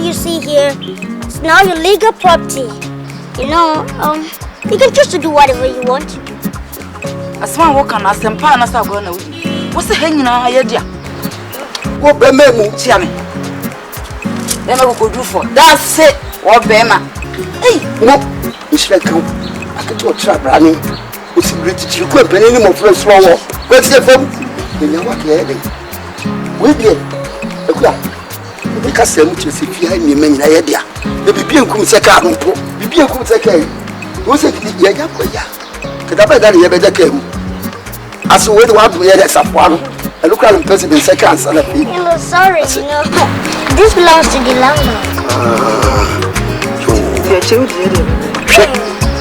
you see here is now your legal property. You know, you can choose to do whatever you want. As one walk on us and partners are going to what's the hanging on my idea? What be me, Tiammy? Then I will do for that's it. What Bema? Hey, no, it's like I could do a trap running. It's British. You couldn't pay any more friends for what's the phone? You know what you're heading. We did. Because I'm just if you had me many idea. The BB and Kumsaka, BB and Kumsaka. Was it Yaya? Could I bet that you better came? As we want to hear that someone. I look at the president seconds and I'm sorry, you know. This belongs to the landlord.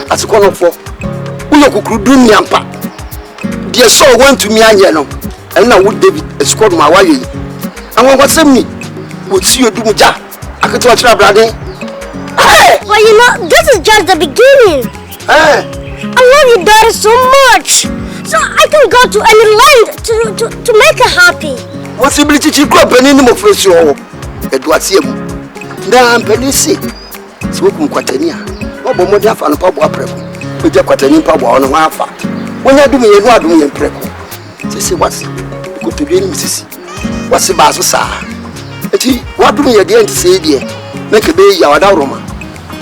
As a corner for who could do me and pa. Dear soul went to me and yellow, and now would David escort my wife. And what send me would see you do muja. I could watch our brother. Well, you know, this is just the beginning. I love your daughter so much. So I can go to any land to make her happy. What's the ability to grow up and any more for you? Edward's him. Now I'm penny sick. So come Quatania. Oh, but more than a pub opera. With your Quatani pub on a half. When I do me, you are doing a prep. They say, what's good to be in Mississippi? What's the Basso? What do you again to say, dear? Make a baby, our Roma.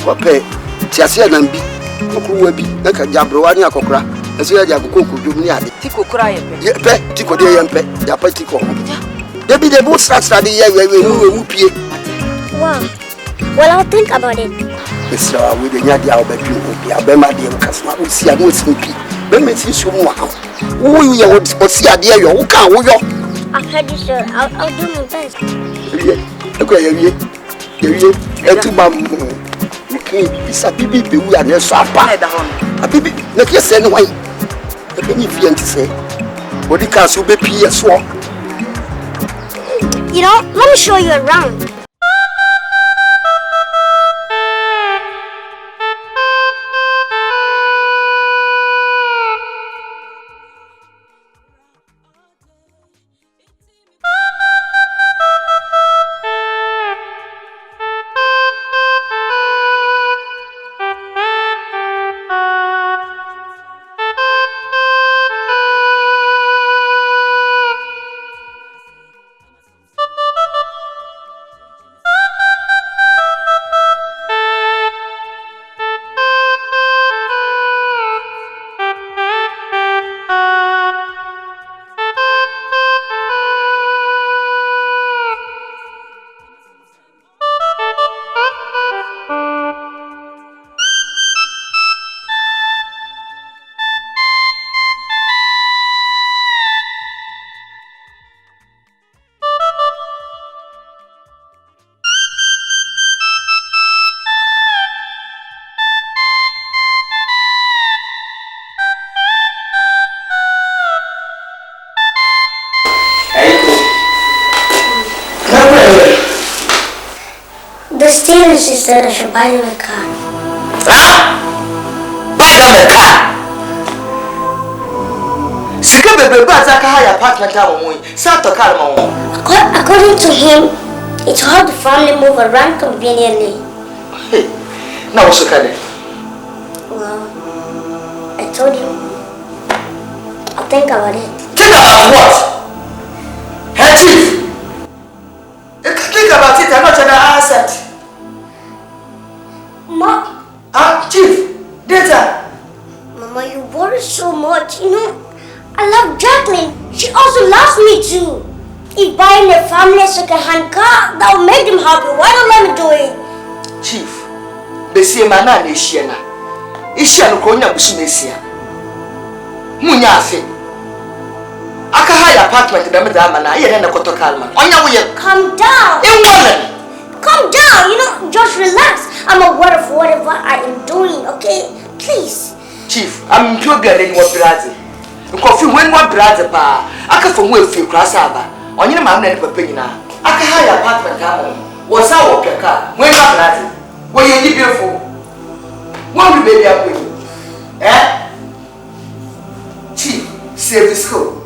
What pay? Tiasia and be. Who will be like a Jabroania Cocra. As you have cooked to me. Tico cry. Tico de Yampe, Yapatico. There be the boat starts study here. Wow. Well, I'll think about it. Yes, sir, with the Yadia bedroom, Abema, dear Casma, we see a good sleepy. Let me see you more. Who you would see a dear, you can't. I've heard you, sir. I'll do my best. Okay, it's a baby, we are near Sapa. A baby, let us send away. The penny fiend to say, what the castle be P.S. Walk. You know, let me show you around. The stewardess said I should buy you a car. Buy them a car? According to him, it's how the family move around conveniently. Hey, now what's okay? Well, I told you. I'll think about it. Think about what? Hey, Chief! You can think about it, I'm not an asset. Mom. Chief, data. Mama, you worry so much. You know, I love Jacqueline. She also loves me too. If buying a family a second-hand car, that will make them happy. Why don't let me do it? Chief, Bessie Mana Nesiana. Ishian Konya Busunesia. Munyafi. Aka high apartment in the Madame, I ain't a Kotokalman. On your way. Calm down. Calm down, you know, just relax. I'm aware of whatever I am doing, okay? Please. Chief, I'm too good in what brother. Coffee when what brother pa. I can from where you cross over. On your man and Papina. I can hire apartment come. Was our car. When my brother. When you live beautiful. Won't be baby up with you. Eh? Chief, save the school.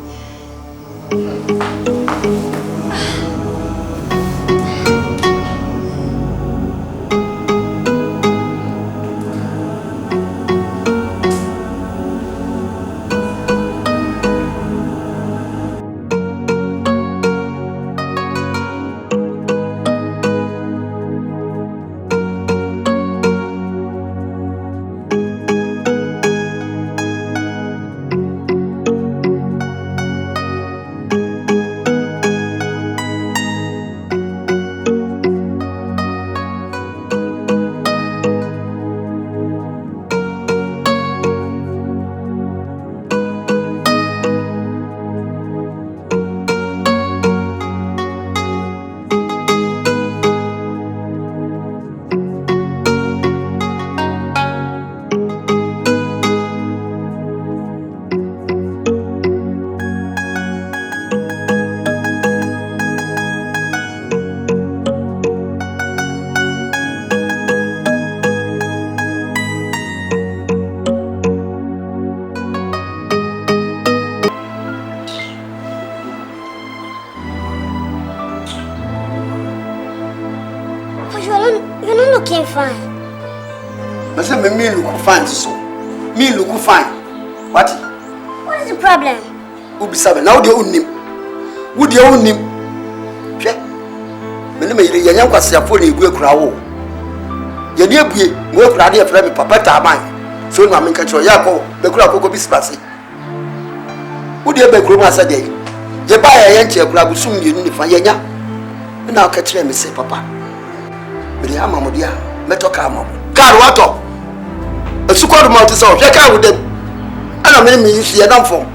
not looking fine. I said, me look fine, so. Me look fine. What? What is the problem? Ubi sabe, now the own name. Would you own him? Check. Many young was a phone, you go crowd. You near be work ready for me, Papa Tamai. So, I'm in control. Yako, the crowd will be spassy. Would you be grown as a day? You buy a young chair, grab soon you need find ya. And now catch them, say, Papa. But the Amma, dear, metal car, car water. A succor mountains of check out with them. And I mean, you see a dumb form.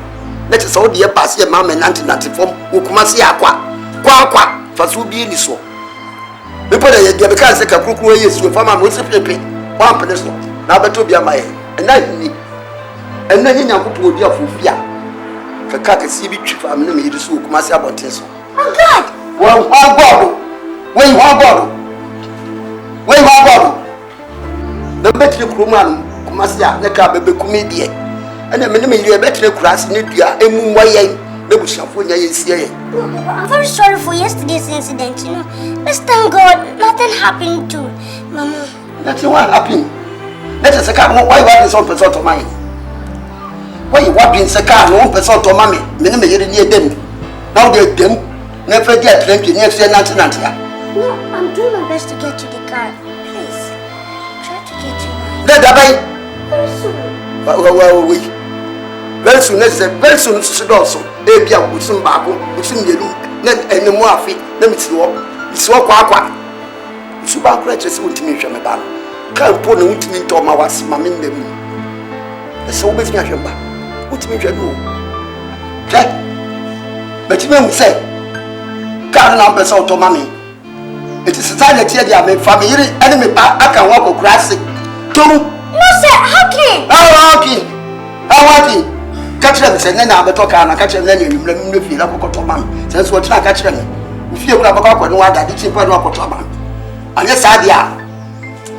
Let us all dear pass your mamma and 1994 who come and see aqua. Qua, for be in this one. People that you because they can cook away is with Farmer Mississippi. One peninsula. Now, but to be a my and I need. And then you know, put your food. The cat is CB chief. I'm going to make this work. Master about this. Oh, God! Well, one bottle. Wait, one bottle. Wait, one bottle. The better crewman, Master, the car baby comedian. And the minimum you better cross in India and moon way. I'm very sorry for yesterday's incident, you know. Let's thank God nothing happened to Mama. Nothing what happened. Let us account why what is on person to mine. Why you what being second one person to mommy? Minimum you near them. Now they're them. Never get plenty next year, nothing. No, I'm doing my best to get to the car. Please, try to get to mine. Let that be. Very soon. Well, we. Very soon, very soon, also. Baby, I will soon back, which in the room, then any more feet, let me see what. It's what quack. It's about crutches, won't me from a bar. Can't put no to me to my was, mammy, the moon. There's always me a jumper. What me to do? Jack, but you know, say, can't numbers out to mammy. It is a time that you have made family enemy back. I can walk across it. No, sir, how can? How walking? Catch them, say, Nana, but talk and catch them, then you let me feel like a man. Since what I catch them. If you grab a cock and water, it's a part of a man. And yes, I dear.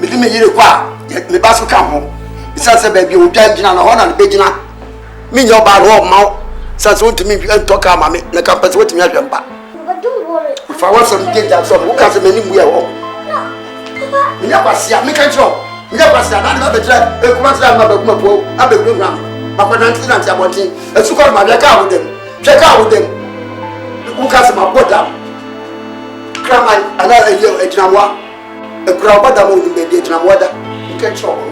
Maybe me require, yet me bass will come home. It says a baby who tell Gina on the beginner. Me your bad home mouth. Says what to me and talk about me, the campus with me. But don't worry. If I want some kids that some who can't say many we are home. No, Papa. Me never see, I make a show. Me never see, I never betray. A commander, my book, I be good round. But when I'm about it, a sugar my car with them. Check out with them. Who casts my boat down? Cram another year at Nawa. A crowd, but I'm only made it water. You can show me.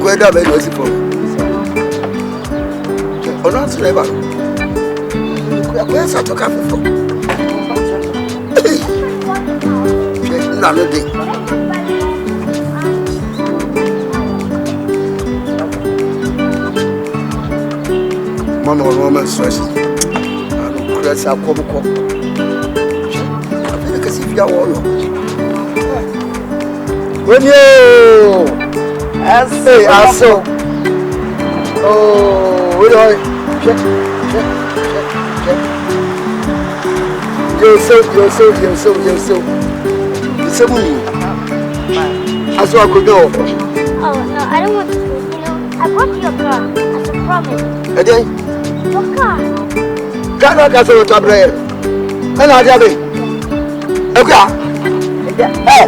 Where that man was from? Or not, never. Where's I took up from? Another day. Mama, woman, stress. I don't press our cover. I feel like as if you are all. When you. Hey, also. Oh, wait a check. You're so. It's a money. That's what I could do. Oh, no, I don't want to go. You know, I brought you a car as a promise. And then? Your car. Can't I get a tablet? And I have it. Okay. Hey.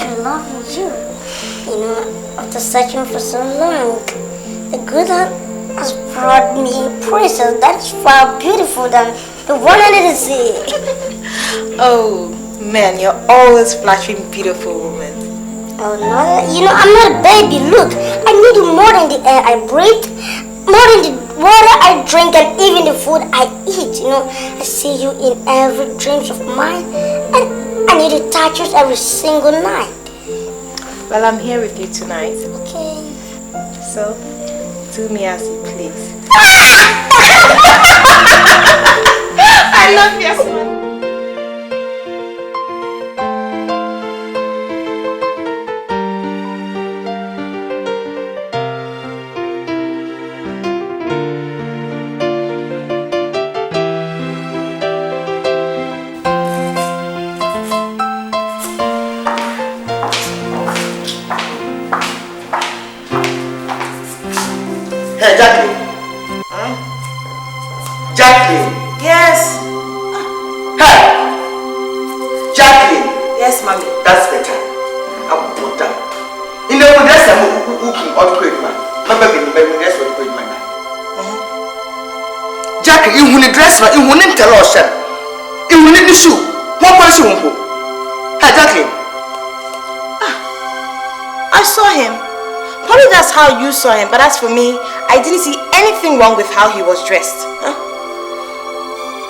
to loving you. You know, after searching for so long, the good Lord has brought me a princess that is far beautiful than the one under the sea. Oh, man, you're always flattering beautiful women. Oh no, you know, I'm not a baby. Look, I need you more than the air I breathe, more than the water I drink, and even the food I eat. You know, I see you in every dream of mine, and I need to touch you every single night. Well, I'm here with you tonight. Okay. So, do me as you please. I love you so much. Hey, Jackie. Jackie. Yes. Hey. Jackie. Yes, mommy. That's better. I'll put that. In the way that's a who great man. My baby, that's what great man. Jackie, you wouldn't dress right. You wouldn't tell us. You wouldn't issue. What person won't go? Hey, Jackie. I saw him. Probably that's how you saw him, but as for me, I didn't see anything wrong with how he was dressed. Huh?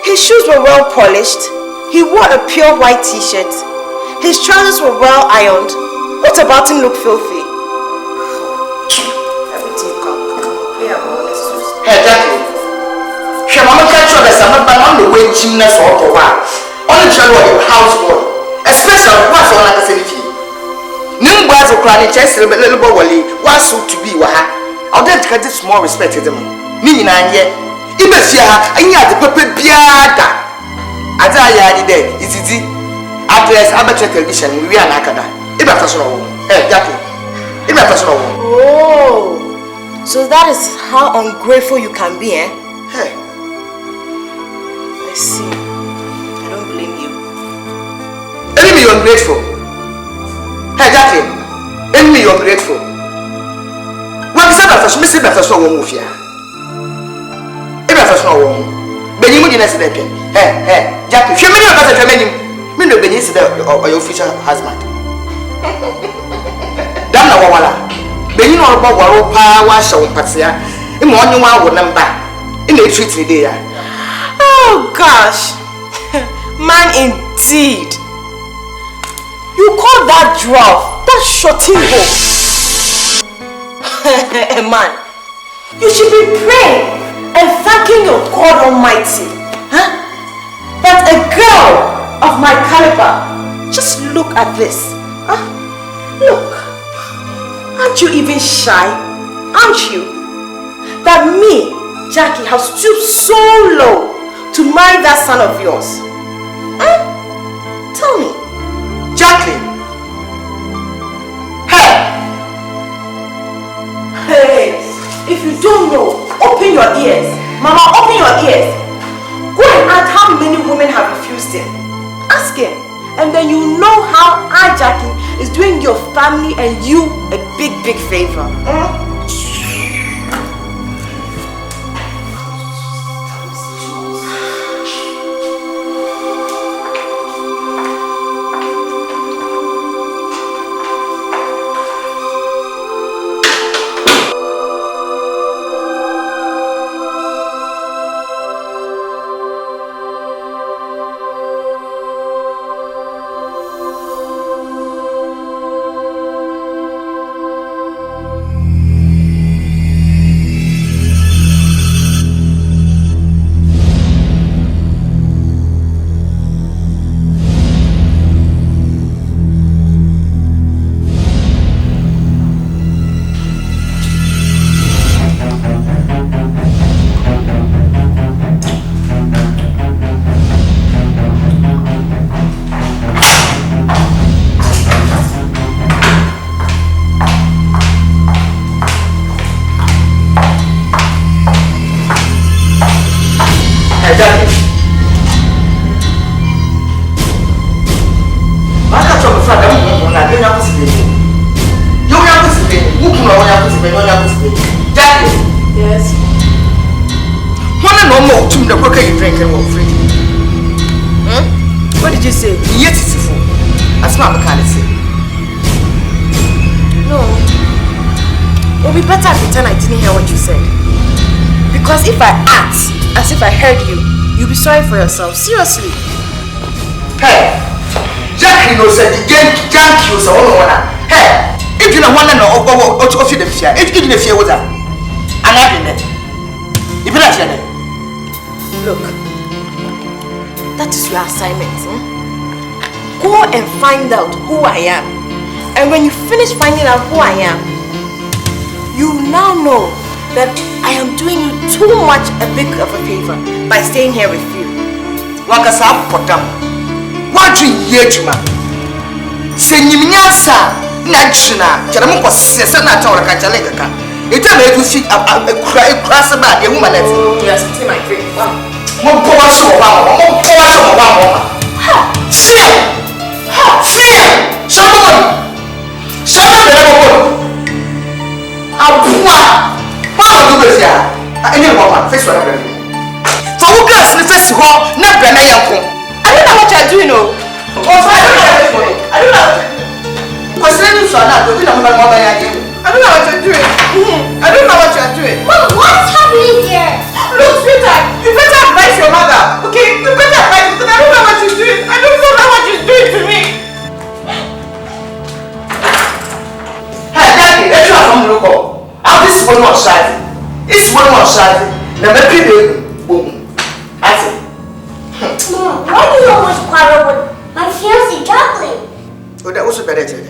His shoes were well polished. He wore a pure white t-shirt. His trousers were well ironed. What about him look filthy? Everything come. Hey, Jackie. She mama catch you as a man on the way gymnast or what? Only general houseboy. Especially what's on like a city. Nimba's a crying chest, a little boy, was so to be what I'll then get this more respect to them. Nina, yet, even see her, and you have the puppet piata. As I had it, is it address amateur television, we are Nakada. If I personal, Jackie, if I personal. Oh, so that is how ungrateful you can be, eh? Hey, I see. I don't blame you. Enemy, you're ungrateful. Hey, Jackie, enemy, you're ungrateful. What is that for Missy Bethesda won't move here? If I first know, Ben, you wouldn't say, hey, Jackie, if you mean about the menu, me no Ben is or your future husband. Damn, no, Walla. Ben, you know about what power show Patia. In morning, one would number in the treat me there. Oh, gosh. Man, indeed. You call that draft, that shorty hoe. Man, you should be praying and thanking your God Almighty, huh? That a girl of my caliber, just look at this, huh? Look, aren't you even shy? Aren't you? That me, Jackie, have stooped so low to marry that son of yours, huh? Tell me. Jackie. Hey. Hey, if you don't know, open your ears. Mama, open your ears. Go and ask how many women have refused him. Ask him. And then you know how I, Jackie, is doing your family and you a big, big favor. Jackie. Yes. One no more to the broker you drink and walk free. What did you say? Yes, it's a fool. As my mechanic say. No. It would be better I pretend I didn't hear what you said. Because if I act as if I heard you, you'll be sorry for yourself. Seriously. Hey, Jackie knows that the game junk you so one. Hey, if you don't want to know what you them fear, if you didn't fear with that, I'm not in it. If you're not in it. Look, that is your assignment. Go and find out who I am. And when you finish finding out who I am, you now know that I am doing you too much a big of a favor by staying here with you. Wakasa potam. What you hear, Juma? Send you Nyansa, Natchina, Jaramuko, Senata, or Kajaleka. It's a way to see a cross about a woman. You are sitting my drink. More power so wow, more power so wow. Fear! Fear! Someone! I'll do this here. I need one face for everything. For who girls in the festival, not Brenda Yanko. I don't know what you're doing, no. I don't know. Because then you saw that, we don't know what I am. I don't know what you're doing. I don't know what you're doing. Mom, what's happening here? Look, sweetheart, you better advise your mother, okay? You better advise because I don't know what she's doing. I don't know what she's doing to me. Hey, Daddy, let's try from the local. This is one more side. It's one more side. Now, maybe boom. I say. Mom, why do you always quarrel with my fiancé, Jacqueline? Oh, that was a better thing.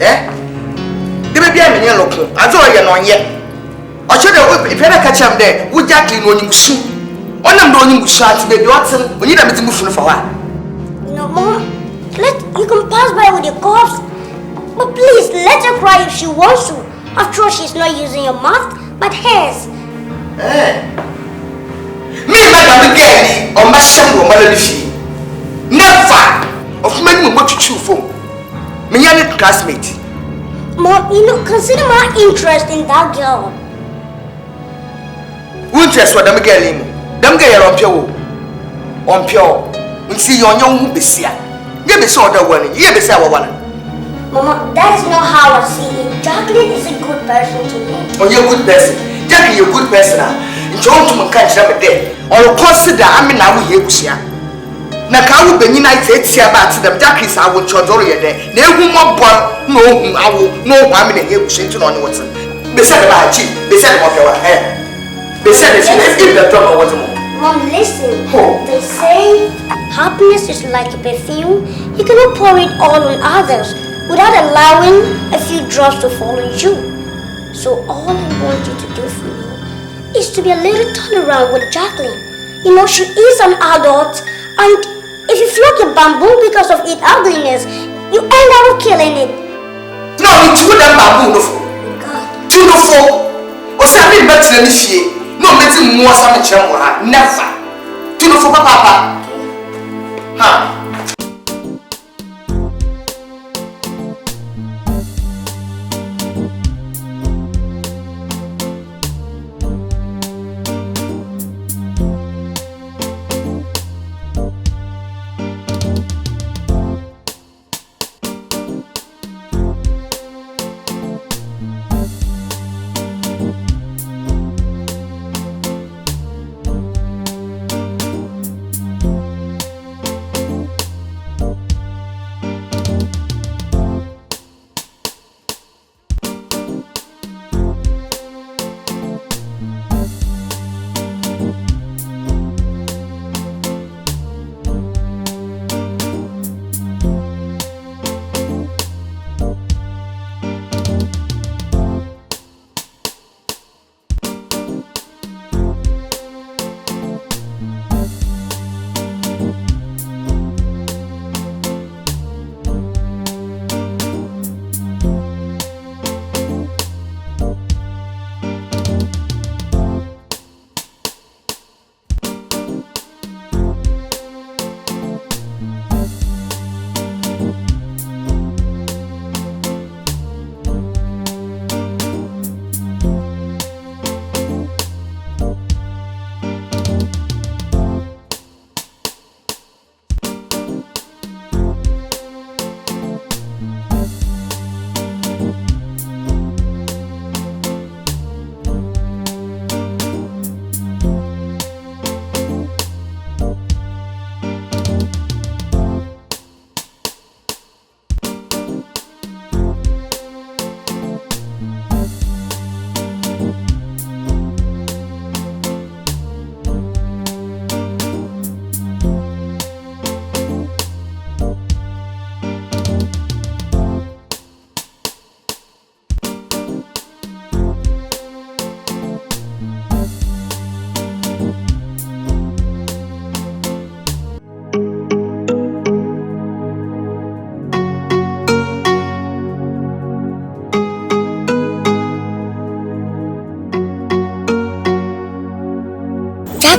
Eh? The baby I'm in your local. I thought you're not yet. I should have if you had a catch up there. Would Jacqueline when you see? One of them you shot to baby Watson when you have to move for a while. No, Mom. You can pass by with your cops. But please, let her cry if she wants to. After all, she's not using your mouth, but hers. Eh? Me, Madam Gay, or my son, or Mother Liffy. Never! Of making what you chew for. Me, young classmate. Mom, consider my interest in that girl. Interest what them girl in. Them girl on pure. On pure. We see your young Bessia. You be so other one. You be say one. Mama, that is not how I see it. Jacqueline is a good person to me. Oh, you're a good person. Jackie, you're a good person. In John to catch them a day. Or consider I mean now we hear Busia. Nakawu Benina said about them. Jackie's I will charge all your day. No more born, I will no woman in here to on Watson. They said about cheap, they said about your hair. They said it's give the talk of more. Mom, listen. They say happiness is like a perfume. You cannot pour it all on others without allowing a few drops to fall on you. So all I want you to do for me is to be a little turnaround with Jacqueline. She is an adult, and if you float your bamboo because of its ugliness, you end up killing it. No, it's good and bamboo. God. Two no four. Or something better than this year. No, better more something. Never. Two no four, Papa. Huh?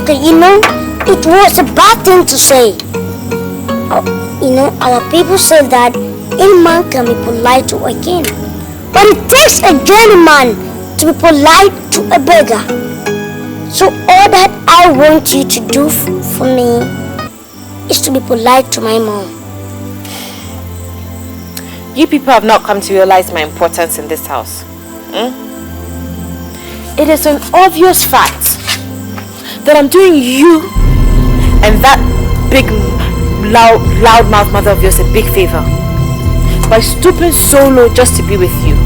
Okay, you know, it was a bad thing to say. You know, our people say that any man can be polite to a king. But it takes a gentleman to be polite to a beggar. So all that I want you to do for me is to be polite to my mom. You people have not come to realize my importance in this house. It is an obvious fact that I'm doing you and that big loudmouth mother of yours a big favor by stooping so low just to be with you.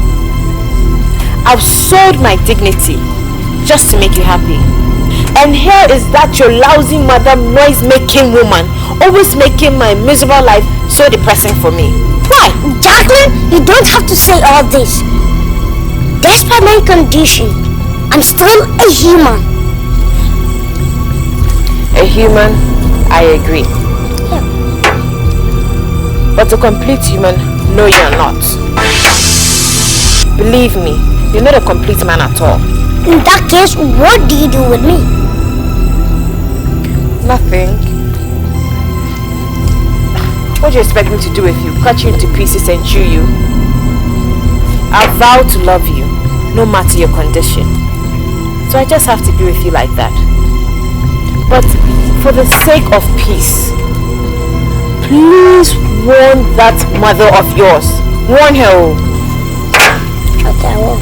I've sold my dignity just to make you happy. And here is that your lousy mother, noise-making woman, always making my miserable life so depressing for me. Why, Jacqueline, you don't have to say all this. Despite my condition, I'm still a human. A human, I agree. Yeah. But a complete human, no, you're not. Believe me, you're not a complete man at all. In that case, what do you do with me? Nothing. What do you expect me to do with you? Cut you into pieces and chew you? I vow to love you, no matter your condition. So I just have to be with you like that. But for the sake of peace, please warn that mother of yours. Warn her. Okay, I will.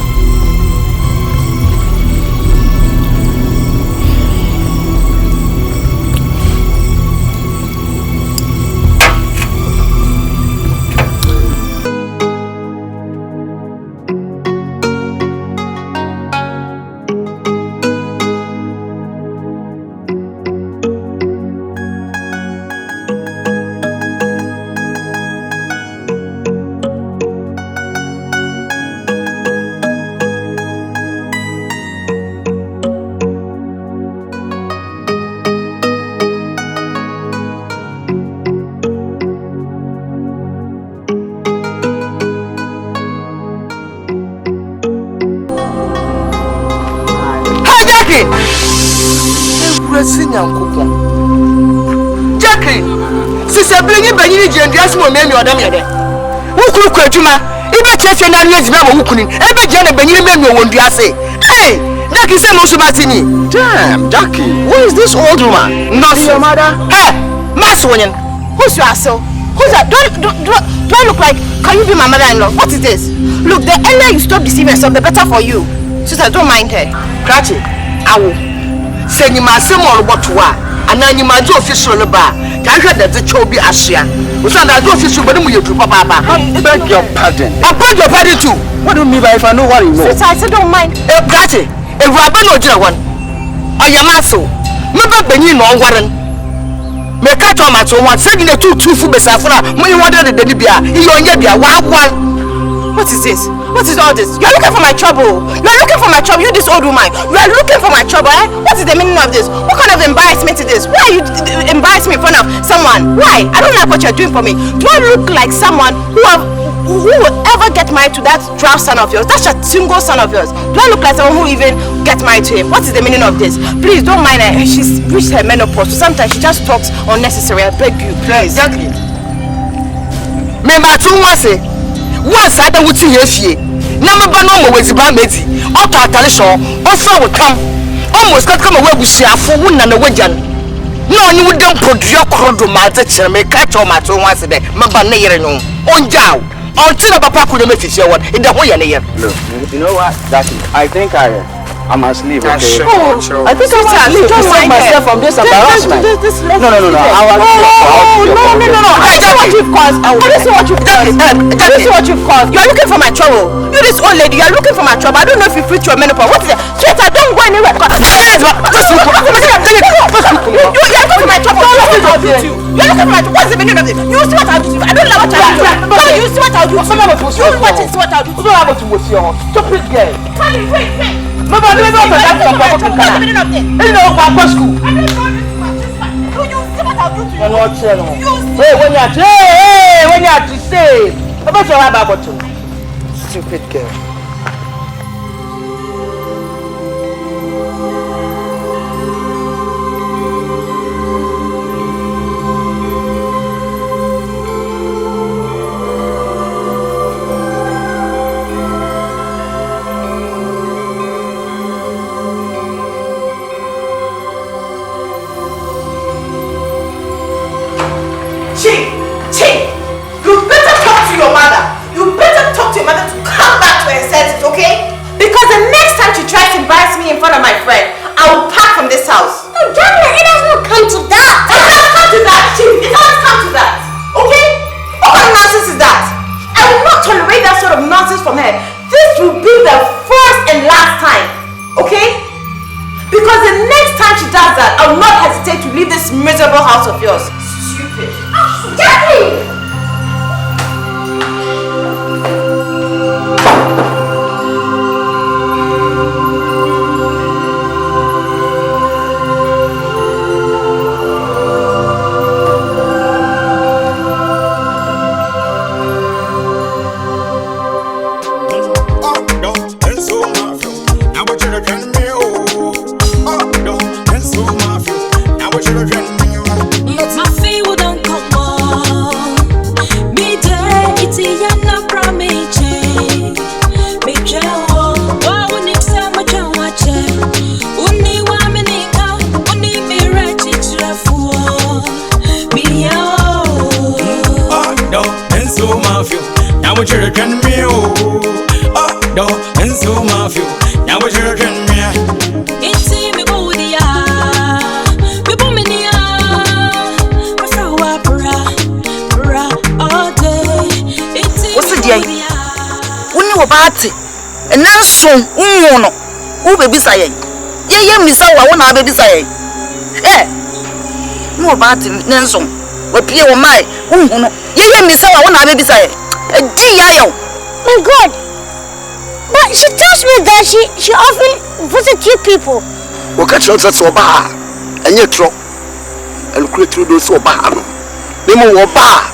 Jackie, sister, bring in Benny and just one name or damn. Who could Kujuma? If I check and I need to know who couldn't ever get a Benny man won't be say. Hey, Jackie said most of Martini. Damn, Jackie, who is this old woman? Not your mother. Hey, Mass Winning. Who's your asshole? Who's that? Do I look like? Can you be my mother-in-law? What is this? Look, the earlier you stop deceiving yourself, the better for you. Sister, don't mind her. Cratchy, I will. Send you my same or what you are. And then you might do official bar. Can you hear that the chobi Asia? We found that official, but you to Papa. I beg your pardon. I beg your pardon too. What do you mean by if I know what you know? Sister, I said don't mind. Cratchy, if we are no one. I am also. Maybe Benin or Warren. Make a tomato one, sending a two food besafra. When you wanted the Libya, you on Yabia, one. What is this? What is all this? You're looking for my trouble. You're looking for my trouble. You this old woman. You are looking for my trouble, eh? What is the meaning of this? What kind of embarrassment is this? Why are you embarrassing me in front of someone? Why? I don't like what you're doing for me. Do I look like someone who will ever get married to that drought son of yours? That's a single son of yours. Do I look like someone who even get married to him? What is the meaning of this? Please don't mind her. She's reached her menopause. So sometimes she just talks unnecessary. I beg you, please. Exactly. Me say. Once I don't want to hear you. Number no was about me. Auto Atalisha, also will come. Almost got come away with for one and a wagon. No, you would don't put your crowd to my teacher, make catch on my two once a day. Mamba near no. On Jow. Until a papa could make you what in the way. Look, you know what, Jackie? I think I must leave, okay? Sure. I think I must leave to save myself from this embarrassment. No. No. I see what you've caused. This is what you've caused. You're looking for my trouble. You this old lady, you're looking for my trouble. I don't know if you've reached your menopause. What is it? Sweetheart, don't go anywhere. You're looking for my trouble. You're looking for my trouble. What's the meaning of this? You see what I'll do. I don't know what I'll do. You see what I'll do. You see what I'll do. You don't have to with your stupid girl. Wait. What's the meaning of this? You know, Papa school. I don't know this one. You see what I'll do to you. You're not telling. Hey, when you're to say, about your about you. Stupid girl. embarrass me in front of my friend, I will pack from this house. No, Jacqueline, it has not come to that. It has come to that, Chief. It has come to that. Okay? What kind of nonsense is that? I will not tolerate that sort of nonsense from her. This will be the first and last time. Okay? Because the next time she does that, I will not hesitate to leave this miserable house of yours. Stupid. Jacqueline! And then soon, who baby say, ye miss our one baby say, eh, no about Nelson, what Pierre my, ye miss our one baby say, a dear. My God, but she tells me that she often visits you people. What catch us so bad, and you drop and create through those so bad. Nemo wa ba,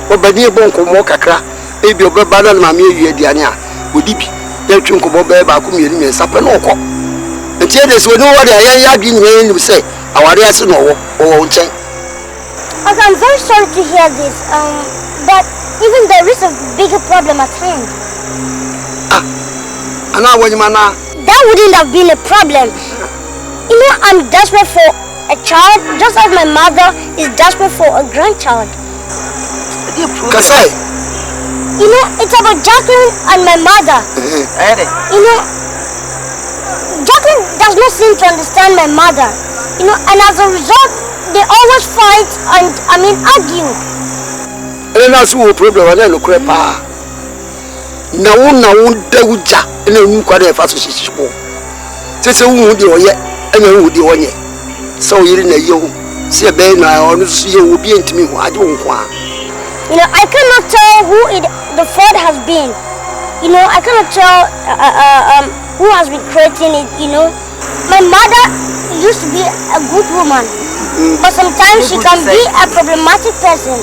what by near Bonko Mokakra, maybe your brother and mammy, Diana, would be. Don't you come over back with me and Sapanoko. And tell us when nobody I didn't mean to say, our answer no or change. Okay, I'm very sorry to hear this, but even there is a bigger problem at hand. And now when you mana, that wouldn't have been a problem. You know, I'm desperate for a child, just as my mother is desperate for a grandchild. Kasai. You know, it's about Jacqueline and my mother. You know, Jacqueline does not seem to understand my mother. You know, and as a result, they always fight and, argue. And that's what problem I look at. Now, Dawja, and a new quarter for association. Just a wound yet, and a wood one yet. So you're in a young, see a bear now, honestly, you will be into me. I don't want. You know, I cannot tell who the fault has been. You know, I cannot tell who has been creating it, you know. My mother used to be a good woman, but sometimes she can be a problematic person.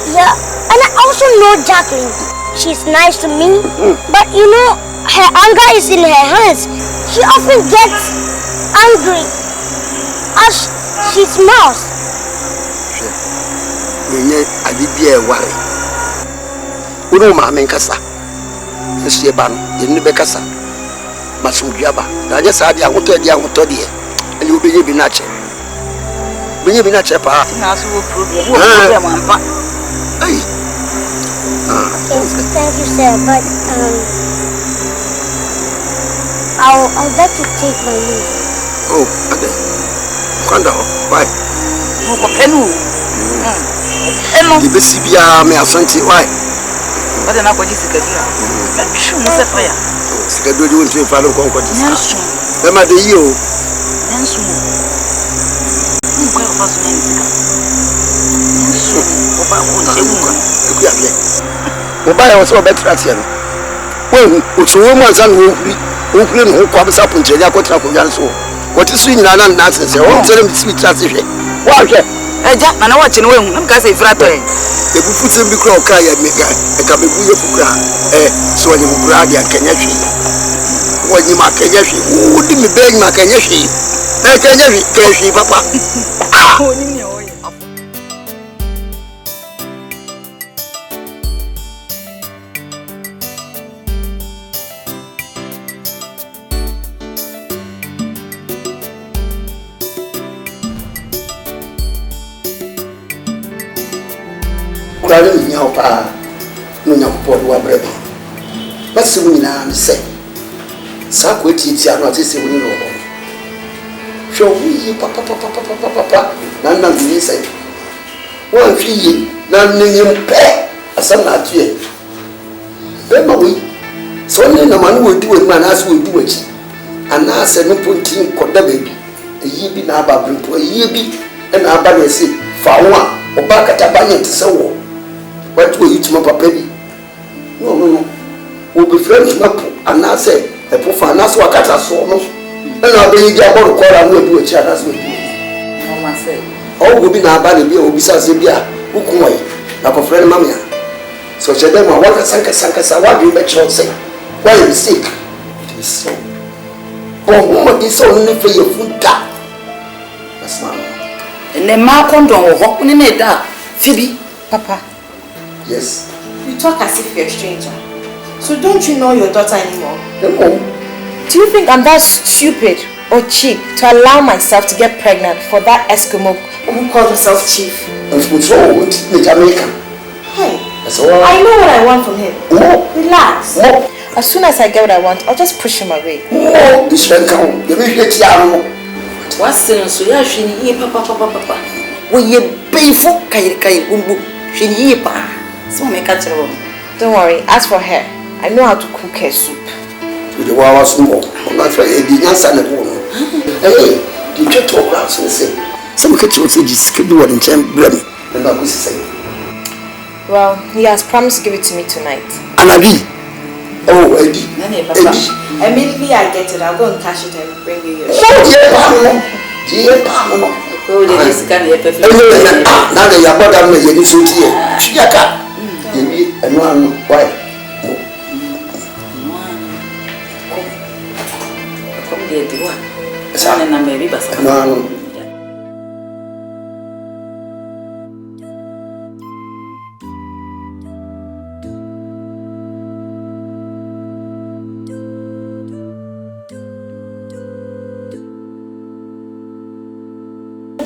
Yeah, and I also know Jacqueline. She's nice to me, but you know, her anger is in her hands. She often gets angry as she smiles. I did be a worry. We don't mamma Cassa. Monsieur Ban, in the Becassa. Masujaba. I just had the Amuto, and you'll be a natural. Bring you in a chapa. Thank you, sir, but I'll like to take my leave. Oh, okay. Why? The BCBA may have sent it. Why? But then I got this again. Schedule you into a fellow concord. Them are the you. Obaya was so better. When it's a woman's and who couldn't hook up in Chelia Cotraco. What is swinging and nonsense? I won't tell him to speak transition. Why? Jack, and I watch in wing. I'm going to say frappe. The Buffets and Bicro Kaya Mega, a Kabuya Fuka, so you grab and Kenyashi. When you mark Kenyashi, who would be begging my Kenyashi? Kenyashi, Papa. No, no, poor brother. But soon I say, Sako Titia, not to say we know. Show me papa, none of these say. One fee, none in pay, a son at you. Remember we, so no man will do it, man as will do it. And I said, no putting caught the baby. A ye be now about a ye be, and I buy a seat for one, or back at a banyan to so. What will you to my baby? No. We'll be friends, and I say, a profile, that's what I saw. And I'll be able to call and we'll do a chat as we do. No one said. All will be now by the beer, will be Sazibia, who come away, like a friend, Mamma. So, Chadema, what a sanka, what do you bet you say? Why you sick? It is so. Oh, woman, it's only for your food. That's not. And then Malcolm don't walk in that. Phoebe, Papa. Yes. You talk as if you're a stranger. So don't you know your daughter anymore? No. Do you think I'm that stupid or cheap to allow myself to get pregnant for that Eskimo who calls himself chief? What's wrong with Jamaica? Hey, I know what I want from him. No. Relax. No. As soon as I get what I want, I'll just push him away. No. This friend come. You will get your What's the so yeah, she need papa. When you pay for Kai Bumbu, she need pa. So make a trouble. Don't worry, as for her, I know how to cook her soup. With the was no. That's why the answer and the woman. Hey, you get to class and say, so we get to say this schedule what in time blame. And I was saying. Well, he has promised to give it to me tonight. And Eddie. Oh, Eddie. Immediately I get it, I'll go and cash it and bring you your shop. Oh, they just can't get perfect. Now they are bought me, you so here. Chiaka. You be a man, why? Come there, the one. And I'm maybe Bassa. No.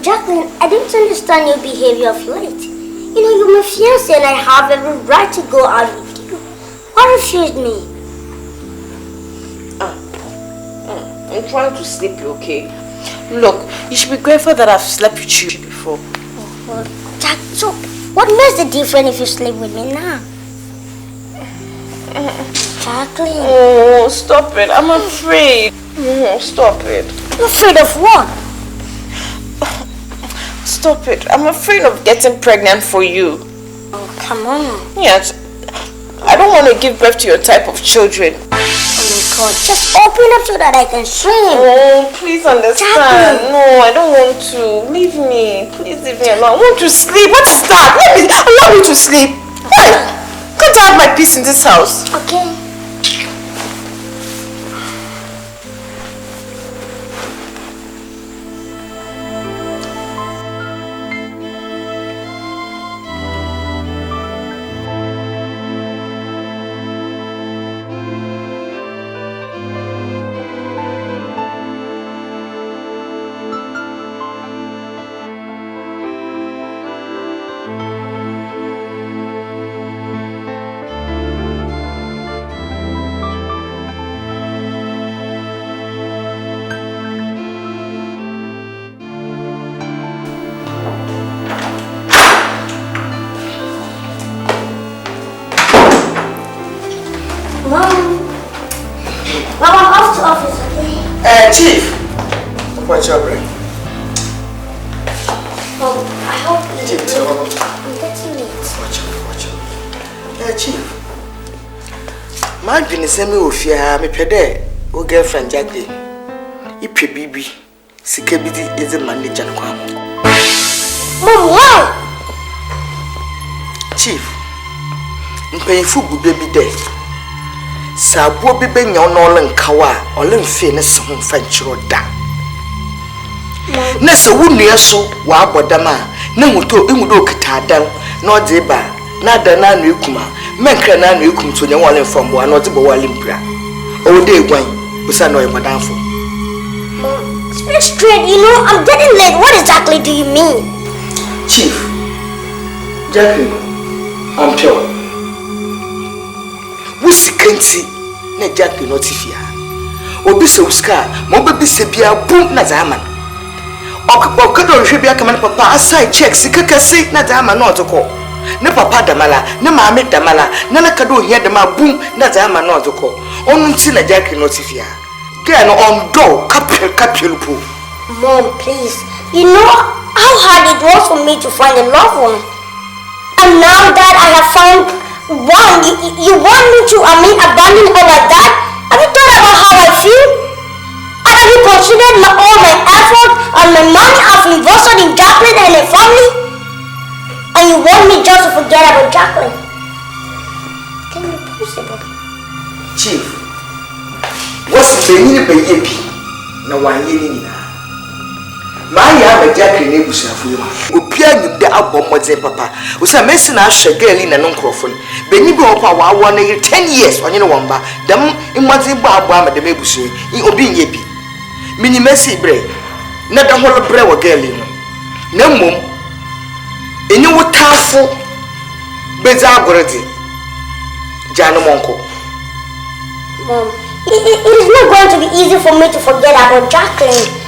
Jacqueline, I didn't understand your behavior of late. You know, you're my fiancé and I have every right to go out with you. Why refused me? I'm trying to sleep, okay? Look, you should be grateful that I've slept with you before. Oh, well, Jack, so what makes the difference if you sleep with me now? Jacqueline. Oh, stop it. I'm afraid. Oh, stop it. You're afraid of what? Stop it. I'm afraid of getting pregnant for you. Oh, come on. Yes. I don't want to give birth to your type of children. Oh my God. Just open up so that I can swim. Oh, please understand. Jacqueline. No, I don't want to. Leave me. Please leave me alone. I want to sleep. What is that? Allow me to sleep. Hey, can't I have my peace in this house? Okay. Chief, what's your brain? Oh, I hope you I'm getting late. Watch out. Chief. My goodness, send me off here. My pede, o girlfriend Jackie. Ipe bibi, sikebidi is the manager. Mom, wow! Chief, mpanyinfo bu baby day. Sabo bi benya ono nkawa ole mfe ne se ho fa nchiro da na se wunua so wa abodama na hudo kitadan na ode ba na da na anu ekuma menkra na anu ekum to nya wole mfambo na ode bo wale mpra o de egwan busa na oyemodanfo. Speak straight, you know, I'm getting late. What exactly do you mean? Chief, Jackie, I'm sure. Wusikanti na Jackie not ifia. Obi so ska, mo be se bia boom na zaman. Okado hwe bia kama papa aside check sikakase na zaman no otoko. Ne papa damala, ne maame damala, na kado hia dama boom na zaman no otoko. Onu nti na Jackie no tifia. Girl on door capsule po. Mom, please. You know how hard it was for me to find a loved one. And now that I have found one, you want me to, abandon her like that? Have you thought about how I feel? Have you considered all my effort and my money I've invested in Jacqueline and her family? And you want me just to forget about Jacqueline? Can it be possible? Chief, what's the meaning of baby? No one year. My young Jacqueline Nebusa for you. Upia you the album was a papa. Was a messing I shall girl in a non crofon. Benny go up our 1 year 10 years on your wamba. Them in what's in Barbara the Mebusi in Obin Yepi. Mini messy break. Not a whole bread or girl in. No mum. In your tassel. Bezagority. Jano Monko. Mom, it is not going to be easy for me to forget about Jacqueline.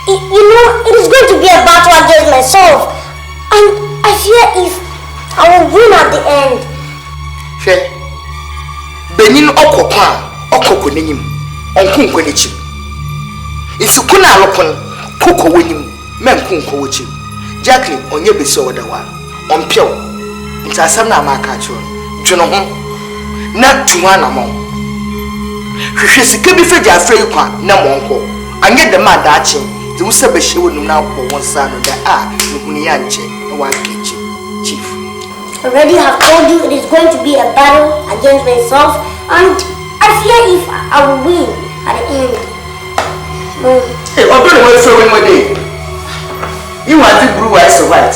You know, it is going to be a battle against myself. And I fear if I will win at the end. Fair. Benin Okopa, Okokunim, Onkunkonichi. If you couldn't open Coco winning, men Kunkochi. Jacqueline, on your beso the one, on Pio. It's a son of my catcher. Juno, not to one among. She is a kibby figure, Freypa, no monko. I get the mad datching. The Usabe she would now for one son of the Lunianche, no one kitchen, Chief. I already have told you it is going to be a battle against myself, and I fear if I will win at the end. Mom. Hey, what do you want to say one day? You want the blue eyes or white?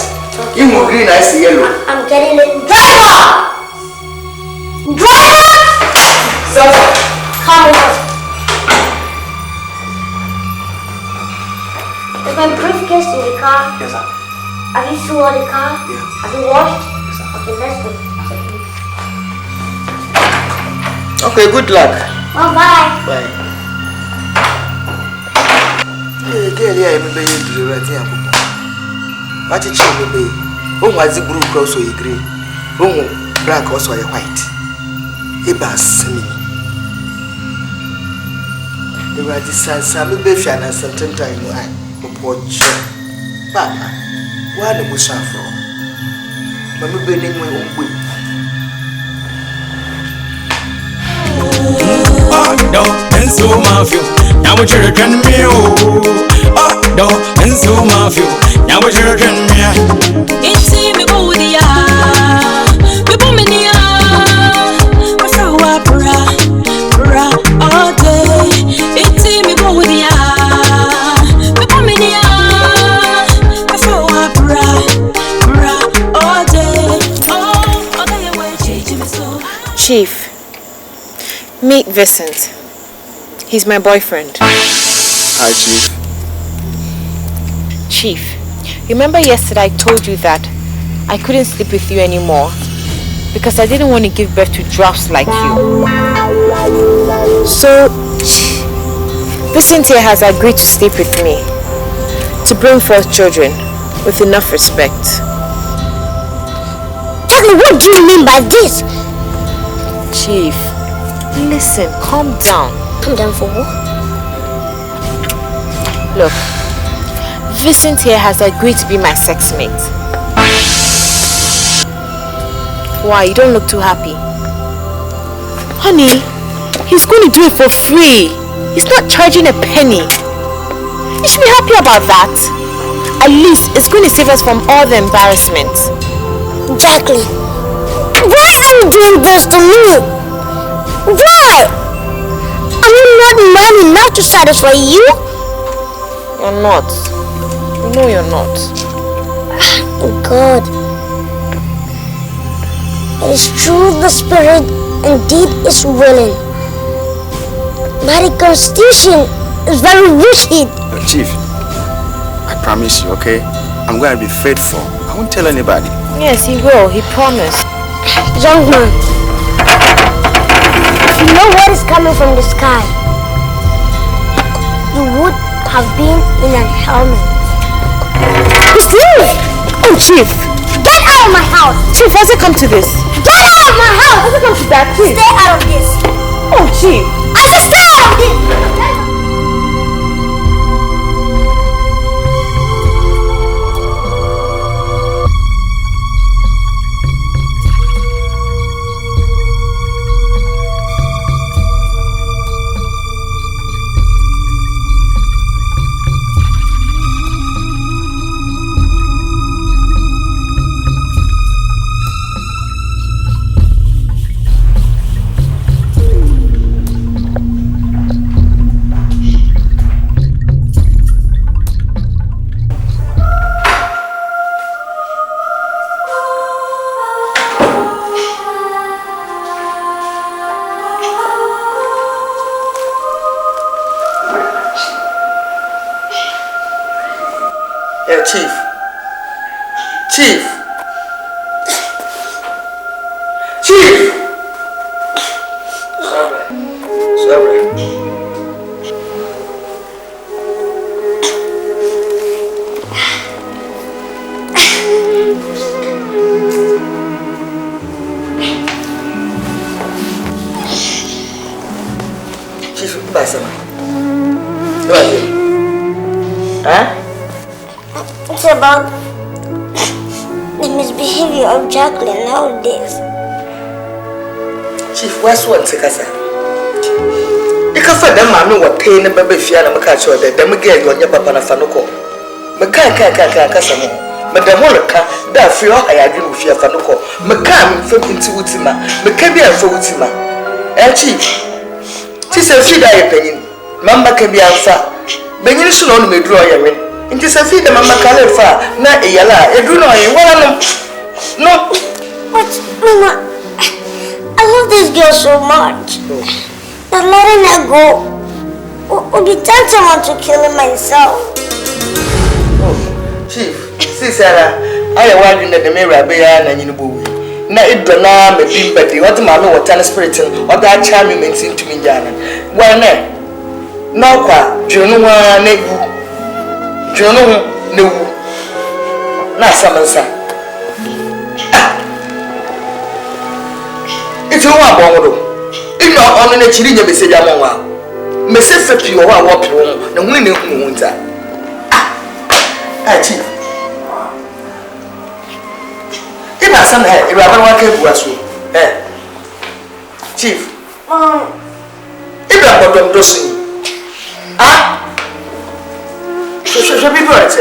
You want green eyes or yellow? I'm getting it. Driver! Driver! Sir, come on. Is my briefcase in the car? yes, sir. Have you sealed the car? Yeah. Have you washed? Yes, sir. Okay, let's go. Okay, good luck. Well, bye. Bye. Hey, girl, yeah, I'm going to do right here. What did you do? Oh, was the blue cross or green? Oh, black also a white. A bass me. They were the Sammy Befian and certain time. Watch, Papa. Why the bush are from? Mamma Benning my own way. No, and so mafia. Now what you're trying to me. Oh, no, and so mafia. Now what you're trying to me. It's me, Bodia. The Bomania. What's our bra all day? It's me, Bodia. Chief, meet Vincent. He's my boyfriend. Hi, Chief. Chief, remember yesterday I told you that I couldn't sleep with you anymore because I didn't want to give birth to drafts like you. So, Vincent here has agreed to sleep with me to bring forth children with enough respect. Tell me, what do you mean by this? Chief, listen, calm down. Calm down for what? Look, Vincent here has agreed to be my sex mate. Why, you don't look too happy? Honey, he's going to do it for free. He's not charging a penny. You should be happy about that. At least it's going to save us from all the embarrassment. Jacqueline, why are you doing this to me? Why? Am I not man enough to satisfy you? You're not. You know you're not. God. It is true the spirit indeed is willing. But the constitution is very rigid. Chief, I promise you, okay? I'm going to be faithful. I won't tell anybody. Yes, he will. He promised. Young man, if you know what is coming from the sky, have been in a helmet. Please! Oh, Chief! Get out of my house! Chief, how's it come to this? Get out of my house! How's it come to that, Chief? Stay out of this! Oh, Chief! I said stay out of this! It's about the misbehavior of Jacqueline nowadays. Chief, what's one Sekasa? Because for them, I know what pain and baby fear and catch or the demigay on your papa and Fanuco. Macasamo, Madame Molaka, that fear I agree with your Fanuco. Macam from into Utima, Macabia for Utima. And Chief, she said, she died penny. Mamma can be alpha. Benny should only draw your ring. It is a feed the Mamma Califa, not a yala, a druno, no. But, Mama, I love this girl so much. That letting her go would be tantamount to killing myself. Oh, Chief, see, Sarah, I am wondering that the mirror be and you know. Now, it don't know me, but what the mamma or tennis spirit or that charming men seem to me, Jana. Why not? No, Juno, no, not Samansa. It's a one. If you're on a chilling, you say, Yamma. Mrs. Feppi or what you want, the winning winter. Chief. If I somehow, if I want to was Chief. If I got them dosing. Should be birds.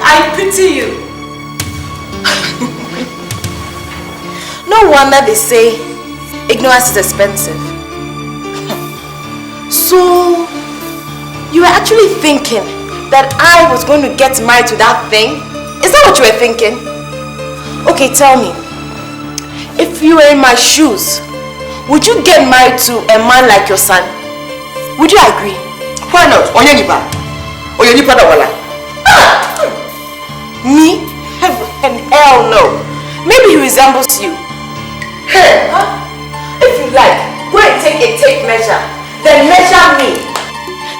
I pity you. No wonder they say ignorance is expensive. So, you were actually thinking that I was going to get married to that thing? Is that what you were thinking? Okay, tell me. If you were in my shoes, would you get married to a man like your son? Would you agree? Why not? Onyenipa. Onyenipa da wala. Me? Heaven and hell no. Maybe he resembles you. Hey, if you like, go and take a tape measure. Then measure me.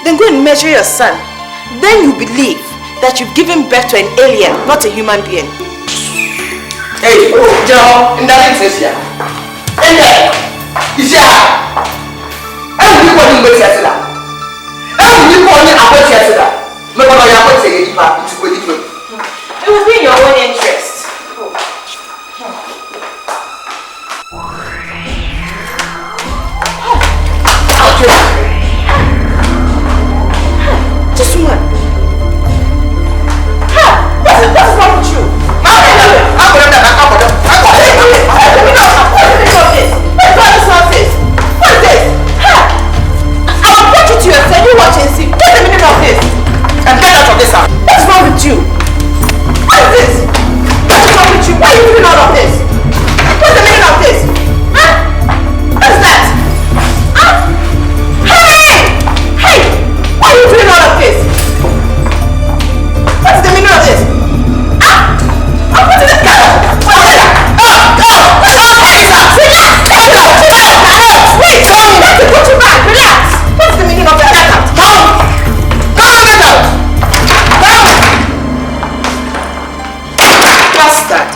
Then go and measure your son. Then you believe that you've given birth to an alien, not a human being. Hey, Joe, in that instance, and then, is ya? And you want to make it that? And you want to avoid it that? Maybe I have to say it back to it. It would be in your own interest. Just one. What's wrong with you? What's wrong with you? What is this? What's wrong with you? Why are you doing all of this? What's the meaning of this? Huh? What's that? Huh? Hey! Hey! Why are you doing all of this? What's the meaning of this? Huh? What is this? Go! What is that? Go! Relax! Wait! You have to put you back. Relax! What's the meaning of that? Come! Bastard!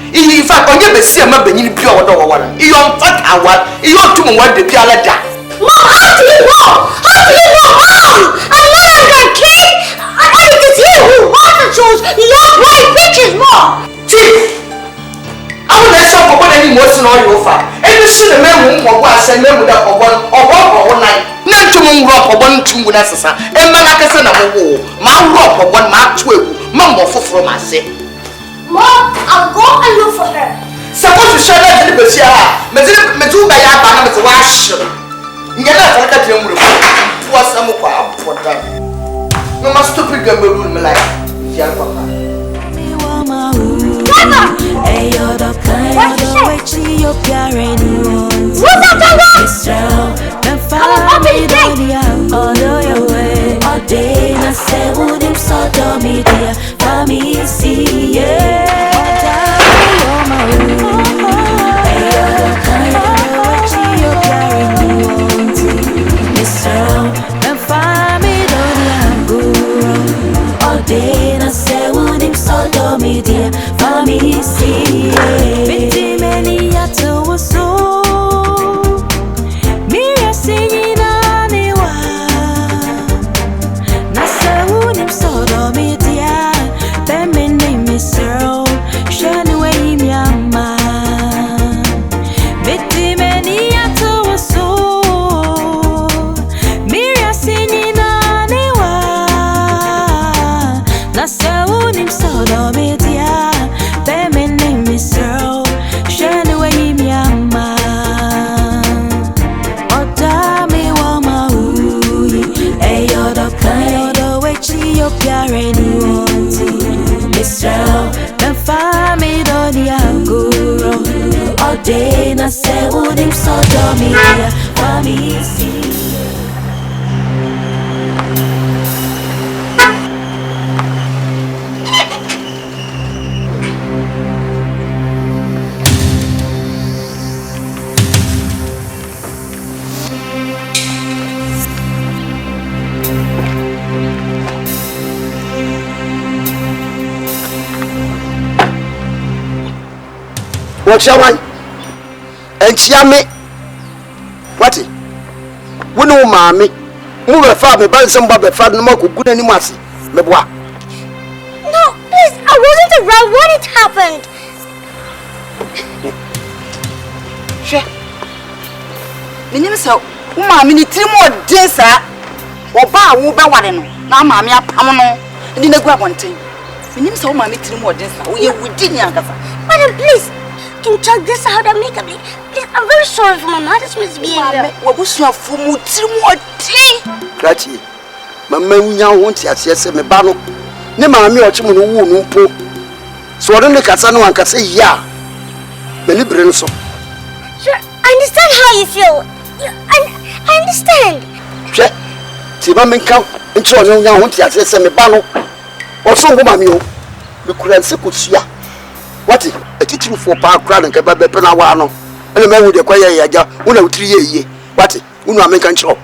In fact, on your besia, my benin pure water. You on fat hour, you ought to want the pialada. Mom, how do you know? How do you know, Mom? I'm not a kid. And it is you who also chose not white bitches, Mom. Chief, I will let some of any motion on your fire. And you see the man who was and men without one night. Not to moon rock or one two necessary. And Malacas and a war. My rock or one mark 12. Mumbo for my sake. Mom, I'll go and look for her. Suppose you share that in the Besia. Meduba Yabana is a wash. You're not like that young woman. Was some for that. No more stupid girl will be like Yabana. Hey, you're the kind of way you're carrying on. What's that, Mom? Follow me down all your way. All day, I say, would him sort of me, dear. For me, see, yeah. Hey, you're the kind of way you're carrying on. Mr. And follow me down all day, I say, would him sort of me, dear. For me, see, yeah. Pretty many at so. sodomy, family see. What shall I? And she me. What? We know, mammy. Move a father, but some Bobby father, no good any mercy. No, please, I wasn't around when it happened. She. The name is so. Mammy, need 3 more days, or bar will be one. Now, mammy, I pamano. And then I grab one thing. The name is so, mammy, 3 more days. We didn't. Madam, please. Can you check this out amicably? Please, I'm very sorry for my mother's misbehavior. What was your for more tea? Cratchy. My man, won't yes, me bano. Nema me or Chimon woo po. So I don't look at someone can say, yeah. Many brains. Sure, I understand how you feel. I understand. Check. See, my men come and show no one won't yes, me bano. Or so, woman, you could answer could see. What is a teaching for park crowd and Kababa Penawano? And a man with a quiet yaga, 1 or 3 years. What? American show.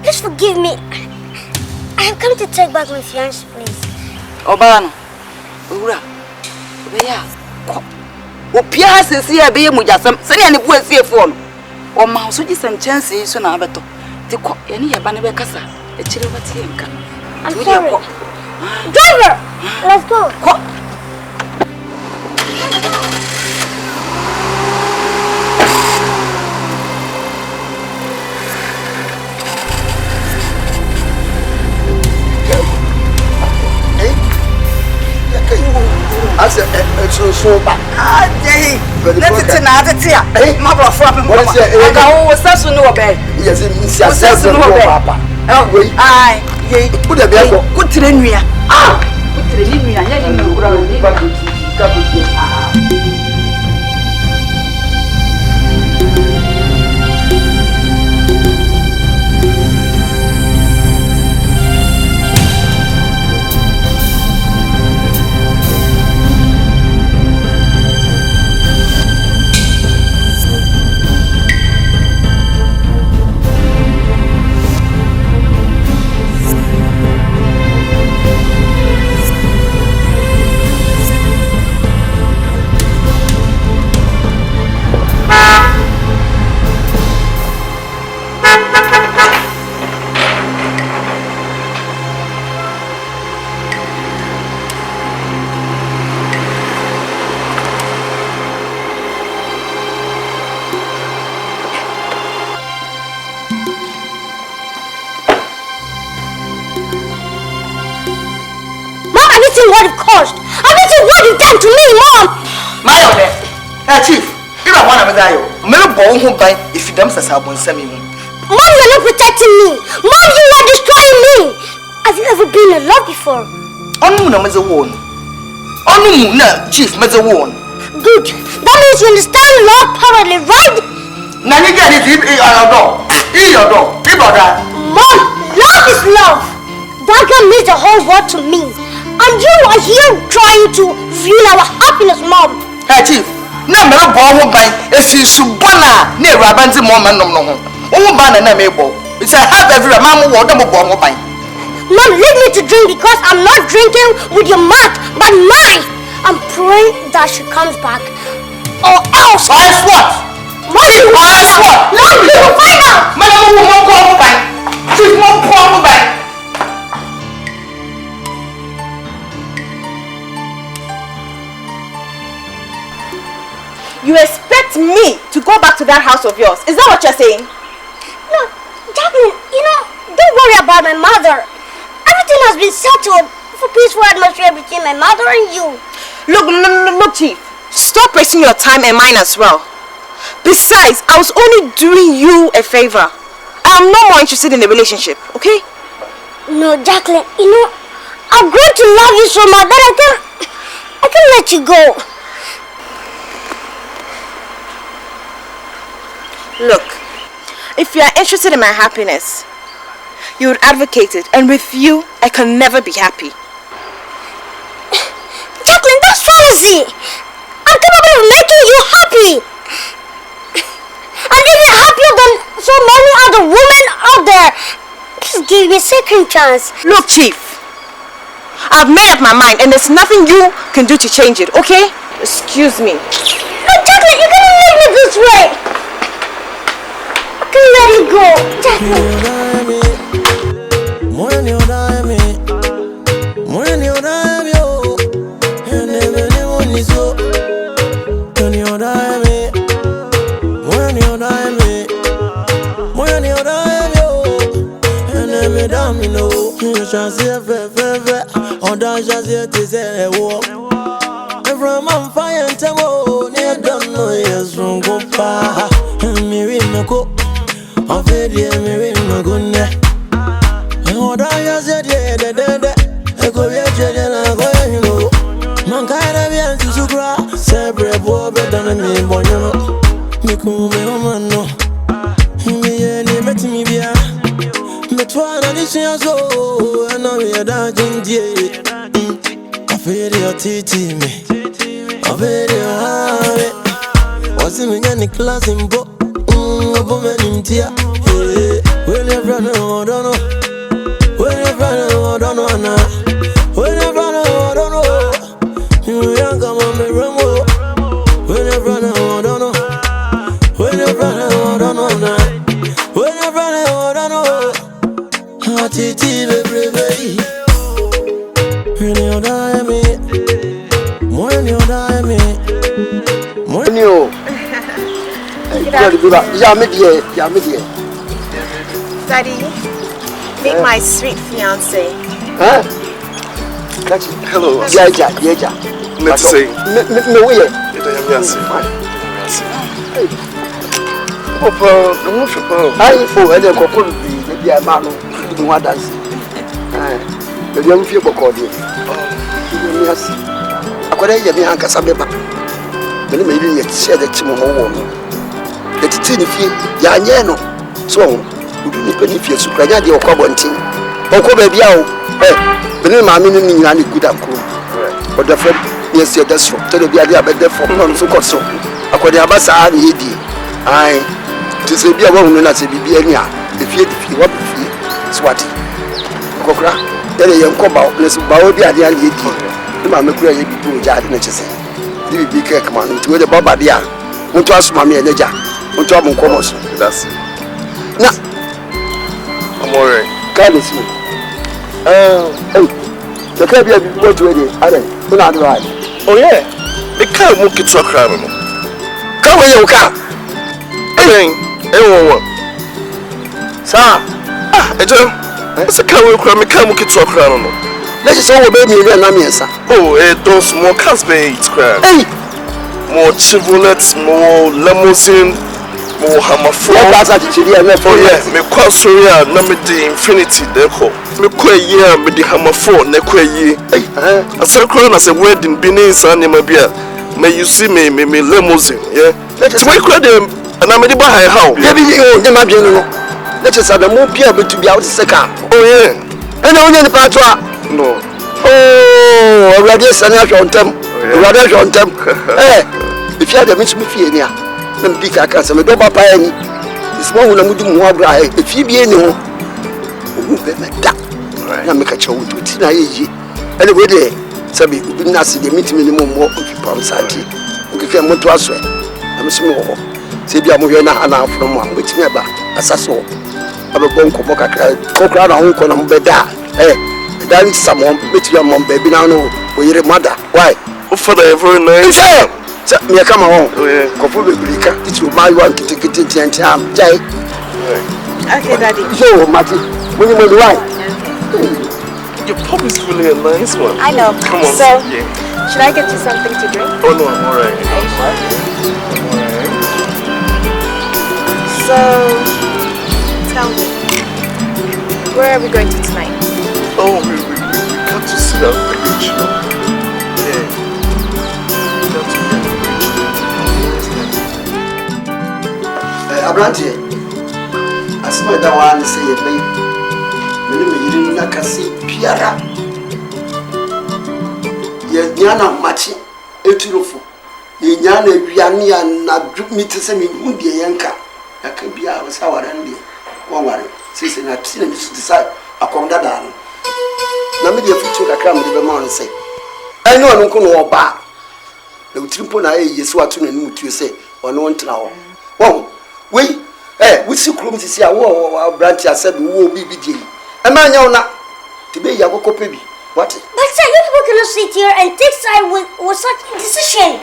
Please forgive me. I have come to take back my fiancé, please. Obano. Ura. Obeya. O piase si e be mujasam. Se ne bu asi efo no. O ma so ji sam chance so na abeto. Ti ko ye ne ye ba ne be kasa. E chire wati enka. I'm sorry. Driver, let's go. Ko. As a so back. Ah, hey. Let it na atetia. Ma bro fo apem. What is it? I go sasu no obey. Yes, sasu no papa. Oh, wait. Ai, ye. Put the bag. Good trenua. Ah, good trenua. Ya ni no kura ni ba ku ka ku. What it cost. I bet you what you done to me, Mom. My Chief, you don't want to die. Many born who buy if you dumps a sabon semi. Mom, you're not protecting me. Mom, you are destroying me. Have you ever been in love before? Only no one. Only no Chief Mother one. Good. That means you understand love thoroughly, right? Now you get it in your door. In your door. Mom, love is love. That girl means the whole world to me. And you are here trying to ruin our happiness, Mom. Hey, Chief. No, I'm born who buy if you should bona near Rabanzi Moment. No, ban and able. It's a half every mamma or double born who buy. Mom, leave me to drink because I'm not drinking with your mouth, but mine. I'm praying that she comes back. Or else. I what? Mom, you will find out. Mom, you will find out. Madam, won't go who buy. She's more poor who buy. You expect me to go back to that house of yours? Is that what you're saying? No, Jacqueline, don't worry about my mother. Everything has been settled for peaceful atmosphere between my mother and you. Look, Chief. Stop wasting your time and mine as well. Besides, I was only doing you a favor. I am no more interested in the relationship, okay? No, Jacqueline, I'm going to love you so much that I can't let you go. Look, if you are interested in my happiness, you would advocate it, and with you, I can never be happy. Jacqueline, that's fallacy. I'm capable of making you happy. I'm even happier than so many other women out there. Please give me a second chance. Look, Chief, I've made up my mind, and there's nothing you can do to change it, okay? Excuse me. No, Jacqueline, you can't leave me this way. I can't let it go, Jacqueline. Daddy, meet my sweet fiancé. Huh? Catch it. Hello. Yeah. Let's say. No way. Papa, I'm not I for any couple be a man who want us. The young people called you. Yes. I could have been Uncle Sabeba. When you made it, said that tomorrow. The Tinifi, Yanyano. So, we couldn't feel so crazy or Cobantin. Or Cobaby, the name I mean in any good uncle. But the friend, yes, that's so. Tell the idea about the phone so got so. I could have a sad idea. I. To say be a woman as a baby, if you want to feel swati. Cocra, then a young cobalt, let's bow the idea. The mamma cray to Jard Natchez. You be careful, man, to the Baba Dia. Won't ask Mammy and Leja. Won't trouble commerce. That's it. Now, I'm alright. Can't see. The cabby went to any other. Not right. Oh, yeah. The car won't get to a crowd. Come with your car. Sir, it's a car will cram a car to a crown. Let's just all baby and sir. Oh, those more cars pay its crowd. More Chevrolet, more limousine, more hammer four. Oh, yeah, me cross Soria, number the infinity, deco. Me quay year with the hammer four, neque ye. A circle as a wedding beneath Animabia. May you see me, limousine, yeah? Let's make credit. And I'm a buy how? Maybe you might be. Let us have a more people to be out the car. Oh, yeah. And only the patois. No. Oh, already a son on them. Rather on them. Eh, if you had a miss me here, then pick a cancer, me go by any. It's more than we do more dry. If you be any more, I make a show to Tina. Anyway, there, Sabi, we not see the meeting minimum more of your promise. We can move to us. I'm small. Sibia Moyana and from one which never assassin. I'm a bonko boca cocra on Uncle Beda. Then someone met your mom, baby. Now, with your mother. Why? For the very nice. Me come on. Coffee it will buy one to take it in time. Jay. Okay, Daddy. So, Matty, when you will why? Your pop is really a nice one. I know. Come on. So, should I get you something to drink? Oh, no, I'm alright. So, tell me, where are we going to tonight? Oh, we got to see that beach. Yeah. We got to Abrante, as my one say it may. Minimum Nakasi Piara. Yana Machi, Eturufu. Yana Viania and Nadrup me to send me Mundi Yanka. I can be our sour and one worry. Since I have seen him to decide a condadan. Namibia future a cram with the man say. I know I don't know about. The Trimpona is what you say, or no one now. Oh, we, we see Crum to see our branch. I said, we will be BD. A man, you're not to be a Yako baby. What? But sir, you people cannot sit here and take side with such a decision.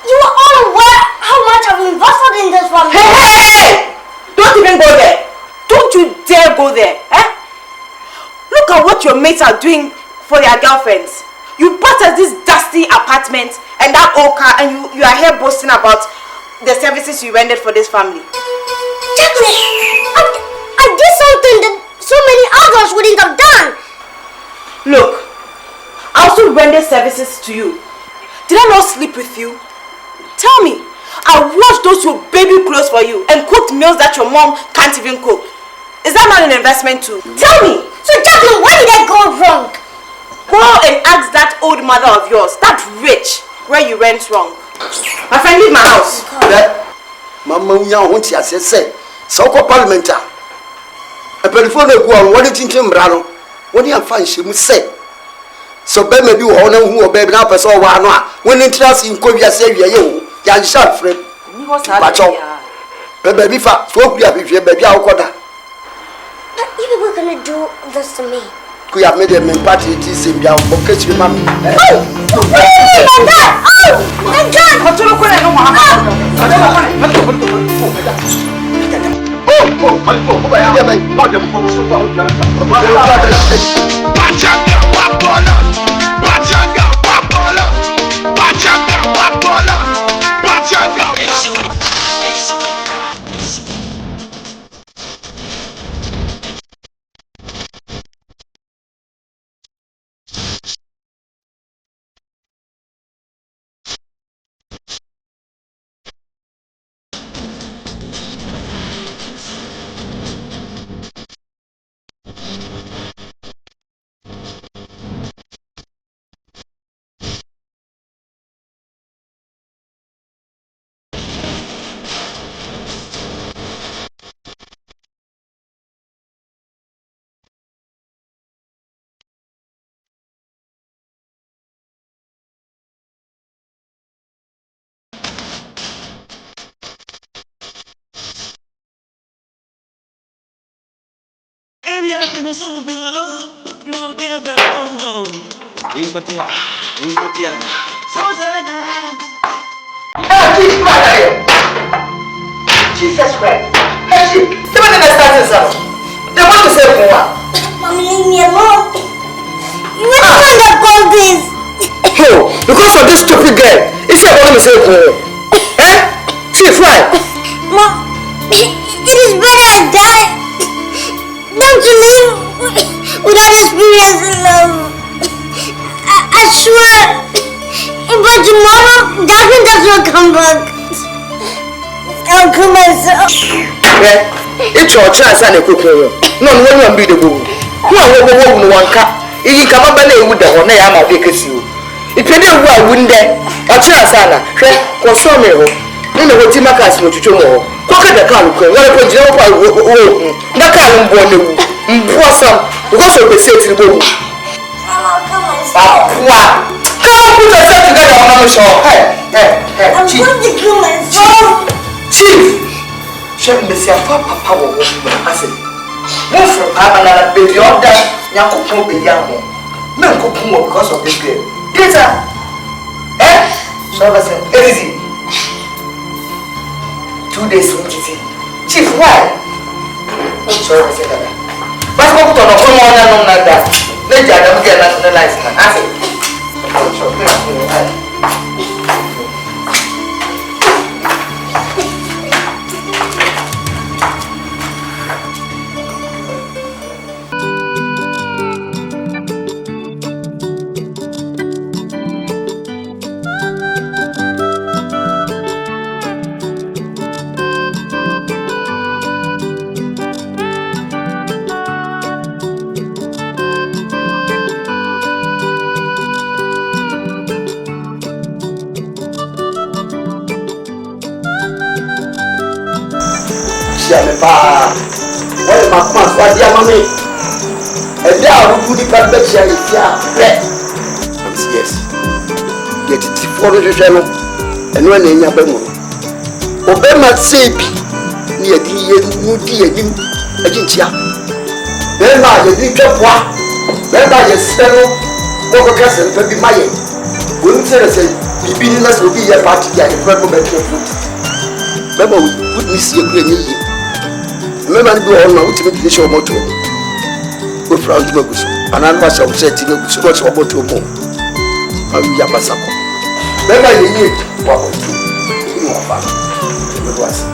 You are all aware how much I've invested in this family. Hey! Don't even go there. Don't you dare go there. Eh? Look at what your mates are doing for their girlfriends. You bought us this dusty apartment and that old car, and you are here boasting about the services you rendered for this family. Jacqueline, I did something that so many others wouldn't have done. Look, I also rendered services to you. Did I not sleep with you? Tell me, I washed those your baby clothes for you and cooked meals that your mom can't even cook. Is that not an investment too? Tell me! So Jacqueline, where did I go wrong? Go and ask that old mother of yours, that rich, where you went wrong. My friend, leave my house. Mamma, we are wanting to say, so called parliamentar. A telephone go on, what did you Brano? When you find she must say. So, baby, you honor who baby now, person or one, when interest in Korea say, you, young sharp friend. Baby, fat, so we have your baby, I'll call that. But you people are gonna do this to me. We have made a main party in your pocket, you mammy. Oh, my God! Oh, my God! Jesus Christ. Hey, the man understands himself. They want to say more. Mommy, leave me alone. You were the one that caused this. Oh, because of this stupid girl. It's your one to say more. Eh? Chief, why? Mom, it is better I die than to live without experiencing love. I swear, but tomorrow, Jacqueline does not come back. I'll kill myself. It's your chance and a cooker. No one be the boo. Who are one cat? You come up and lay with the one I am a vacancy. If you didn't well, wouldn't there? A chance, Anna. Console me. In the Watima Castle to tomorrow. Cook at the car, what a job I will. That can't born you. Blossom, because of the city. I'll kill Wow. myself. Come on, put yourself together on the show. I'm going to kill myself. Chief, check me see a papa power I said, move from Abana, baby, all that Yako be young. Men cook more because of this girl. Yes, sir. Eh? So I said, easy. 2 days with it. Chief, why? Sorry, I said that. But what on a woman and like that? Let Adam get nationalized. I said, me pa. What my command for dear mommy? And there are good people share it here. Yes. Get it for the channel. And when in your bemo. Obema say near the moody and agentia. Then I did drop one. Then I just spell over cousin, baby my. Wouldn't say, be less will be a party at the front of the foot. Remember, we wouldn't see a great year. Remember, go on now to make the show motor. Go from Timagus, and I was upset to go so much about to more. I will have a supper. Remember, you need what you are. It was.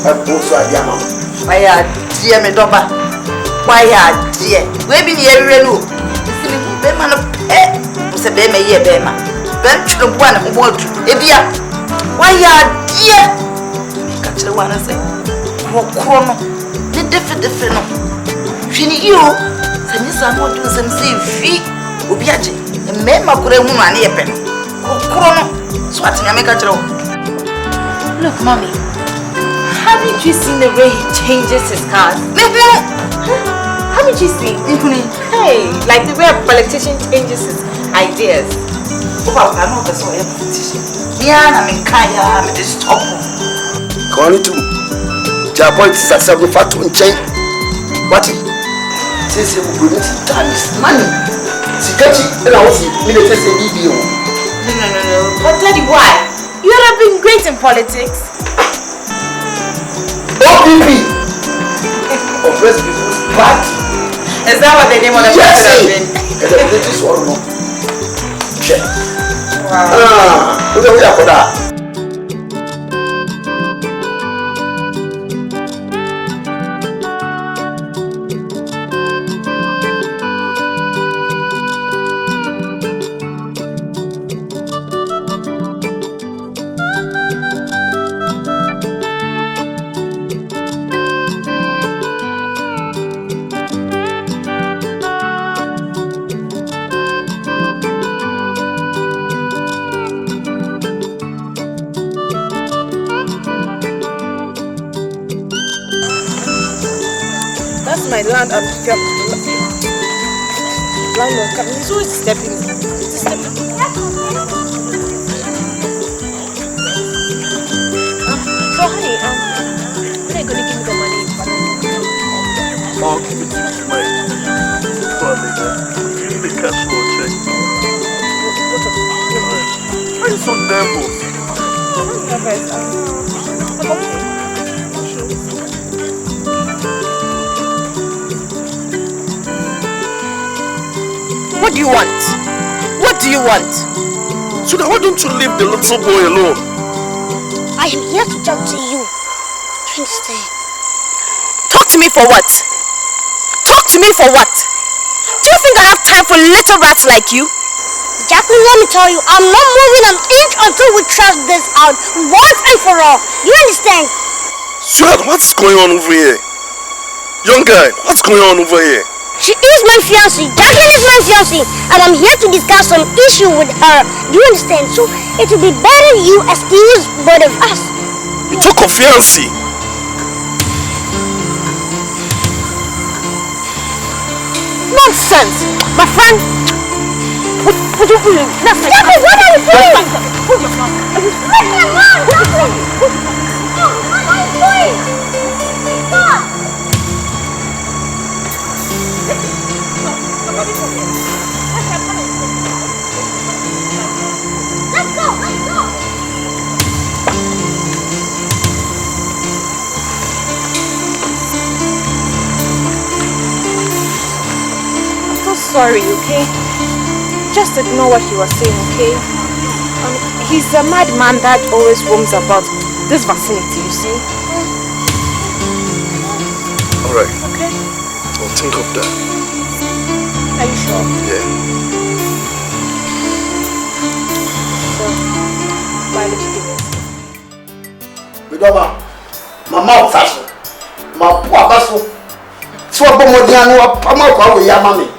I also had your mama. Why, dear me, Doba? Why, dear? Where be near Renu? Bema of pet was a bema ye bema. Bench the one who want to. Ebia. Why, dear? Catch the one and say, Chrono. The different. Fini you, and you some more do some say feet. Ubiaji, a member could have won a pen. Chrono, swatting a make a throw. Look, Mommy, haven't you seen the way he changes his cars? Haven't you seen? Hey, like the way a politician changes his ideas. Oh, I'm not a politician. Yeah, I'm in Kaya, I'm this top. Call it to Japan is a 7 fat on chain. What? Since you will time is money. Sikachi, and I was military DBO. No. But Daddy, why? You have been great in politics. OPP. Oppressed People's Party. Is that what the name of the party has been? This is one more. Check. Wow. Look at me for that. My land and landlord coming. He's always stepping. So honey, when are you gonna give me the money? I'll give it to you, mate. Give me the cash flow check. Why are you so devil? What do you want? What do you want? Sugar, why don't you leave the little boy alone? I am here to talk to you. Do you understand? Talk to me for what? Talk to me for what? Do you think I have time for little rats like you? Jacqueline, let me tell you, I'm not moving an inch until we trash this out once and for all. You understand? Sweat, what's going on over here? Young guy, what's going on over here? She is my fiancée. Jacqueline is my fiancée. And I'm here to discuss some issue with her. Do you understand? So it will be better you excuse both of us. You took a fiancée? Nonsense! My friend! What are you doing? Jacqueline, what are you doing? Hold your phone. Let me alone, Jacqueline! Oh, what are you doing? Stop! Let's go! I'm so sorry, okay? Just ignore what he was saying, okay? He's a madman that always roams about this vicinity, you see? Alright. Okay. I'll think of that. Are you sure? Yeah. So, why did you do this? Midoma, my mouth fashion. My poor vessel. So a bomodiano, a pamako with your mammy.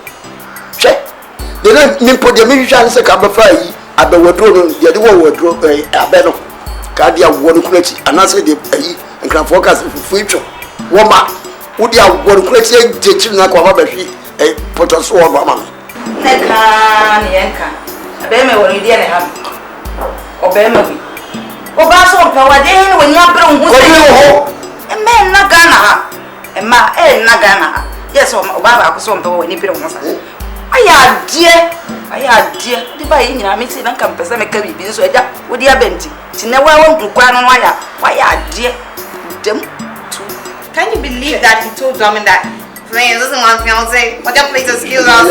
Check. They don't put the musician say Cabafai, I be wardrobe, the other wardrobe, a beno. Cardia one crate, and answer the and can focus for future. Woma, would you have one question? Teaching like what a potato or mamma. Yanka. Bema when you didn't have. Obema. Obaso, Pawadin, when you're grown, a man Nagana. A ma, Nagana. Yes, Obaba, so when you put on. I had dear. The buying a missing and come to make a baby, so with your benty. She never won't to cry on wire. Why, dear. Can you believe that he told Domin that he doesn't want fiance? What your please excuse us?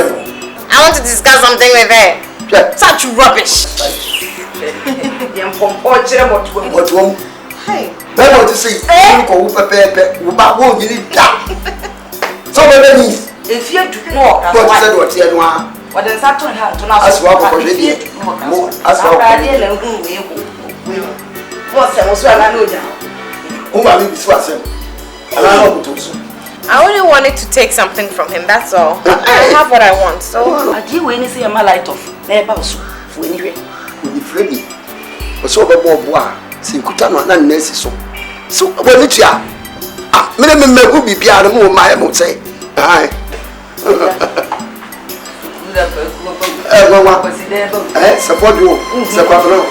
I want to discuss something with her. Such rubbish. Hey. Better to see. Go about you need that. So many. If you do more, what you want. What is that to her to now? As well, as I only wanted to take something from him, that's all. I have what I want, so... I do anything in my light off. Never for anyway. When you free so more, see, Kutano and Nancy so. So, when it's ya, minimum will be beyond the moon, my would say. Aye. Support you, support you.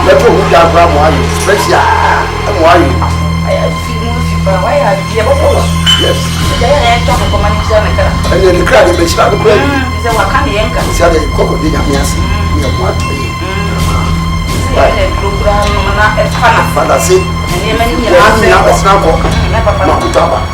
Let me go down why you special. Why you? I feel why I dear. Yes. I talk about my channel. And then the crowd is not good. Is a Wakani Yanka. It's a crocodile. Yes. We have one day. Father said, it's not Papa.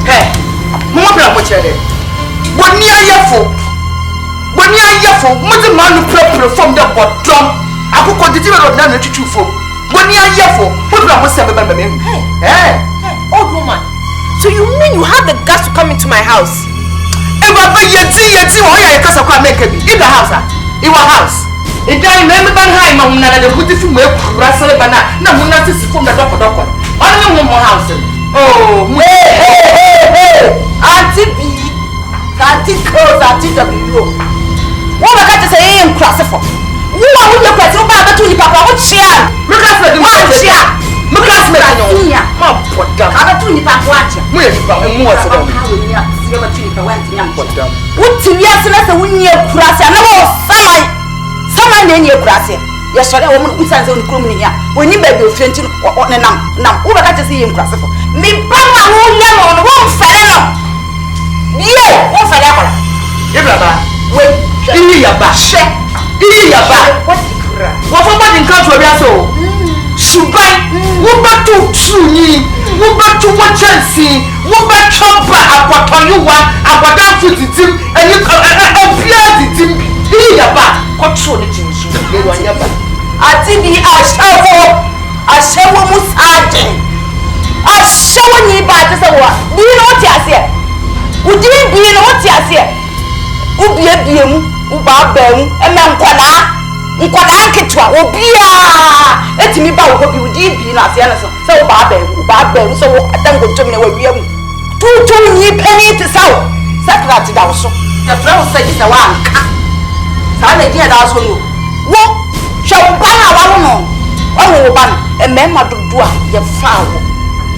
Hey, Mama, what you did? When you are for what the man who prepare from the bottom, I could continue to run the two for. When you are for what I was saying about me. Hey, old woman. So you mean you have the guts to come into my house? And Baba, you see, why I can't make it in the house, in our house. It can't remember high, Mamma, and the beautiful milk, Russell, Banana, no, not to from the doctor. I don't know more house. Oh, hey, Auntie B, Auntie Close, Auntie W. What I got to say, I am classified. Who are you pressing about to the papa? What she are? Look at the man, she are. Look at me, I know. Mom, what the other two papa? Where you from? More of them. What to be as a winning cross and no someone in your class. Yes, I woman who stands on Crumia. When you may be offended on a numb, who I got to see him classified. Me, Papa, who young on one fellow. Yeah, one fellow. Wait, your bash. What about in country? So, Shubai, what about to Chuni, what about to what Chelsea, what about Chopper, what on you want, and what down to the team, and you appear the team. Your back, control the team. I think I shall almost add. I show me back as a war. Do you know what you say? Would you be in what you say? Ubi a beam, Uba Bem, and Manquana, Unquanakitwa, Ubia. Let me bow what you did be not so Barbem, so I don't go to me where we are. Two penny to sell. Sacred also. The fellow said it's a one. I did also. What shall ban our woman? Oh, a member to do your foul.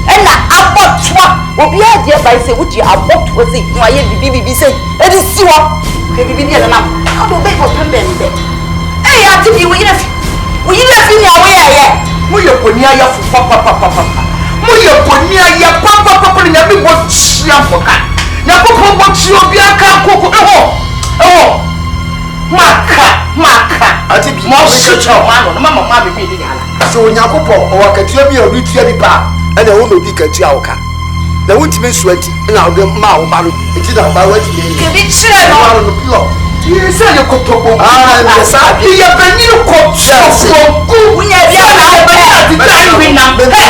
And I bought what will be a dear by say, what you have bought was it? Why you be say, it is you up. Maybe be enough. How do they for them? Hey, I think you will have in your way. We are put near your papa. We are put near your papa in every one. Now, what you be a cook. Oh, Maka. I think more such a man, Mamma, so when Yakopo or Katiabi or Richard Bar, and a woman be Katiauka. There won't be sweaty, and I'll be Mao Baru, it is about what you can be sure on the pillow. You say you could talk about you have a new coat. We have the time we number. It's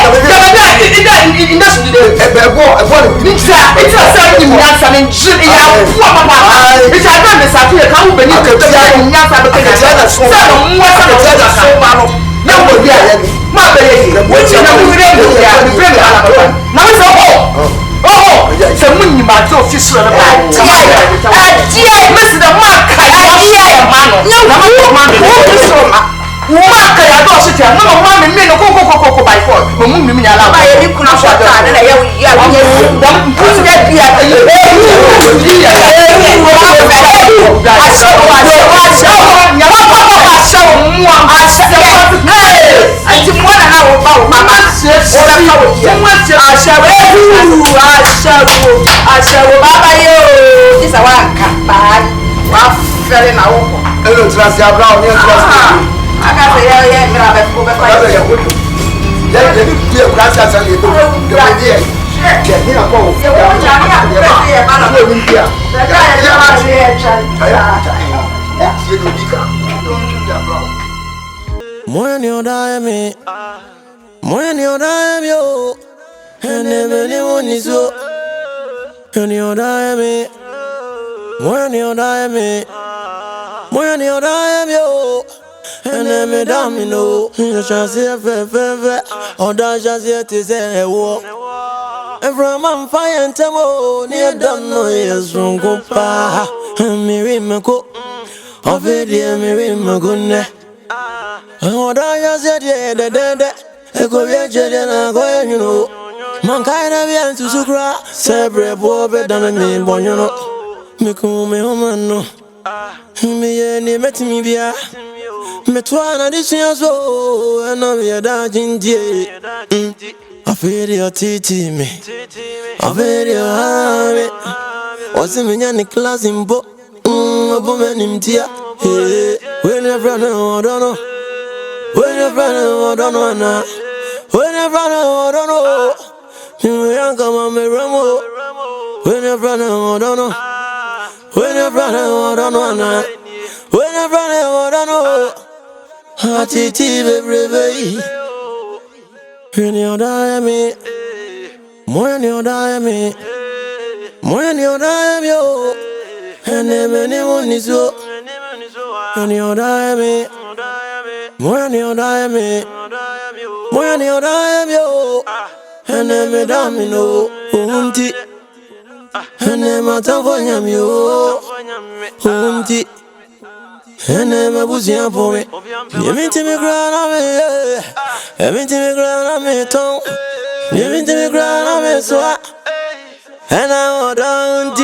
office na ba. Dia miss the mark. Dia man. No man. Mark ya do so tia. No man me no ko by force. Mo mu mi nyala. Ba ye kuna so ta na ya ya. Dam pusu ya bia. When you die me, when you die yo, and never anyone is so. When you die me, when you die me, when you die yo, and never damn no. You shall see a fair, or that shall see it is a war. And from on fire and temo, near don't know yes from go pa. Miri Mako, of it, dear Miri Magune. Oh, I said, yeah, I go get you know. Mankind of young to Sukra, Sabre, Bob, than me, Bono. Miko, me, no. Me, any met me, Bia. Metwana, this year's so, and I'm your dodging dear. I feel your titty me. I feel your habit. What's in the class in book? A woman in tear. When you're running, I don't know. When you're running, I don't know now. When you're running, I don't know. You ain't come on me, Ramo. When you're running, I don't know. When you're running, I don't know now. When you're running, I don't know. Hatiti, baby. When you die me, when you die me, when you die yo, and anyone is so. When you die me, when you die me, when you die yo, and me damn no, umti, and me tafanya yo, umti. And never was young for me. You mean to me, grand, I mean to me, grand, I mean, tongue. You mean to me, grand, I mean, so. And I don't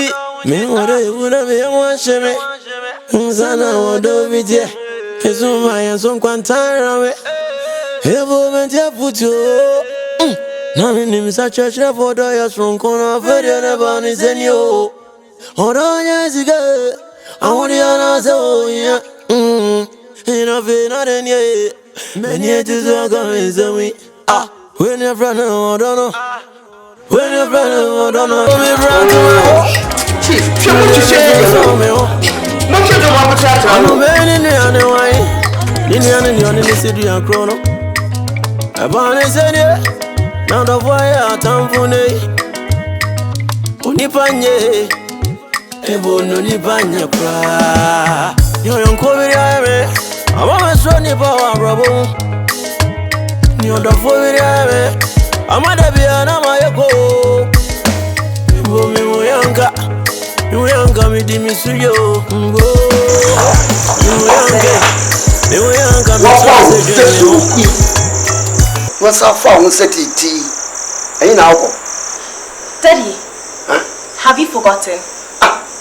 me, what I would have been one shimmy. Sana, what do we do? It's on my and some quantire of it. Here, woman, you put you. Now, in him, such a chef for the from corner of the Bonnie, and you. Hold on, yes, ago. I want you to know, yeah. Enough, not in ye. Many years ago, is a week. When you're running, I don't know. When you're running, I don't know. Chief, what you say? Not you don't want to chat. I'm in the other way. In the city and chrono. I born is in here. Now the fire, time for me. Onipanye. Ebo no ni banya pra. Yo yon koviri ame. Ama mesro ni power brabo. Ni oda foviri ame. Ama da bia na mayeko. Ebo mi moyanka. Moyanka mi di misuyo. Ngo. Moyanka mi so. What's our phone set it? Ain't now. Daddy, have you forgotten?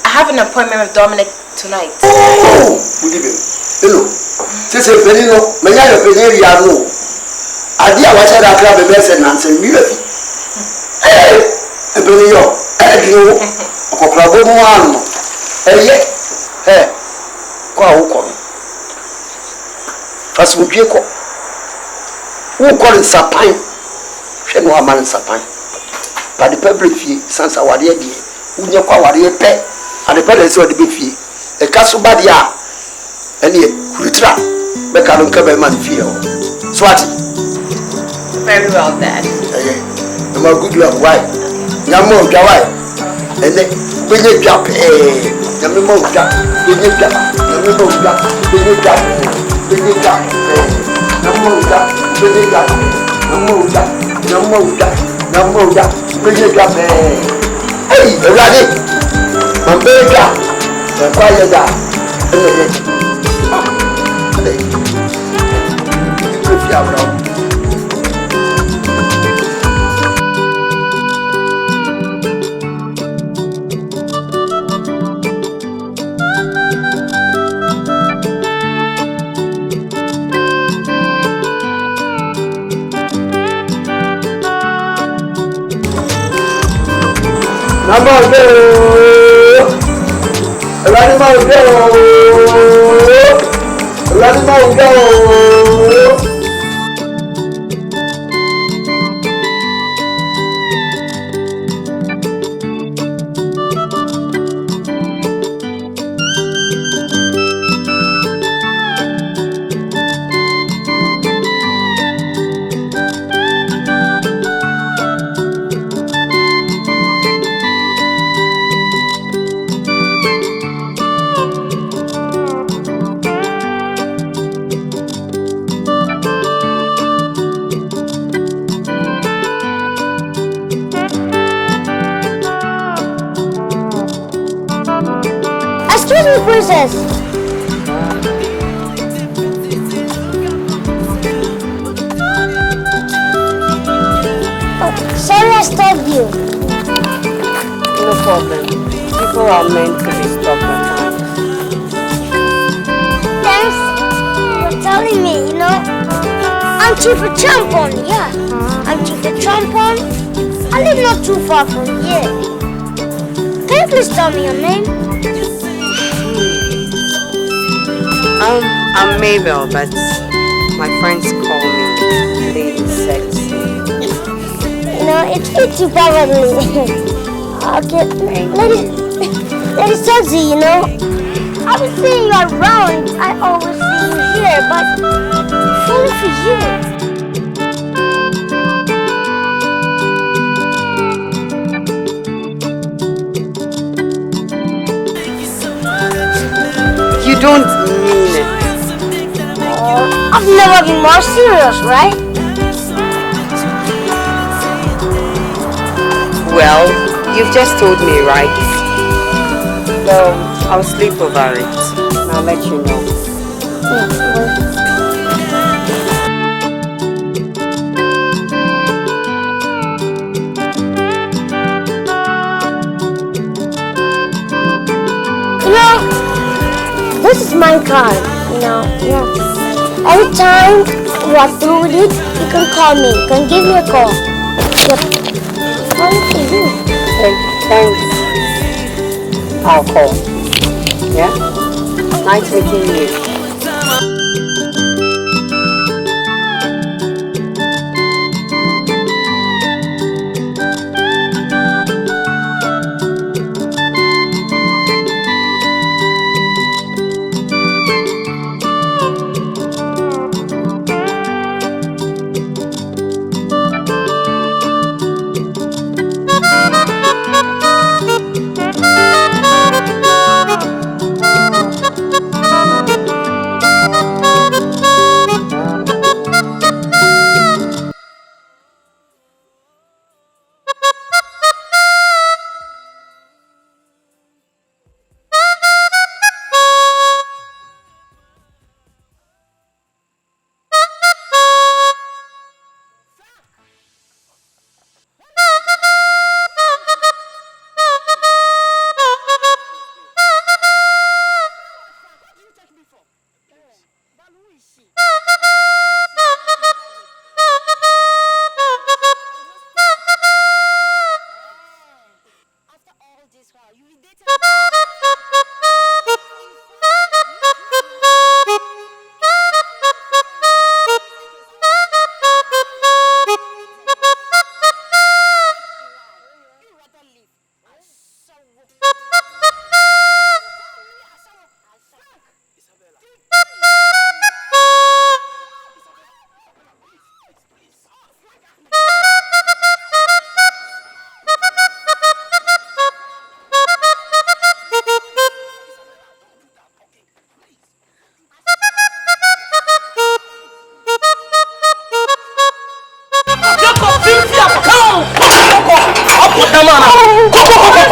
I have an appointment with Dominic tonight. Oh, believe him. Hello. Since a penino, may I have been here? No. I dear, what I grab a message and answer me. Hey, a penino, a crabo one. Hey, come. First, we go. Who call it Sapine? She no man Sapine. But the public fee, since our dear, who you call what you pay. And the parents of the beefy, a castle badia, and ye, Ritra, Becca don't come a man feel. Swati. Very well, Dad. I'm a good luck, why? Yamo, Jawai, and then bring it up, Yamo, bring it up, Yamo, bring it up, bring it up, bring it up, Yamo, bring it up, hey, ready. America. Quiet down. Number go. Let him out go. Let him out go. Excuse me, princess. Oh, sorry I stopped you. No problem. People are meant to be stopped at times. Thanks for telling me, you know. I'm Chief Champon, yeah. I'm Chief Champon. I live not too far from here. Can you please tell me your name? I'm Mabel, but my friends call me Lady Sexy. You know, it fits you perfectly. Okay, Lady Sexy, you know. I've been seeing you around. I always see you here, but only for you. You don't mean it. I've never been more serious, right? Well, you've just told me, right? So, I'll sleep over it. And I'll let you know. You know, this is my card, you know, yeah. Every time you are through with it, you can call me, you can give me a call. Yep. Only for you. Okay, thanks. I'll call. Yeah? Nice meeting you.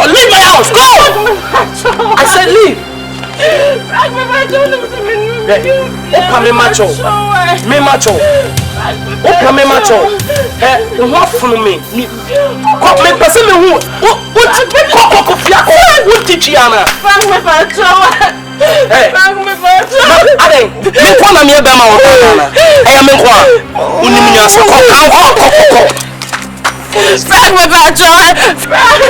Leave my house! Go! I said leave. Frank, I don't know what Opa me macho. Me macho. Opa me macho. What for me? What me person me who? What fiako? What teach you ana? Frank, me macho. Frank, me macho. Ade, me kwa na me be ma wo ana. Me kwa. Unim nya so ko. Frank, me macho. Frank.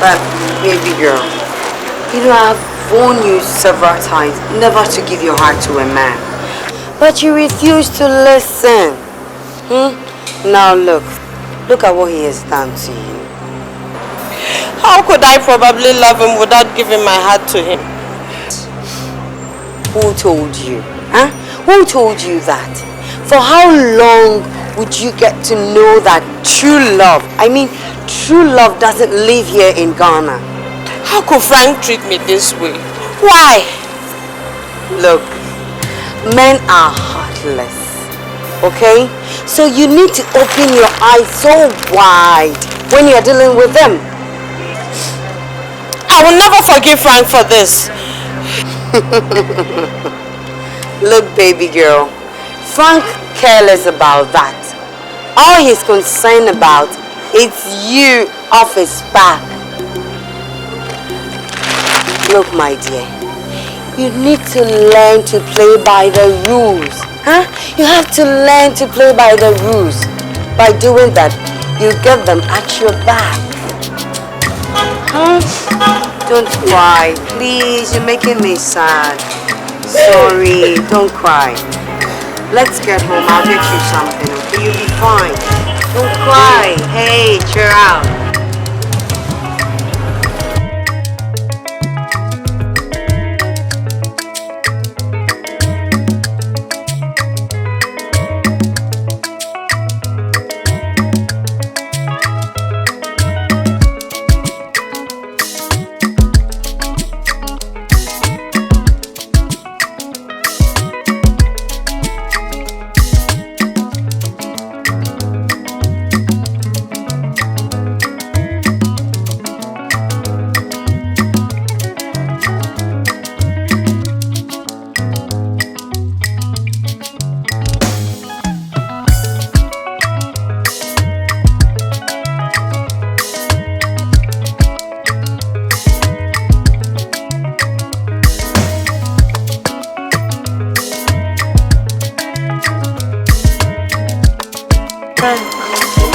But, baby girl, you know I've warned you several times never to give your heart to a man. But you refuse to listen. Now look at what he has done to you. How could I probably love him without giving my heart to him? Who told you? Who told you that? For how long would you get to know that true love, true love doesn't live here in Ghana? How could Frank treat me this way? Why? Look, men are heartless, okay? So you need to open your eyes so wide when you're dealing with them. I will never forgive Frank for this. Look, baby girl, Frank careless about that. All he's concerned about is you off his back. Look, my dear, you need to learn to play by the rules. You have to learn to play by the rules. By doing that, you get them at your back. Don't cry, please. You're making me sad. Sorry, don't cry. Let's get home. I'll get you something, okay? You'll be fine. Don't cry. Hey, cheer out.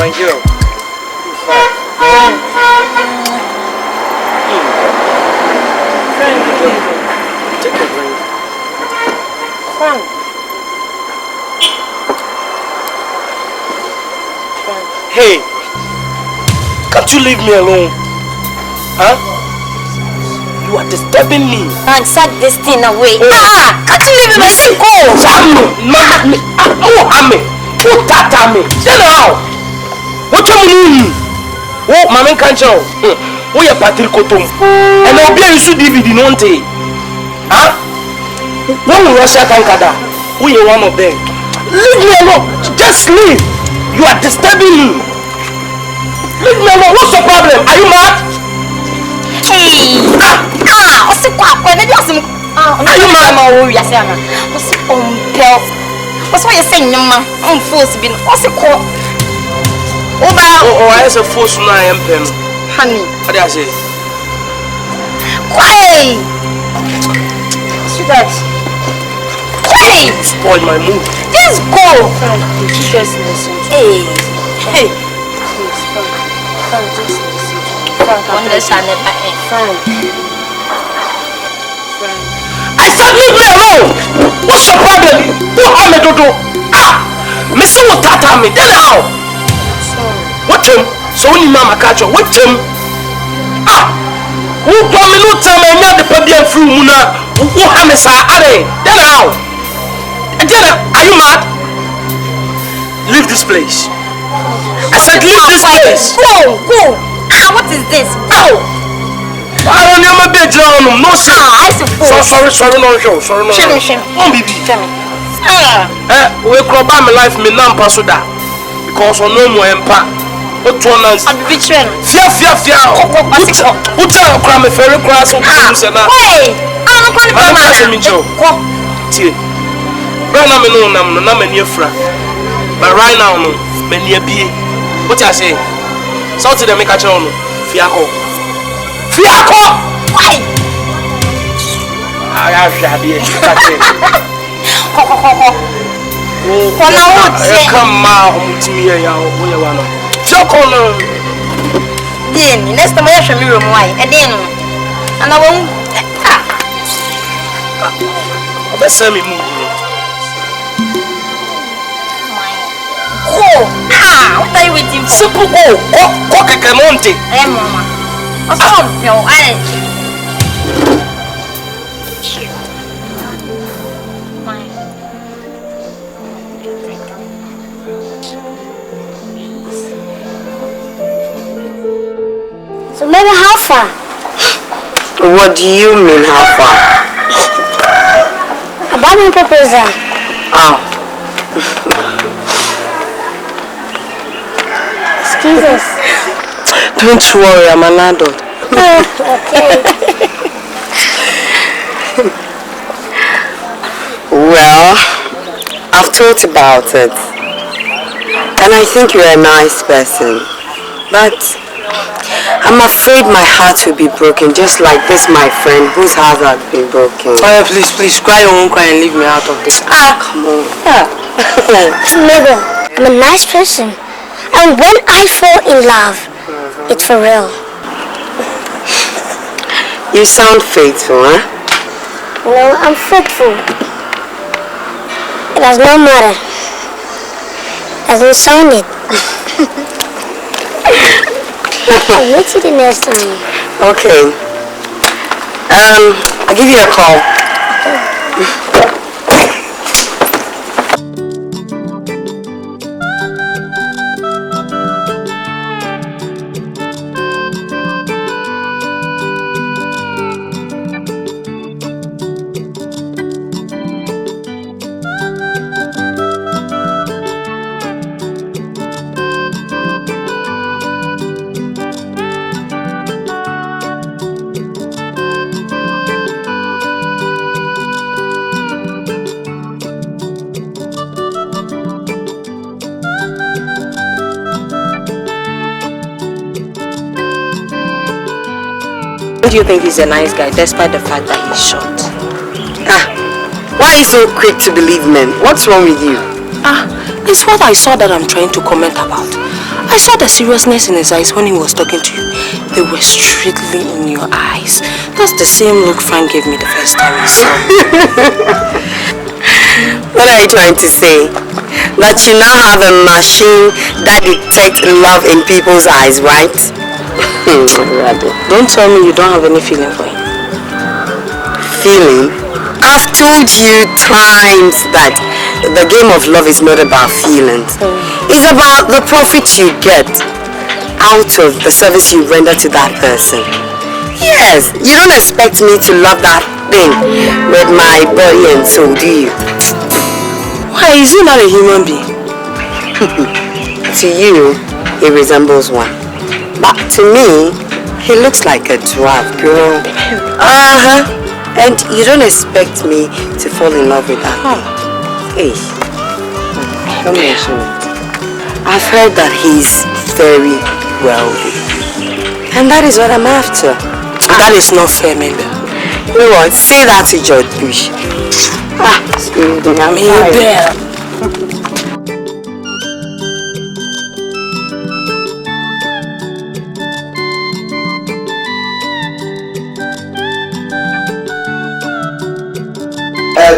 My girl. Take a drink. Hey, can't you leave me alone? You are disturbing me. And set this thing away. Can't you leave me? Listen, go. Who tata me? Say now. What you mean? Oh, Mama Kancho. Oh, you're Patrick Kotum. And I'll be a DVD, no one. When we rush out Kankada, we are one of them. Leave me alone. Just leave. You are disturbing me. Leave me alone. What's the problem? Are you mad? Hey! What's the problem? Are you mad? What's the what's what you're saying, Mama? I'm forced to be. What's the call? Oh, I a force now. I am pen. Honey. What do I say? Quiet! Sweetheart. Quiet! Spoil my mood. Just go! Just listen to me. Hey! Please, Frank, just listen to me. Frank. I said leave me alone! What's your problem? Who harm me dodo. Ah, me say what tata me. Then how? What him? So ni mama catch you. What him? Ah, who told me no time I need the podium through muna? Who have me say are? Then how? Then are you mad? Leave this place. I said leave this place. Go. Ah, what is this? Go. I don't know my bedroom. No sir. Ah, I suppose. Sorry, no show. Sorry, no. Shame. Oh, baby. We crop my life, me nam pasuda. Because on no more empa. What one is? I'm betrayal. Fear. What's our crime? Ferry cross. Hey, I'm going to I'm not me Joe. See, right now me no nam me near fra. But right now no me near be. What I say? Something that make a child no. Fiako. Why? I have shabby. Come out to me, then next time I show me room why and then and I won't let's send me move. What are you waiting for? Simple go Cacamonte. Mama. I saw your energy. So maybe how far? What do you mean how far? About my proposal. Oh. Excuse us. Don't worry, I'm an adult. Okay. Well, I've thought about it. And I think you're a nice person. But I'm afraid my heart will be broken, just like this, my friend, whose heart has been broken. Oh, please, cry your own cry and leave me out of this. Come on. Maybe I'm a nice person. And when I fall in love, it's for real. You sound faithful, huh? No, I'm faithful. It does not matter. Doesn't sound it. I'll meet you the next time. Okay. I'll give you a call. Do you think he's a nice guy despite the fact that he's short? Why are you so quick to believe men? What's wrong with you? It's what I saw that I'm trying to comment about. I saw the seriousness in his eyes when he was talking to you. They were straightly in your eyes. That's the same look Frank gave me the first time he saw me. What are you trying to say? That you now have a machine that detects love in people's eyes, right? Don't tell me you don't have any feeling for him. Feeling? I've told you times that the game of love is not about feelings. It's about the profit you get out of the service you render to that person. Yes, you don't expect me to love that thing with my body and soul, do you? Why, is he not a human being? To you, he resembles one. But to me, he looks like a dwarf, girl. And you don't expect me to fall in love with that thing. Hey, don't mention it. I've heard that he's very wealthy. And that is what I'm after. That is not fair, maybe. You know what? Say that to George Bush. I'm here.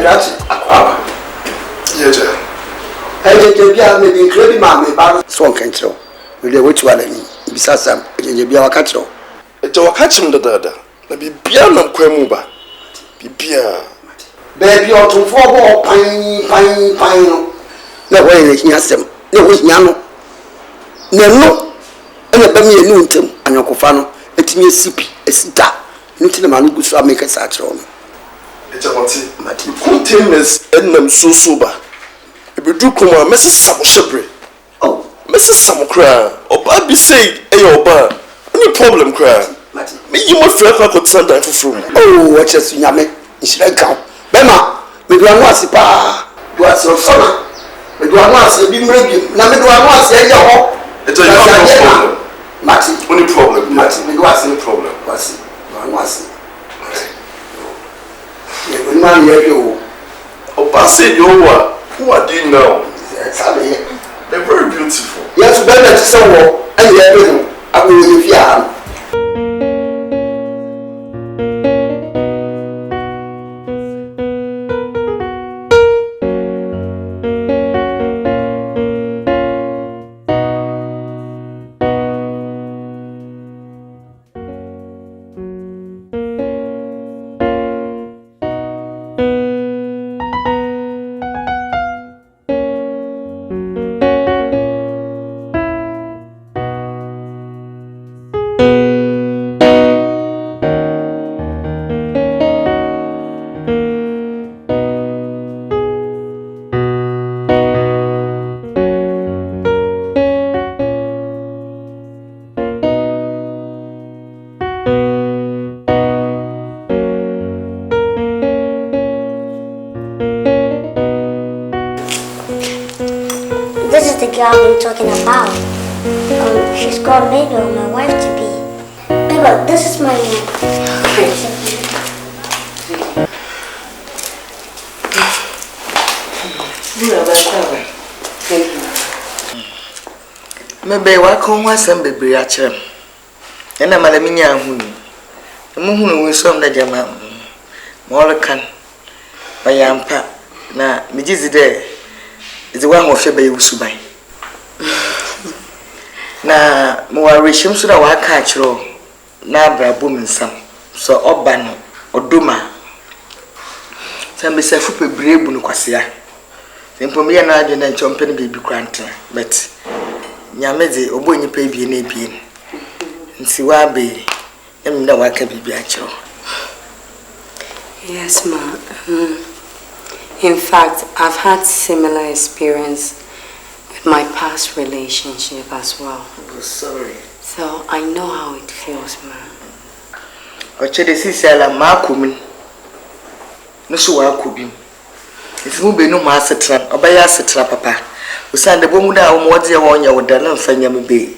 Gotcha. Yeah, Bia me be crazy mammy, but so control. Will they wait to Alani? Besides, some Bia Wakacho. It's our catching the dada. Maybe beyond them Quemuba. Bibia. Baby, or to four pine. No way, they has them. No, with Yano. No, and a Bammy Nuntum and Yokofano, let me a sippy, a sita. Into the man who saw make a satchel. It's about it. Matty, containers and them so sober. If you do come on, Mrs. Samushabre. Oh, Mrs. Samukra, or Baby say, eh, bar. No problem, cry. Me, you must feel like I could send that for oh, what is Yame? Is like count. Bema, we do not see pa. Was your son. We do not see him maybe. Now, we do not see your it's a problem. Matty, only problem. Matty, we do not see any problem. What's it? One see. You man, you. Oh, Bassy, you are. Who are you now? They're very beautiful. Yes, better to someone. And everything. I will give you. This is the girl I'm talking about. She's called MEDO, my wife to be. MEDO, this is my name. Maybe I come once and be a chum. And I'm a minion who. The moon will some that your mamma. More can. My young pap. Now, me is there. It's the one of your baby subai. Na more rishim so that I catch row. Na bra boom some. So oban or duma. Some be self brave bunquasia. The Pomia and I jump in baby granter, but Yamezi or when you pay be an APN. And see why be and no I can be actual. Yes, ma. In fact, I've had similar experience with my past relationship as well. Oh, sorry. So I know how it feels, ma. Ochede sisela makumin. No so akubim. If you be no master obaya setra papa. Usande bomu da omode e wonya woda na mfanya mebe.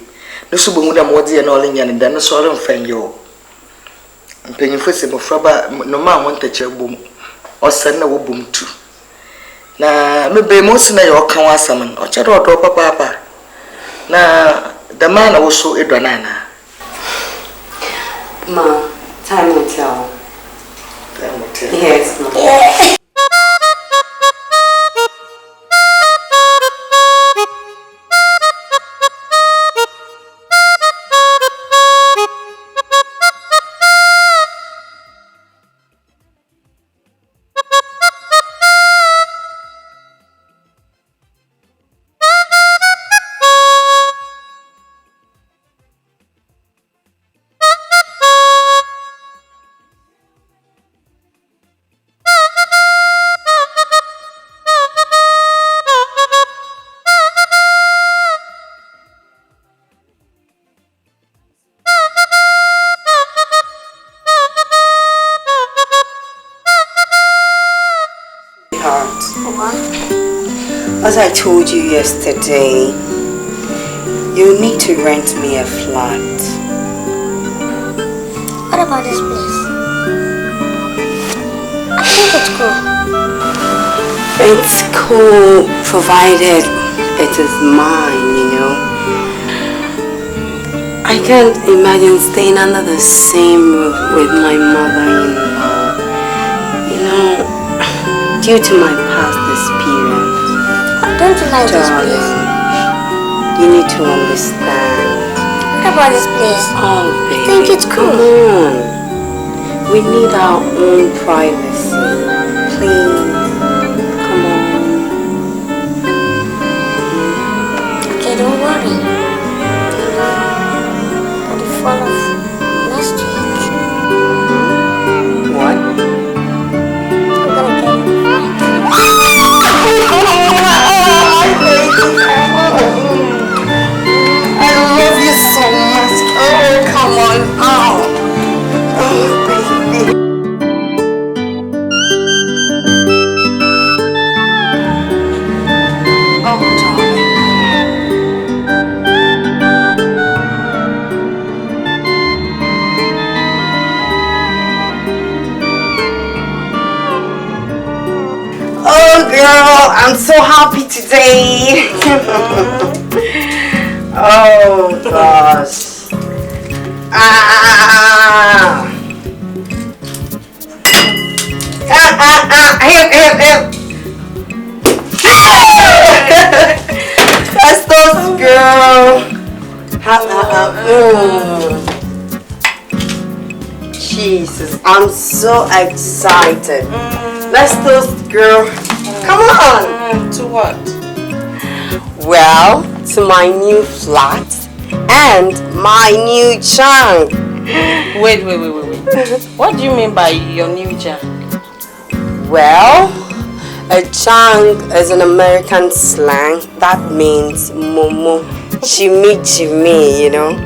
No so bomu da mode e na ole nya ne da no so ole mfanya o. Mpanyifo se bofraba no ma wontache bom. Osan na wo bom tu. Na mebe mo se na ye okan wasam no. Ochede odo papa. Na the man also edwanana. Ma, time will tell. Time will tell. Yes, ma. Yeah. As I told you yesterday, you need to rent me a flat. What about this place? I think it's cool. It's cool, provided it is mine, you know. I can't imagine staying under the same roof with my mother-in-law. You know, due to my past experience. This don't you like this place? You need to understand. What about this place? Oh, baby. I think it's cool. Come on. We need our own privacy. Please. Come on. Okay, don't worry. By the fall of last week, What? I'm gonna get it. I love you so much. Oh, come on. Oh, baby. Oh, darling. Oh, girl, I'm so happy today. Oh, gosh. Hip. That's those, girl. Jesus, I'm so excited. Let's toast, girl. Come on. To what? Well, to my new flat and my new chunk. Wait. What do you mean by your new job? Well, a chunk is an American slang that means momo, chimmy, you know.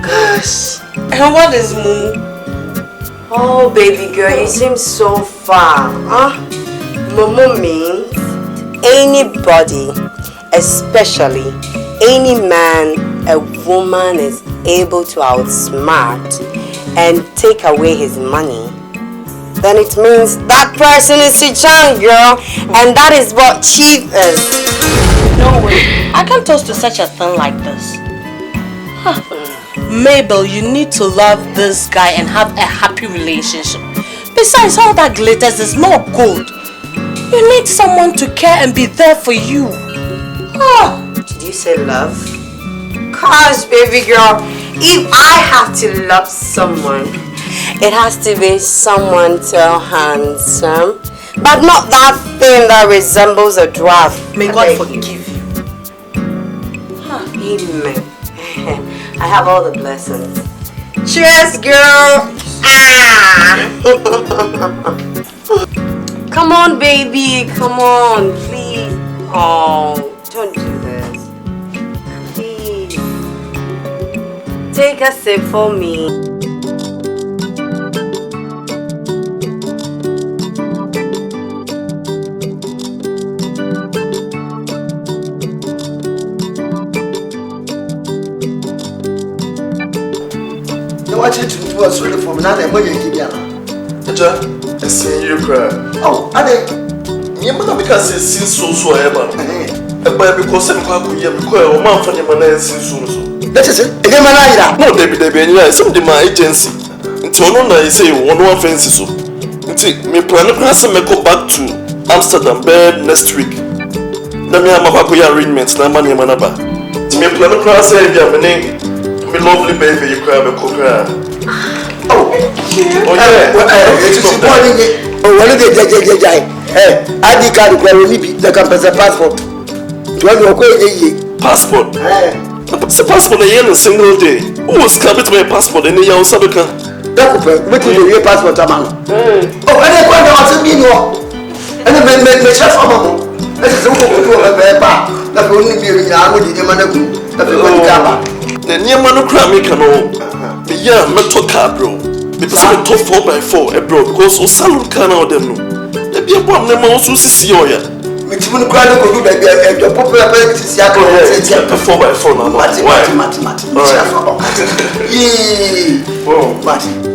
Gosh. And what is moo? Oh, baby girl, you seem so far, huh? Momo means anybody, especially any man a woman is able to outsmart and take away his money, then it means that person is a chunk, girl, and that is what chief is. No way. I can't toast to such a thing like this. Huh. Mabel, you need to love this guy and have a happy relationship. Besides, all that glitters is not gold. You need someone to care and be there for you. Oh, did you say love? Gosh, baby girl, if I have to love someone, it has to be someone so handsome, but not that thing that resembles a dwarf. May God forgive you. Amen. I have all the blessings. Cheers, girl. Come on, baby. Come on, please. Oh, don't do this. Please. Take a sip for me. Watch it to us really from now and when you give me. I see you cry. Oh, I think you might because it's so ever. Because I'm quite a man for the man and so. That is it. Again, my no, Debbie, some of my agency. Until no, I say one offense. So, until me plan to pass and go back to Amsterdam bed next week. Let me have my arrangements. Now, money, manaba. To me plan to pass and get my name. My lovely baby, you cry, but cry. Oh, yeah. It's morning. Oh, one of the ID card will be the campus passport. Passport? It's a passport a single day. Who was coming to my passport in the young Sabica? What is your passport, Amano? Oh, and I want to be no. And then make sure for Mamma. This is a paper that will only be a young with the Manabu. The near Manocram can all be young metal car, bro. Because I'm top 4x4, bro, because o salon can out them. There be a one name also see you. Which one cry to do that? The popular parents is 4x4 now. Why? Oh, Martin.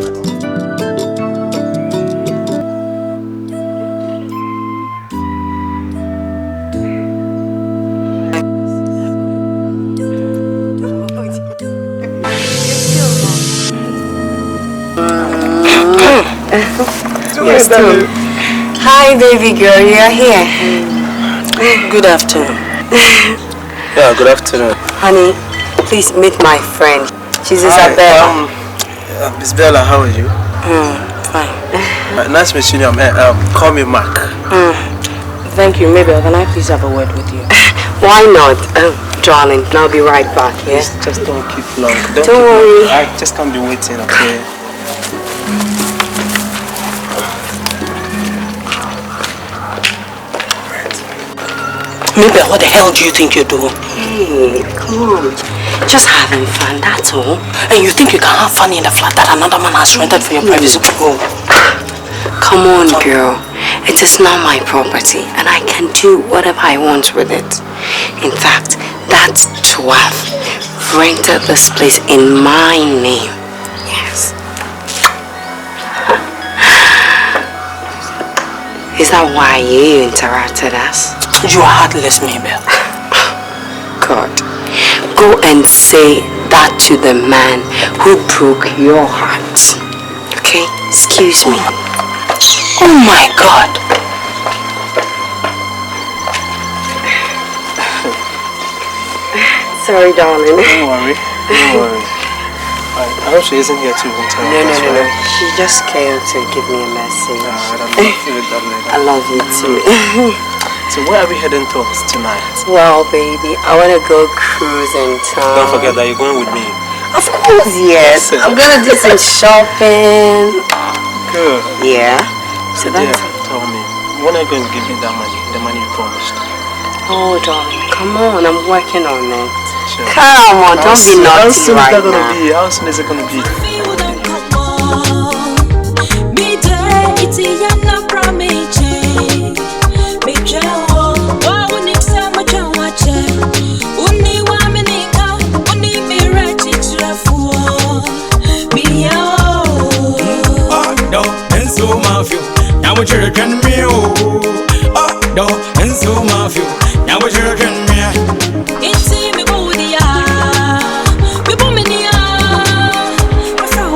Hi, baby girl. You're here. Good afternoon. Yeah, good afternoon. Honey, please meet my friend. She's Isabella. Miss Bella, how are you? Fine. Nice meeting you. Call me Mark. Thank you. Maybe can I please have a word with you? Why not? Darling, I'll be right back, yeah? Please, just don't keep long. Don't worry. I just can't be waiting, okay? Maybe what the hell do you think you're doing? Hey, come on. Just having fun, that's all. And you think you can have fun in the flat that another man has rented for your privacy? Oh. Come on, girl. It is not my property, and I can do whatever I want with it. In fact, that 12 rented this place in my name. Yes. Is that why you interrupted us? You are heartless, Mabel. God. Go and say that to the man who broke your heart. Okay? Excuse me. Oh my God. Sorry, darling. Don't worry. Don't worry. I hope she isn't here to tell me. No. She just came to give me a message. I love you, darling. I love you too. So where are we heading towards tonight? Well, baby, I want to go cruising town. Don't forget that you're going with me. Of course, yes. I'm going to do some shopping. Good. Yeah. So dear, that's... tell me, when are you going to give me that money? The money you promised? Oh, darling, come on. I'm working on it. Sure. Come on, don't be naughty right now. How soon is it going to be? Now we're children, me oh, no, and so mafia. Now we're children, me. It's me, Bodia. We bomania.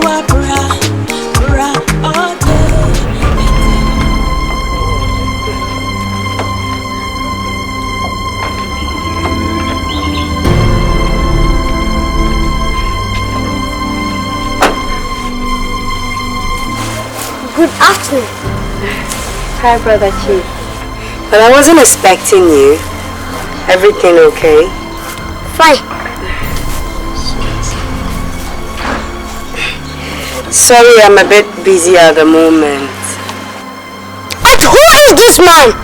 Bra, bra, all Good afternoon. Hi, Brother Chief. But I wasn't expecting you. Everything okay? Fine. Sorry, I'm a bit busy at the moment. And who is this man?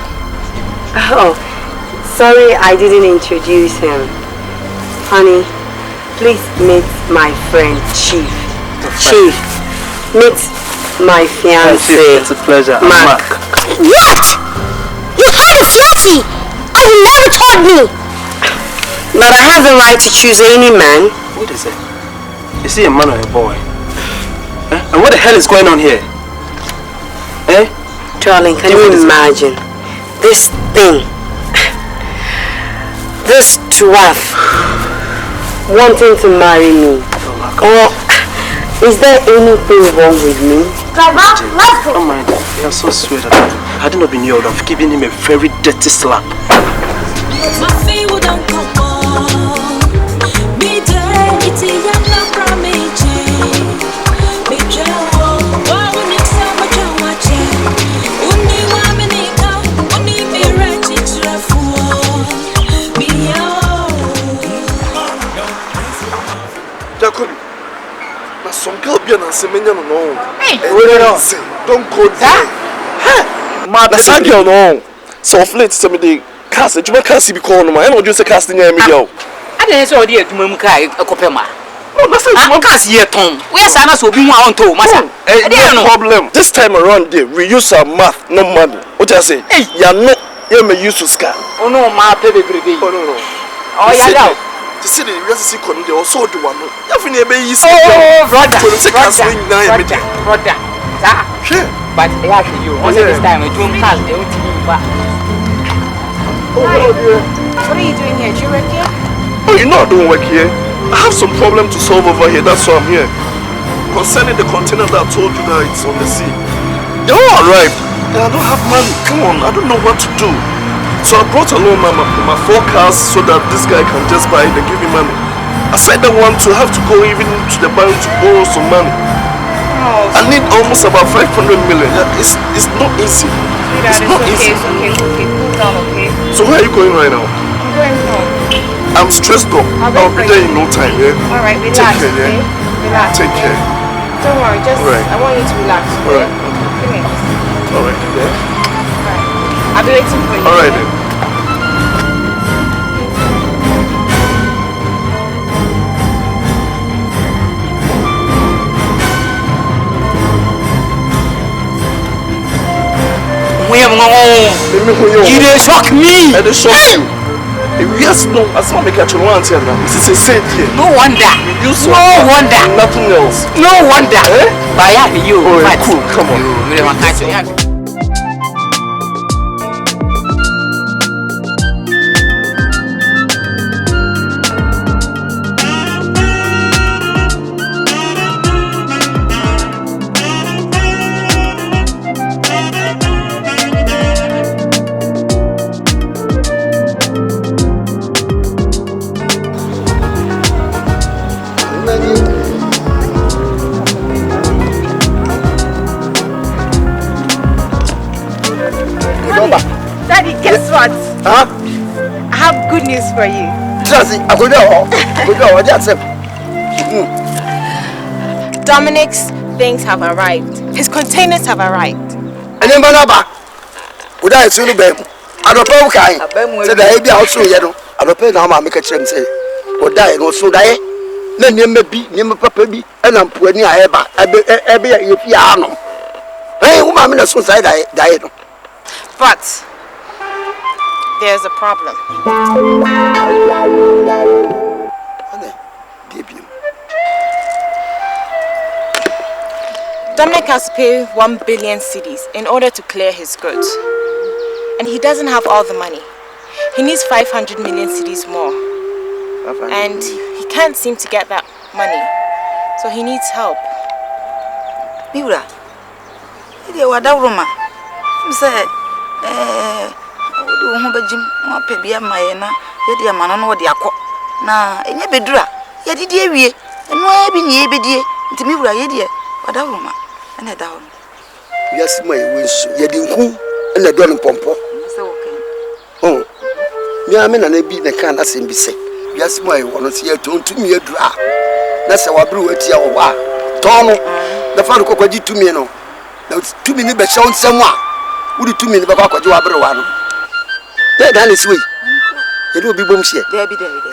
Oh, sorry I didn't introduce him. Honey, please meet my friend, Chief. Chief, meet my fiancé. It's a pleasure. Mark. What? You had a fiancé? And you never told me. But I have the right to choose any man. What is it? Is he a man or a boy? Eh? And what the hell is going on here? Eh? Darling, can you imagine? This thing. This dwarf wanting to marry me. Or is there anything wrong with me? Let's go. Oh my God, you're so sweet. Had it not been you, I would have given him a very dirty slap. Jacob, but some girl be an answer no. Hey, don't go there. That's a girl no. So late some of the cast, you can't see because no man, I don't just casting a media. I didn't say dear to Mumka, a copema. No, that's not cast yet, Tom. Where's Anna so being on to Massa? No problem. This time around, there we use our math, no money. What I say? Hey, you're not. You may use to scan. Oh no, my baby. Oh no. Oh yeah. To see the recipe con they also do one. You have never easy. Oh, brother. Brother. Sure. But they have you. Only this time we do cast the OT. Hi. What are you doing here? Do you work here? Oh, you're not doing work here. I have some problem to solve over here. That's why I'm here. Concerning the container that I told you that it's on the sea. They all arrived. I don't have money. Come on, I don't know what to do. So I brought along my 4 cars so that this guy can just buy it and give me money. I said I want to have to go even to the bank to borrow some money. Oh, I need almost about 500 million. It's not easy. It's not easy. It's okay. Cool down, okay? So where are you going right now? I'm going home. I'm stressed up. I'll be there in no time, yeah? Alright, relax, Take care, okay? yeah? Relax. Take care. Don't worry, just, I want you to relax, okay? Alright. Give me this. Alright, yeah? I'll be waiting for you. Alright then. You dey shock me. I dey shock you. Yes, no. As long as I catch you once here now, this is a saint here. No wonder. No wonder. Nothing else. No wonder. Eh? But yeah, you. Oh, yeah, cool. Come on. Daddy, guess what? Huh? I have good news for you. Dominic's things have arrived. His containers have arrived. And then Banaba, would I soon be? I don't know kind. Said I be also yet. I don't pay now, make a chance. Or die, and also die. Then you may be, near Papa be, and I'm poor near Eba. I be a piano. Hey, woman, so side I died. But there's a problem. Dominic has to pay 1 billion cedis in order to clear his goods. And he doesn't have all the money. He needs 500 million cedis more. And he can't seem to get that money. So he needs help. Miura, you are that woman. You say, Mayena, Yedia Manano, the Aqua. Now, in your bedra, Yedi, and no be near Bedia, to Miura, Yedia, or that woman, and a down. Yes, my wish, Yedin, and a donning pompo. Oh, me, I mean, and I be the can as him be said. Yes, my one is here to me a dra. That's our brew at your wa. Tono, the father could to me, no. Now it's 2 minutes, but shown someone. Would it 2 minutes about what you are, one? That is sweet. It will be boom share.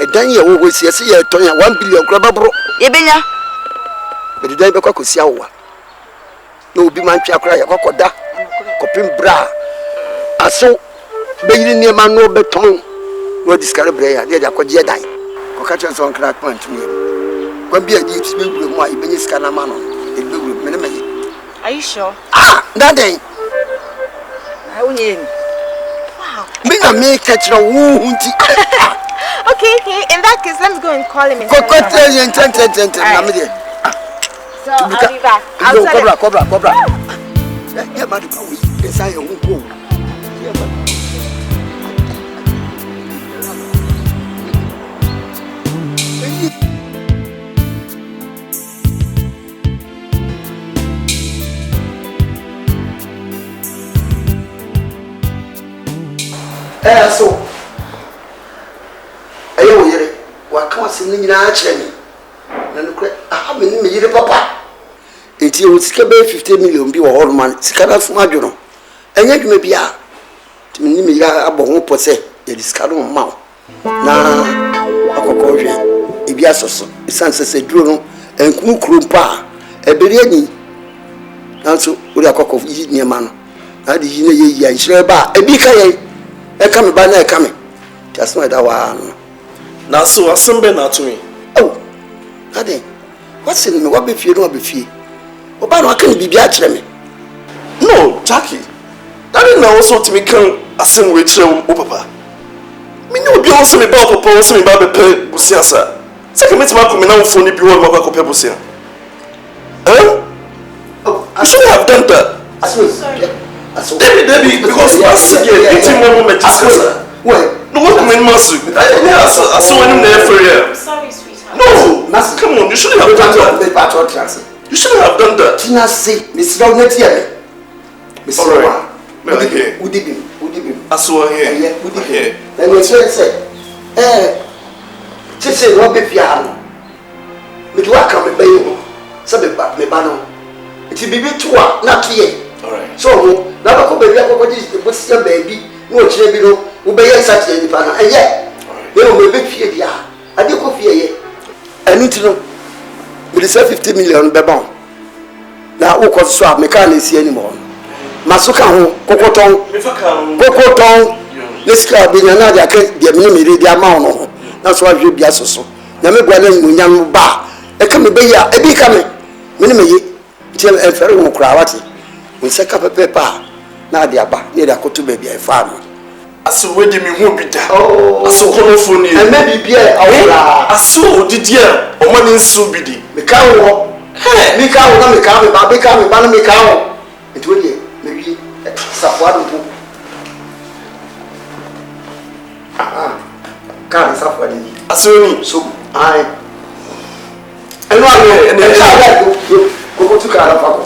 A Daniel always says, "See, 1 billion grabber bro." Ebenya. But the day the cock was yawa. No be man chakra, a cocoda, copin bra. I saw baby near man no beton. No discarded brayer, they are called Jedi. Cockatchers on crack point to me. When be a deep speak with my Benis Canamano, it will be minimum. Are you sure? Ah, that day. I will hear. Me na me catch no wunti. Okay, in that case, let's go and call him. So I'll be back. I'll cobra. Yeah, man, we inside your womb. So I know you what comes in the archery. And I have been in the papa. It was 50 million be all man, Scada from Adjuno. And yet you may be a to me about posse, the discarded mouth. Now, a cocoja, if you are so, Sansa Druno, and Kukrumpa, a biryani. Also, with a cock of near man. I did you and Shreba, a big I come by now coming. Just my one. Now, so a son been to me. Oh, nothing. What's in me? What if you don't be free? Obama can be me. No, Jackie. That is now also to me come a same way to Papa. Me no be also me about Papa, also me about the pay Busiasa. Second, it's my coming out for the bureau of Papa Busia. Eh? Oh, I should have done that. Sorry. Debbie, because Masu here, eating one moment, just Well, no, what do you mean, Masu? I saw him there for you. I'm sorry, sweetheart. No, Masu, come on, you shouldn't have done that. You shouldn't have done that. Tina say, Miss Ronet here. Miss Alright. Udibim. I saw here. Yeah, Udibim. Then we say, just say, what be piano? Me do I come and pay you? Sabe ba me ba no. Iti bibi tuwa na kiye. Alright. So na ba ko baby akoko di the boss ya baby. No chire bi no. Wo be ya sat ya nipa na. Eye. Me no me be fie dia. Ade ko fie ye. Enu ti no. We dey 50 million be ba. Na wo ko so a me ka na esi animo. Masuka ho kokoton. Me fa kan. Kokoton. Neska bi na na dia ke dia me me dey dia ma no. Na so ahwe bia soso. Na me gwa na nyam ba. Eka me be ya ebi ka me me ye ti e fere wo kra wati we se ka pepe pa na de aba ne da koto be bia e fa me aso we de me hu bi da aso kono fo ni e me bi bia awura aso odidi a o ma ni nsu bi di me ka wo me ka wo na me ka me ba be ka me ba na me ka wo enti we de me wi sapo adu po ka sapo adu aso ni so ai eno go to car fa ko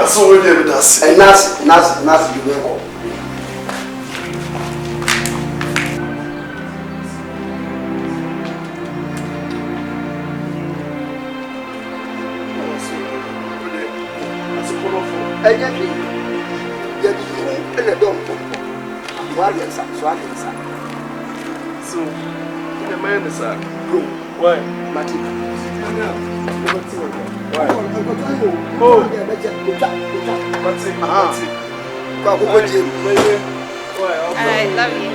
so we dey that and nas you go so in the man is why Martin why? Oh, what's it? I love you.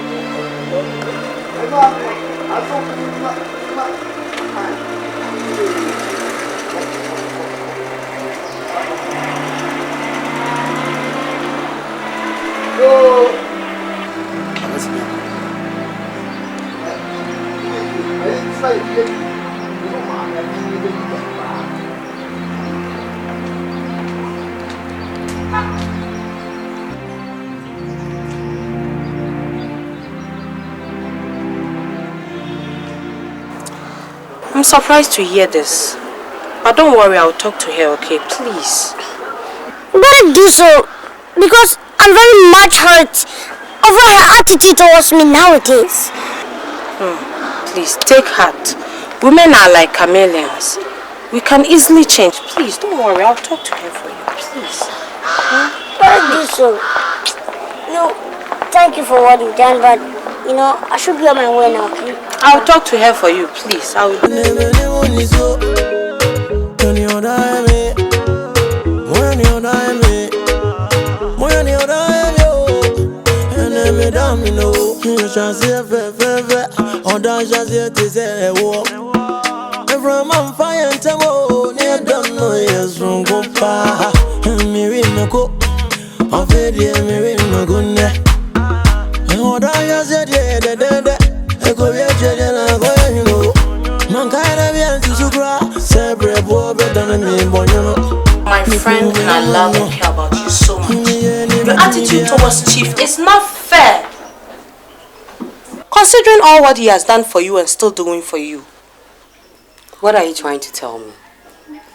I'm surprised to hear this. But don't worry, I'll talk to her, okay? Please. You better do so, because I'm very much hurt over her attitude towards me nowadays. Please, take heart. Women are like chameleons. We can easily change. Please, don't worry, I'll talk to her for you, please. Better do so. No, thank you for what you've done, but, you know, I should be on my way now, okay? I'll talk to her for you, please. I will. My friend, and I love and care about you so much. Your attitude towards Chief is not fair. Considering all what he has done for you and still doing for you. What are you trying to tell me?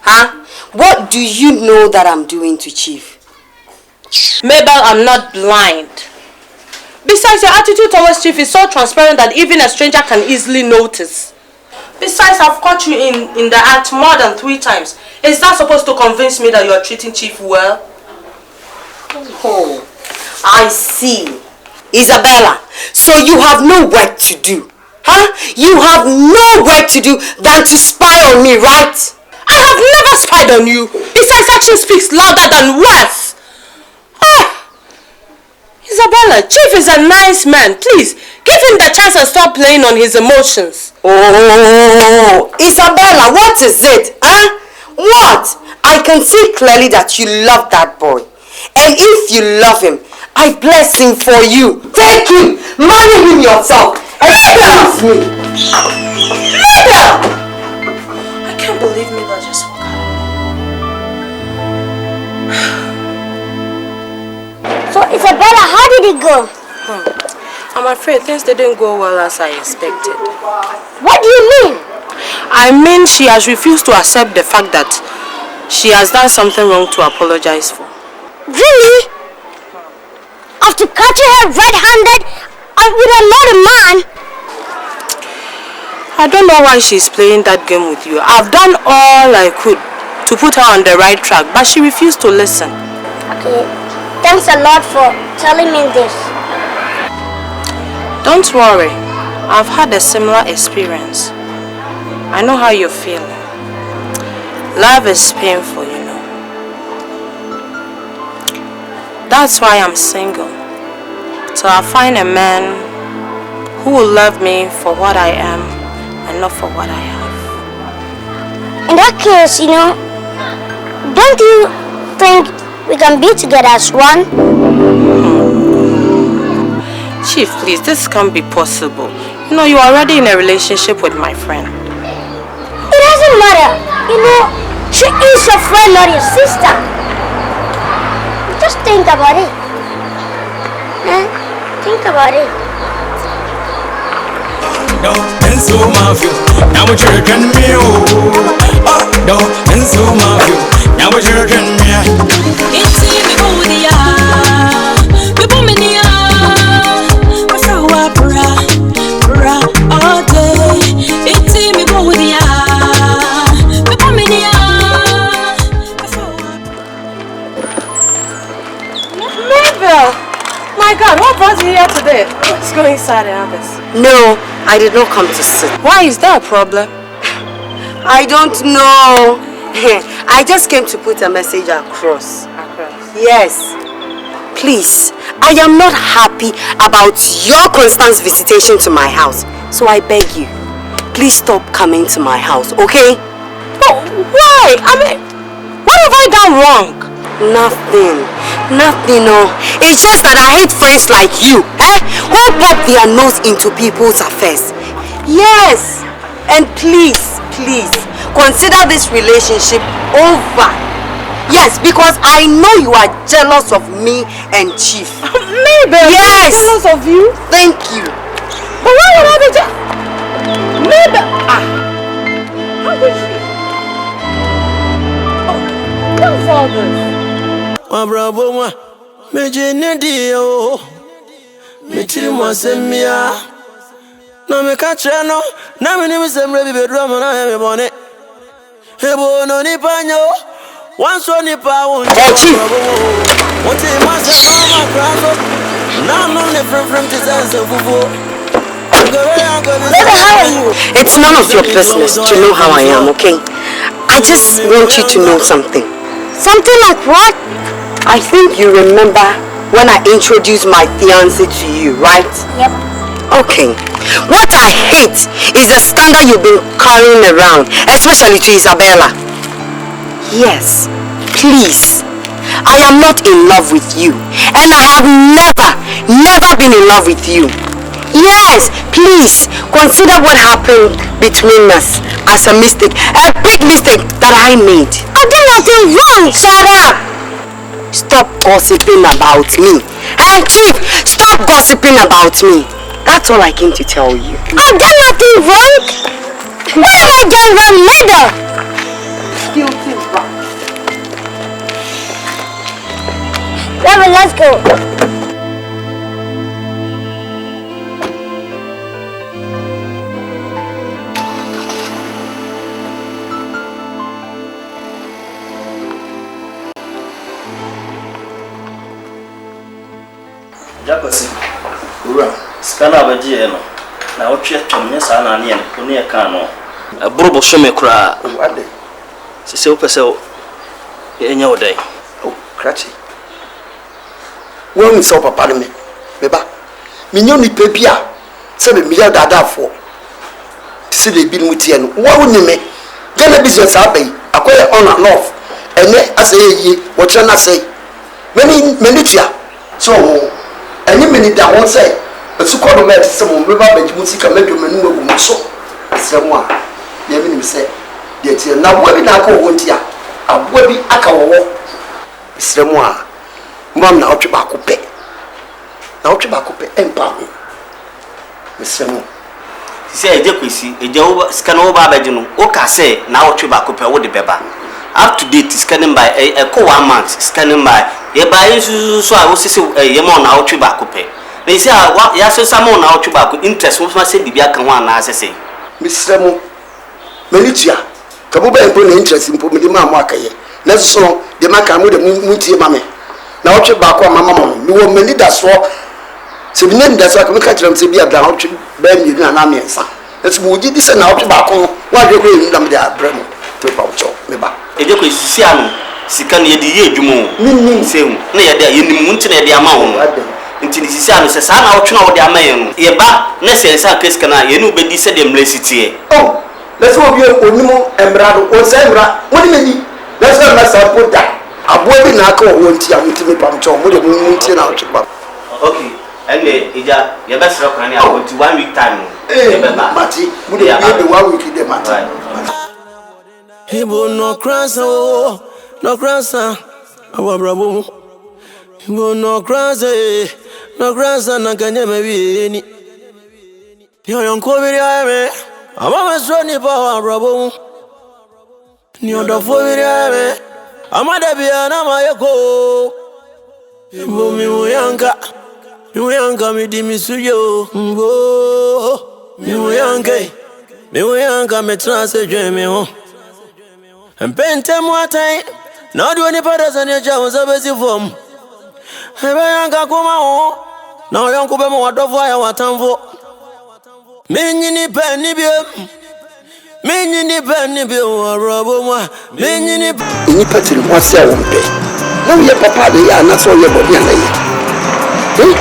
Huh? What do you know that I'm doing to Chief? Mabel, I'm not blind. Besides, your attitude towards Chief is so transparent that even a stranger can easily notice. Besides, I've caught you in the act more than 3 times. Is that supposed to convince me that you're treating Chief well? Oh, I see. Isabella, so you have no work to do. Huh? You have no work to do than to spy on me, right? I have never spied on you. Besides, action speaks louder than words. Isabella, Chief is a nice man. Please, give him the chance and stop playing on his emotions. Oh, Isabella, what is it? Huh? What? I can see clearly that you love that boy. And if you love him, I bless him for you. Take him, marry him yourself. Excuse me. I can't believe Mabel just woke up. Isabella, how did it go? I'm afraid things didn't go well as I expected. What do you mean? I mean she has refused to accept the fact that she has done something wrong to apologize for. Really? After catching her red-handed with another man? I don't know why she's playing that game with you. I've done all I could to put her on the right track, but she refused to listen. Okay, thanks a lot for telling me this. Don't worry, I've had a similar experience. I know how you're feeling. Love is painful, you know. That's why I'm single. So I'll find a man who will love me for what I am and not for what I have. In that case, you know, don't you think we can be together as one? Chief, please, this can't be possible. You know, you're already in a relationship with my friend. It doesn't matter. You know, she is your friend, not your sister. Just think about it. Think about it. No, and so mafia. Now we're drinking me. Oh, no, and so mafia. Now we're drinking me. It's in the body. The woman, bra, all day. It's in the body. The woman, Mabel! My God, what brought you here today? Let's go inside and have this. No, I did not come to sit. Why? Is there a problem? I don't know. I just came to put a message across. Yes. Please, I am not happy about your constant visitation to my house. So I beg you, please stop coming to my house, okay? But why? I mean, what have I done wrong? Nothing, no. It's just that I hate friends like you, who pop their nose into people's affairs. Yes, and please, consider this relationship over. Yes, because I know you are jealous of me and Chief. Maybe yes. I'm jealous of you. Thank you. But why would I be jealous? Maybe. How did she? Oh, what's all this? My brother, me jenedi o, me tiri mo semia. Na me kache no, na me ni me semre bi bedroom na me bone. Ebo no ni panyo, one so ni pa won. What is my say my brother? Na no ne from to sense fufu. Baby, how are you? It's none of your business to know how I am, okay? I just want you to know something. Something like what? I think you remember when I introduced my fiancé to you, right? Yep. Okay. What I hate is the scandal you've been carrying around, especially to Isabella. Yes, please. I am not in love with you. And I have never been in love with you. Yes, please consider what happened between us as a mistake. A big mistake that I made. I did nothing wrong. Shut up! Stop gossiping about me. Hey, Chief, stop gossiping about me. That's all I came to tell you. I've done nothing wrong. What have I done wrong, Mother? Guilty wrong. Baby, let's go. Jacosi, ura, skana abaji eno. Na otwe twomne saa na ne ko ne ka no. Aburo so me kura. Ade. Sese opese o enya odan. Oh, krachi. Won so papa me. Beba. Minyo ni pebia. Se be miya dadafo. Se de bi nutie no. Wo ni me. Gana business abai. Akoye on and off. Ene asayi wo kire na say. Meni tia. So any minute that won't say, but so called met some river bench music and make you menu so. Someone, you mean say, yet now what did I call one tia? A baby aka wo. Someone, Mam na ochi ba kupe. na wotwe ba ko pe empa ho mesemo say eje kwesi eje wo scan wo ba baje no o ka say na wotwe ba ko pe wo de beba up to date scanning by a ko 1 month scanning by ye ba yesu so a wo sisi ye mo na wotwe ba ko pe na isi a ya so sa mo na wotwe ba ko interest wo fa say bibia kan ho ana asese mesemo melitia kabo ba empo na interest mpo me di ma mo akaye na so de maka mo de mutie ma me na wotwe ba ko mama mo mi wo meli da so se bi nem da so ka me ka kiram se bi ada wotwe ba mi na na me nsa esu mo gi di se na wotwe ba ko wa de ko yin da me da brem to pa wo me ba eje ko sisi anu sika ne yedi ye adwumo nim sehu na yede ye nim nti na yede ama wo nti ni sisi anu se sa na wotwe na wo de ama ye no ye ba na se sa case kana ye no bedi se de mlesitie oh let's go bi onimo embrado o se embra woni meni let's go na sa poda abo bi na aka wo nti am nti me pam cho mo de mo nti na wotwe ba okay ene ija ye be sra kan ya 1 week time ye be ba mati mo de ye be 1 week de mati Hibo no krasa, awabrabo. Hibo no krasa na kanya mebi ni. Yo yonko biri ame, ama so ni pa awabrabo. Ni odo fo biri ame, ama da bia na mayeko. Hibo mi uyanka mi di misuyo. Mbo mi uyanka me trase jeme ho. Mpente mwatai na odi woni pada sane jawo zabezi vom ebe yanga kuma ho na yanku be mo wadofo ya watamfo menyini pani bi warabo mwa menyini ni patiri mwasi a wompe na ye papa de ya na so ye bodi ana ye ni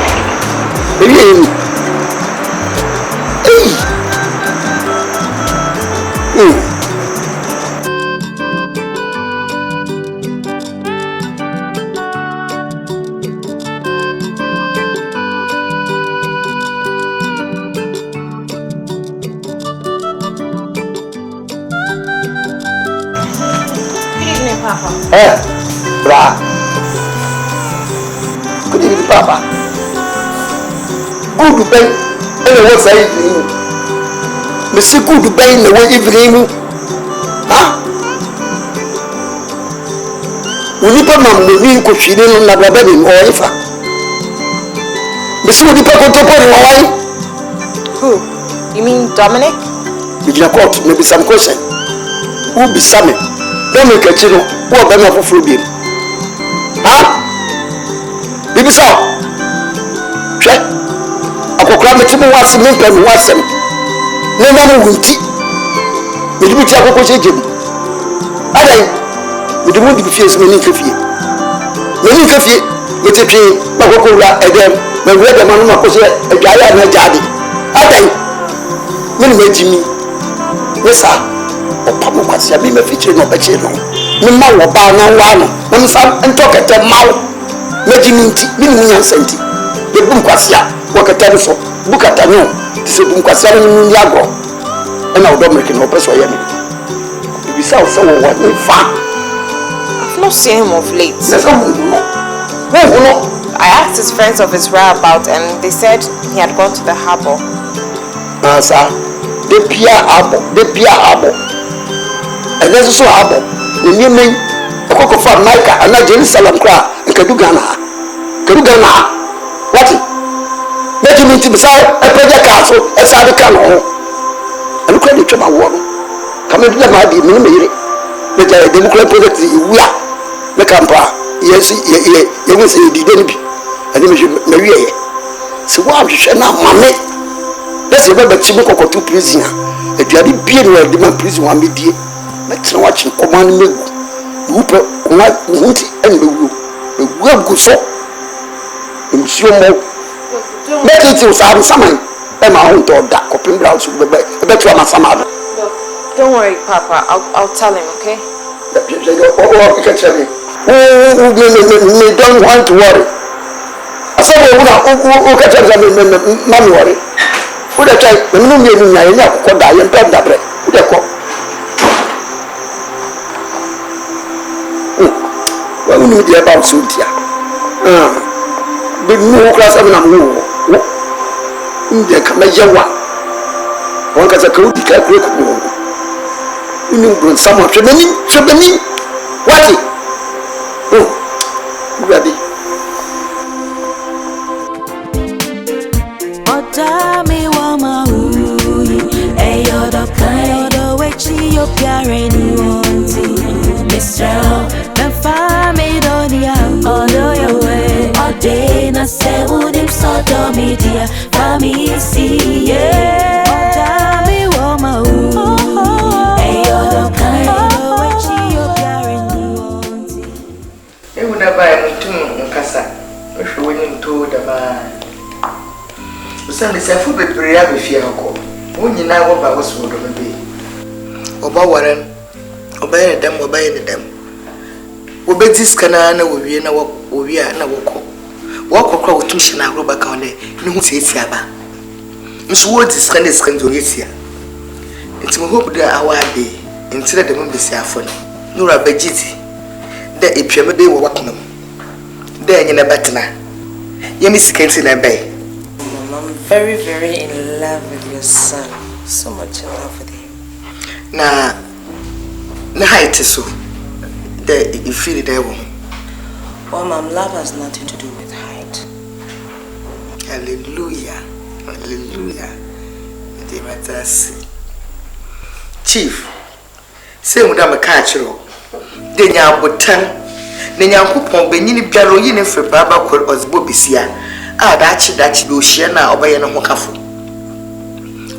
Papa. Bra. Good evening, Papa. Good day. What's evening? Monsieur Good day in the way evening. Huh? Will you put my moving cushion on the baby or if Monsieur Would you put on top of why? Who? You mean Dominic? Did you court maybe some question? Who be Sammy? Don't make a chino. What am I for being? Huh? Bibi so. Check. Akokra metimu wase mempa mi wasem. Ne na mu wunti. Me dibi ti akoko chejem. Adai. Me dibi dibi fie so me ni kafie. Me ni kafie. Me tetwe akoko wura edem. Me wura dem anu makose adwaya na jade. Adai. Me ni mejimi. Yesa. Opa kwasi abi me fichire no beche no me ma wo ba na wa no na me sam entokete mawo meji minti me ni yansanti de bum kwasi a wo kete no so bukata no se bum kwasi a ni agro e na odo meke no peso ye me bi sa so wo wa ni fa I've not seen him of late. No. I asked his friends of his whereabouts and they said he had gone to the harbor. Sir, de pia harbor. And there's also harbor. The new name, a cocoa farm, Micah, and not Jerusalem cry, and Kadugana. What? Let him into beside a project castle, as I can home. And look at the trouble water. Come and let my be minimum. But I didn't quite put it. We are the camper. Yes, you will say you didn't be. And then you marry. So what you shall not, mammy. Let's remember Chimoko to prison. If you are the being where the man prison one be dear. Let's watch him command me. Whoop, won't and the world go so. Monsieur Mo. Let it was having someone. And my own dog that copying blouse with the better one some other. Don't worry, Papa. I'll tell him, okay? You can tell me. Me don't want to worry. I said, who can tell me, Mammy worry. Who the child, the new meaning I never could die and pet that bread. Who the cock? Well, we need about Suntia. no class I'm not who. India come a yawa. One can say, Kudi Kakriku. You know, some of Tremini. What? Oh, ready. Otami wama ui, eyo do kind of which you carry Betrayal, the family don't have all your way. All day, na se udim soto media, family see, yeah. Otami wama ui, eyo do kind of which you carry You would have buy me too, Mukasa. If you wouldn't told the man. Sunday, say, food Betrayal with your uncle. When you know what I was would be. Oba Warren, obey them. Obey this canana will be in a walk, we are in a walk. Walk across with Mission and Robert County, no says Yaba. Miss Woods is kind of here. It's my hope that our day, instead of the moon be phone. No, I beg it. There, if you may be walking them. There, in a batana. You miss Kenton and Bay. I'm very, very in love with your son. So much in love with him. Na height so. There, you feel it there. Well, Mom, love has nothing to do with height. Hallelujah. Chief, say what I'm a catcher. Then you are botan. Then you are coupon, Benini Piaro, you for Baba called us Bobisia. Ah, that's Luciana or by an Hokafu.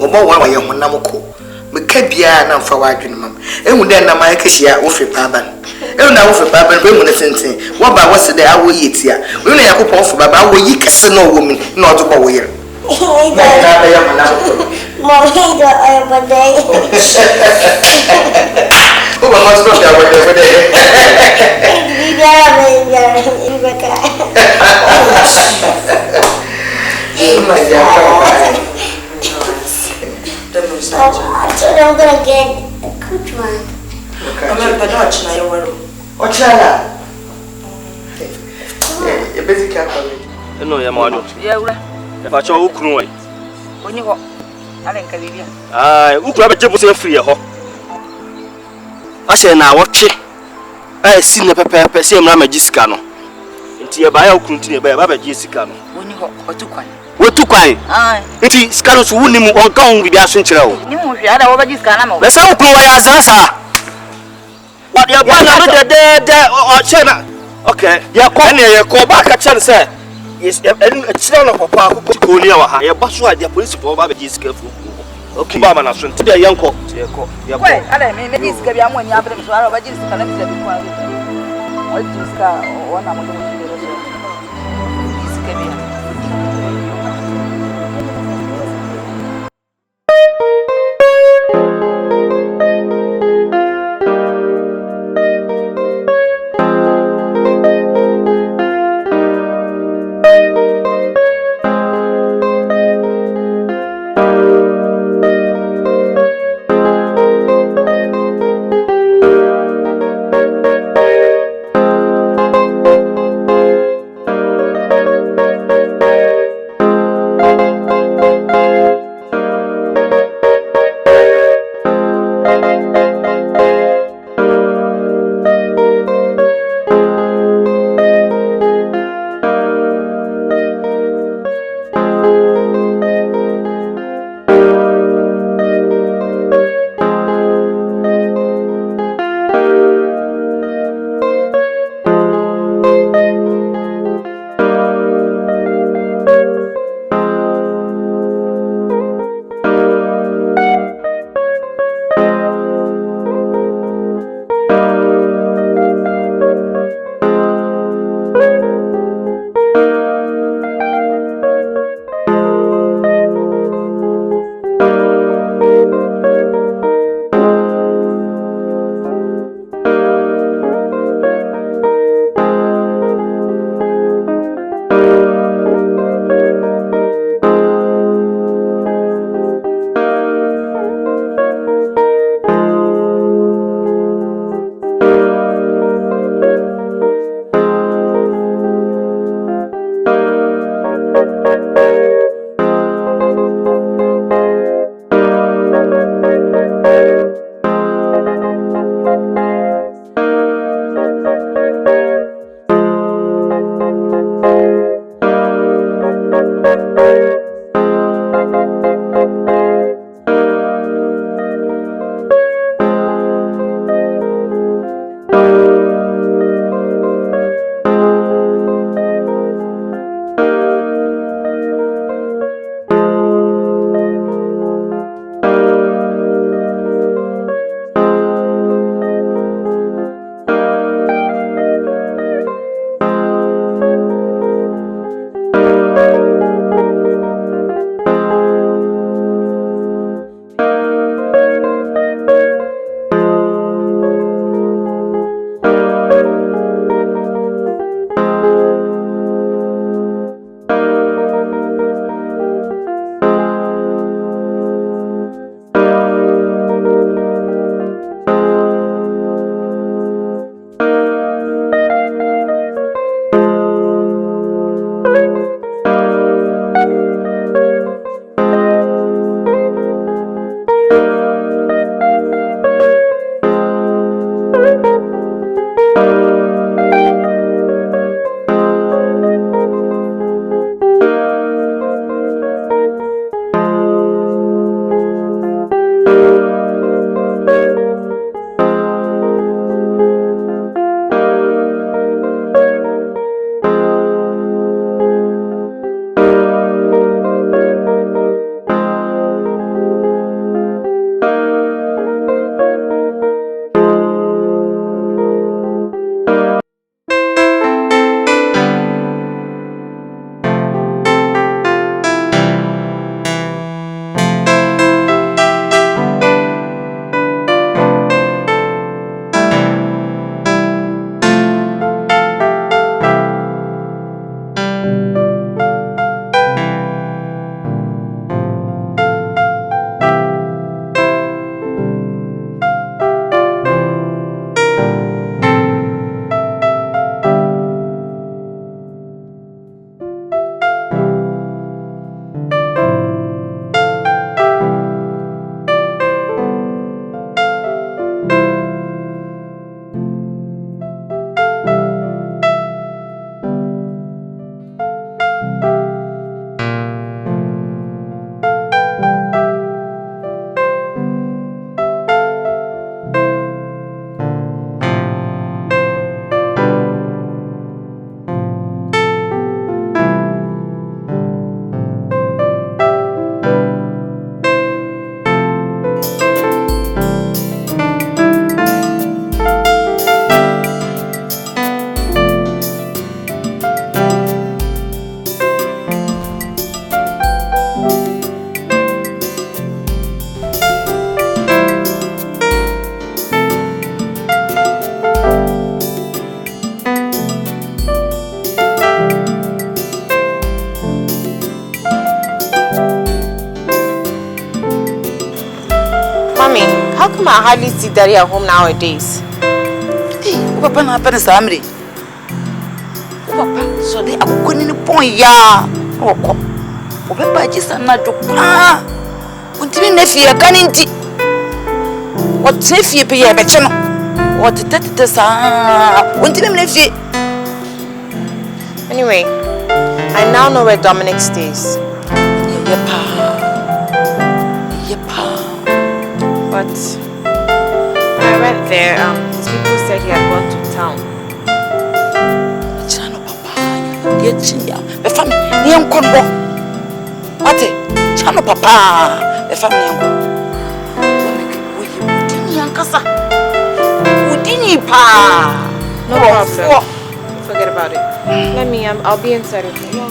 Oba wa ya honamko me kabia na mfa wadwene mam ehun den na ma yakashia wo fe paban ehun na wo fe paban be mu ne senten wo ba wo se de awo yitia we na yakopon fo baba awo yi kase na wo mi na odo ba wo yere na na ya honamko Mom, he got everybody. Oh, my mother's not there. I'm gonna get a good one. What's that? You busy can't come in. No, you're more. Yeah, if I show you, when you walk, I think I will grab a job free. I say now, watch it. I see the pepper, same Rama Giscano. Into your bio continue by Baba Giscano. When you what to quite? What to quite? It is Scanos who knew or gone with their central. You had over Giscano. Let's all go as Asa. What your brother there or China? Okay, you're calling your call back at chance. Yes, a channel of Papa who put Korea, your boss, your principal Baba Giscano. Okay, Baba, I sent to the young court. You're quite. I mean, maybe it's going to be one you have to swallow, but just can let me what is car or one I'm going to do. How come I hardly see Daddy at home nowadays? Hey, Papa na hapa na Samri. Papa, so they are going in the point ya. Oko. Obepa jisa na jokra. Untimi nefi ya kaninti. What nefi pe ya beche no. What tete sa. Untimi nefi. Anyway, I now know where Dominic stays. Yepa. But when I went there, his people said he had gone to town. Chano Papa, Yechiya, the family, Niam Kondo. What? Chano Papa, the family. Udini Kasa. Udini Pa. No problem. Forget about it. Let me, I'll be inside with you.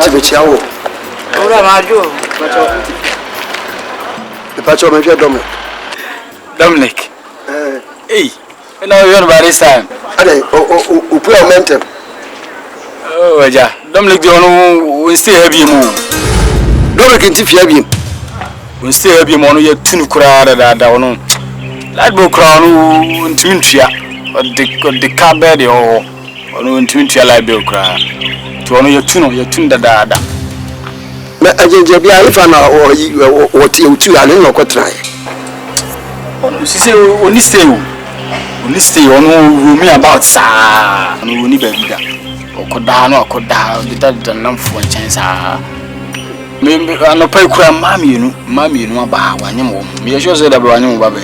Mati Betrayal. Ora majo. The patch me Dominic. Dominic. Hey, now you're by this time. Ade o put momentum. Oh, ja. Dominic don't we stay heavy move. Dominic nti fia biem. We stay heavy mo no ye tunu kura da no. Light bo kura no ntimi ntua. The car bed yo. Ono ntimi ntua light bo kura. To ono ye tunu da. Na ajenje bia ifa na o ti utu ale no kwetran. Sisi oni stay ono room about sa. Ono oni baby da. Okoda the nam for chance me no pay kura mami no aba wanyem wo me sure say da wanyem wo ba be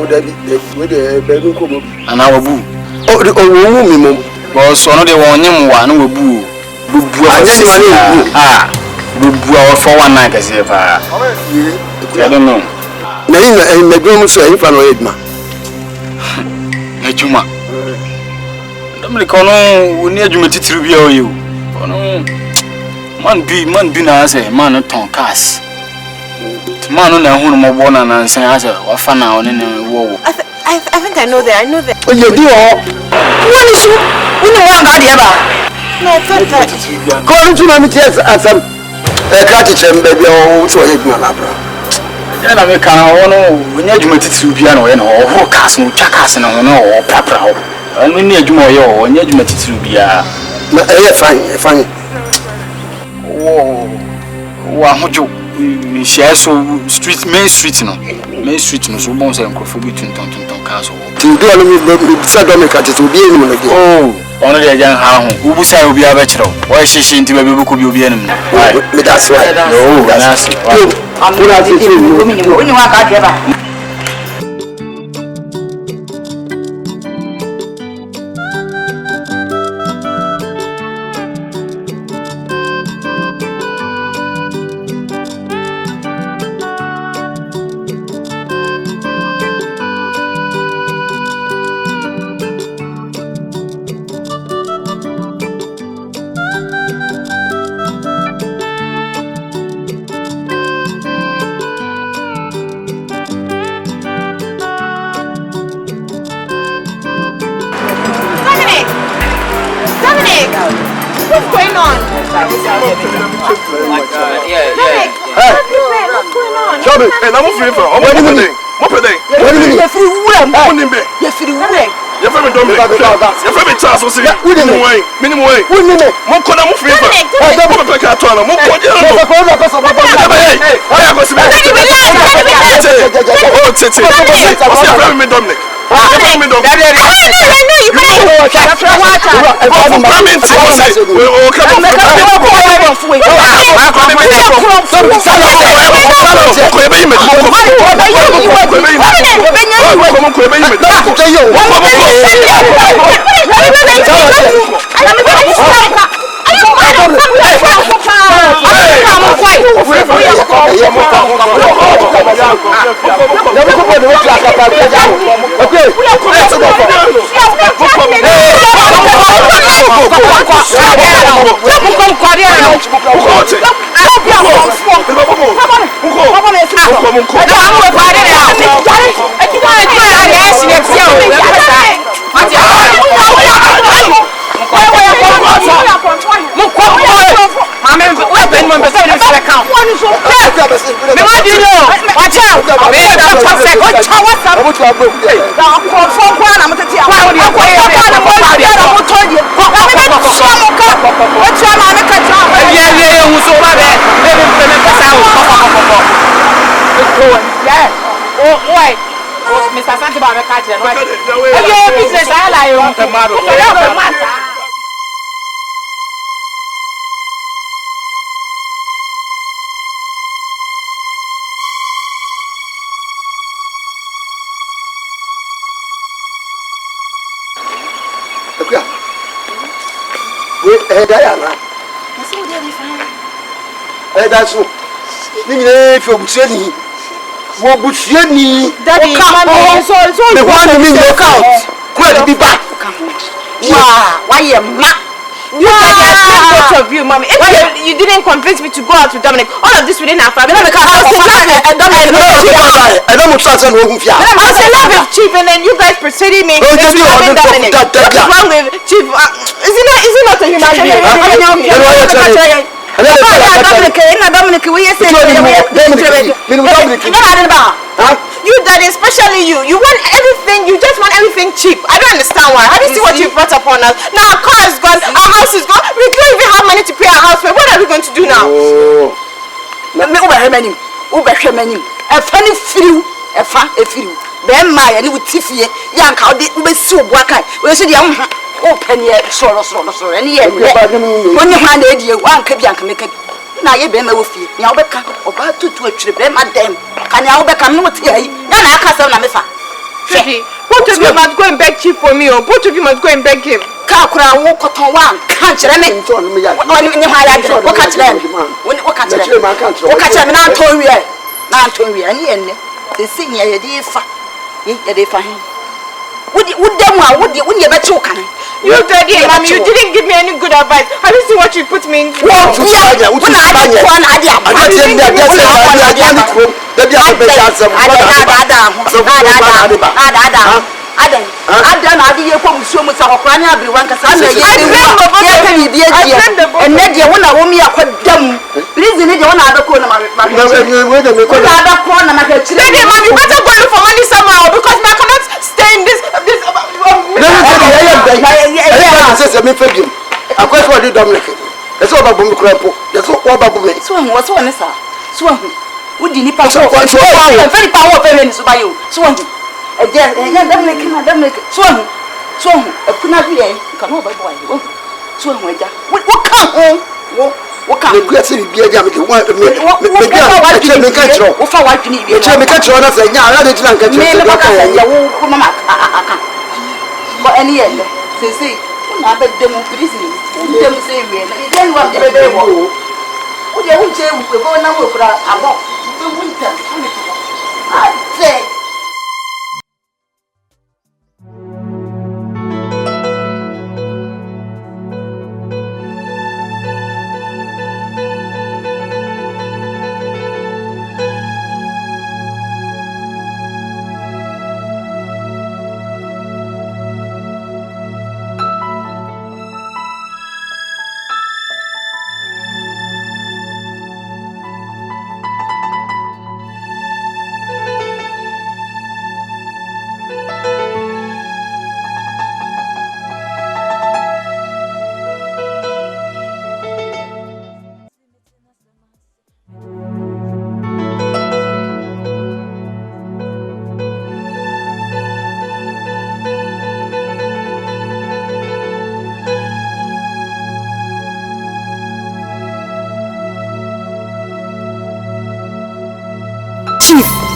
David we dey be no komo ana wabu wo mi mom bo so no de wonyem wa na wabu bubu bubu a 419 kase pa I don't know na ina me dum so e fa no edma na juma Dominic ono oni adwuma titiru bia oyo ono man bi na say man ton cars man na hu no mo na na nsan ase wa fa na oni ne wo I think I know that. Oh, you do all. What is you? We know one guy ever. No, I thought that. Go into my tears as some gratitude, baby, or so you do not. Ya na me kan ono oni adwuma titiru bia na o ye no ho cars no chakas na ho no o prapra ho ani ni adwuma o ye o oni adwuma titiru bia na fine wa hojo share so main street no so bon say enkrofo bi tunton cars o ti do ala mi bisa do me ka ti obi eni mo na oh ono de jan ha ho ubu sai obi aba kire o hyehyɛ nti ba bi ko bi obi enim no me that's right oh that's it amuna ti oni wa ka de ba What's going on? Show me. And I'm free for. I'm opening. You're free wem. You're free wem. You're very dumb. You're very Charles. What's it? Minimum way. More corner. I'm free for. I don't want to play cartoon. More corner. Hey, I go see me. Oh, Titi. What's your problem, Dominic? I know you Mr. Santi Baba Katia. Business I like. Diana. That's so. If you're saying, what would you need? Daddy, so the one you mean look out. Could be back. Why am not? You both of you, mommy. If you didn't convince me to go out with Dominic, all of this wouldn't have happened. Because I was in love with Chief, and then you guys persuaded me into having Dominic. What is wrong with Chief? Is he not a human being? You daddy, especially you. You want everything, you just want everything cheap. I don't understand why. Have you seen what you brought upon us? Now our car is gone, our house is gone. We don't even have money to pay our house rent. What are we going to do now? Na ye be ma wo fie nya wo be ka oba tutu atwire be ma dem ka nya wo be ka me wo tie yi na na aka sem na me fa Freddy, both of you must go and beg Chief for me, or both of you must go and beg him. Ka kura wo koton wa kan kire me ni ha ya de wo ka kire me wo ka kire me na to wie ani enne se si nya ye de fa ye de fa hin wo dem a wo de be che wo kan. You daddy, mommy, you didn't give me any good advice. Have you seen what you put me in? I quite want to Dominic. That's all about Bumble Crampo. That's all about Bumble. So, what's one, sir? So, would you need to so very power parents by you? So, again, Dominic, so, a Punavi, come over boy. So, what come home? What can you get to be a damn to want to make a control? What for what you need? You're trying to catch on us and now I didn't get but any end, say, I bet them prison. Them say, we then want to be able. Would you say we're going to work about the winter? I say.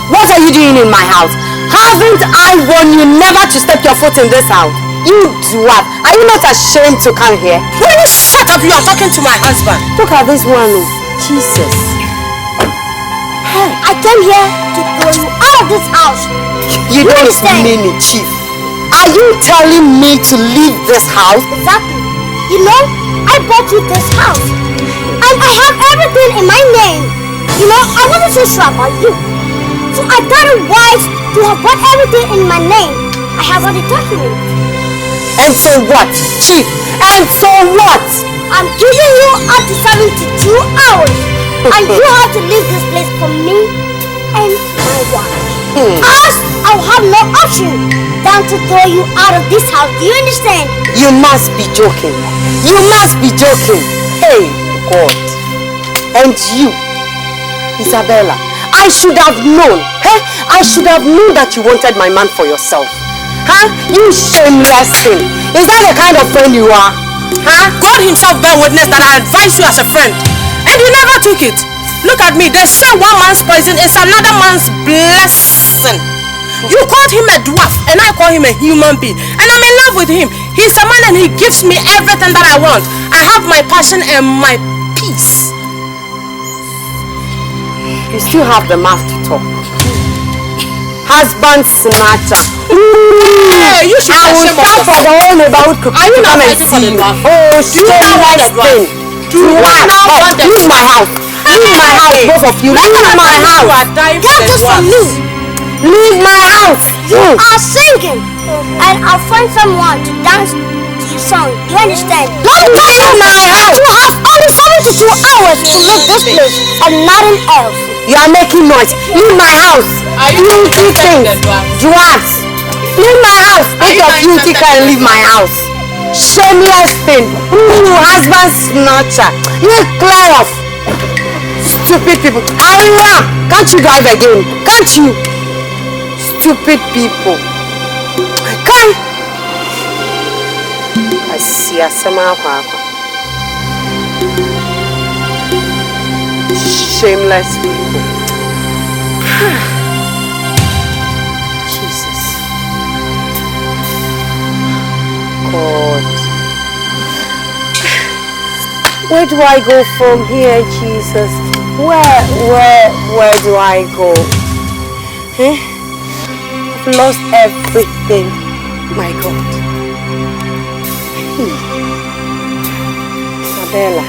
What are you doing in my house? Haven't I warned you never to step your foot in this house? You dwarf. Are you not ashamed to come here? Will you shut up? You are talking to my husband. Look at this one. Jesus. Hey, I came here to throw you out of this house. You don't mean it, Chief. Are you telling me to leave this house? Exactly. You know, I bought you this house. And I have everything in my name. You know, I wasn't so sure about you. So I thought it wise to have bought everything in my name. I have all the documents. And so what, Chief? And so what? I'm giving you up to 72 hours. And you have to leave this place for me and my wife. Else I'll have no option than to throw you out of this house. Do you understand? You must be joking. You must be joking. Hey, God. And you, Isabella. I should have known, I should have known that you wanted my man for yourself. You shameless thing. Is that the kind of friend you are? God himself bear witness that I advised you as a friend. And you never took it. Look at me. They say one man's poison is another man's blessing. You called him a dwarf and I call him a human being. And I'm in love with him. He's a man and he gives me everything that I want. I have my passion and my peace. You still have the mouth to talk. husband snatcher. Hey, you should I will start from the whole neighborhood to come and see you. Oh, shameless thing. Leave my house. Leave my house, both of you. Leave my house. Get this from me. Leave my house. You are singing, and I'll find someone to dance to your song. You understand? Don't leave my house. You have only 72 hours to leave this place and nothing else. You are making noise. Leave my house. Beauty things. Drugs. Leave my house. Take your beauty car and leave my house. Shameless thing. Ooh, husband snatcher. You clear off. Stupid people. Allah! Can't you drive again? Can't you? Stupid people. Come. I see a summer. Shameless people. Jesus. God. Where do I go from here, Jesus? Where do I go? I've lost everything. My God. Isabella.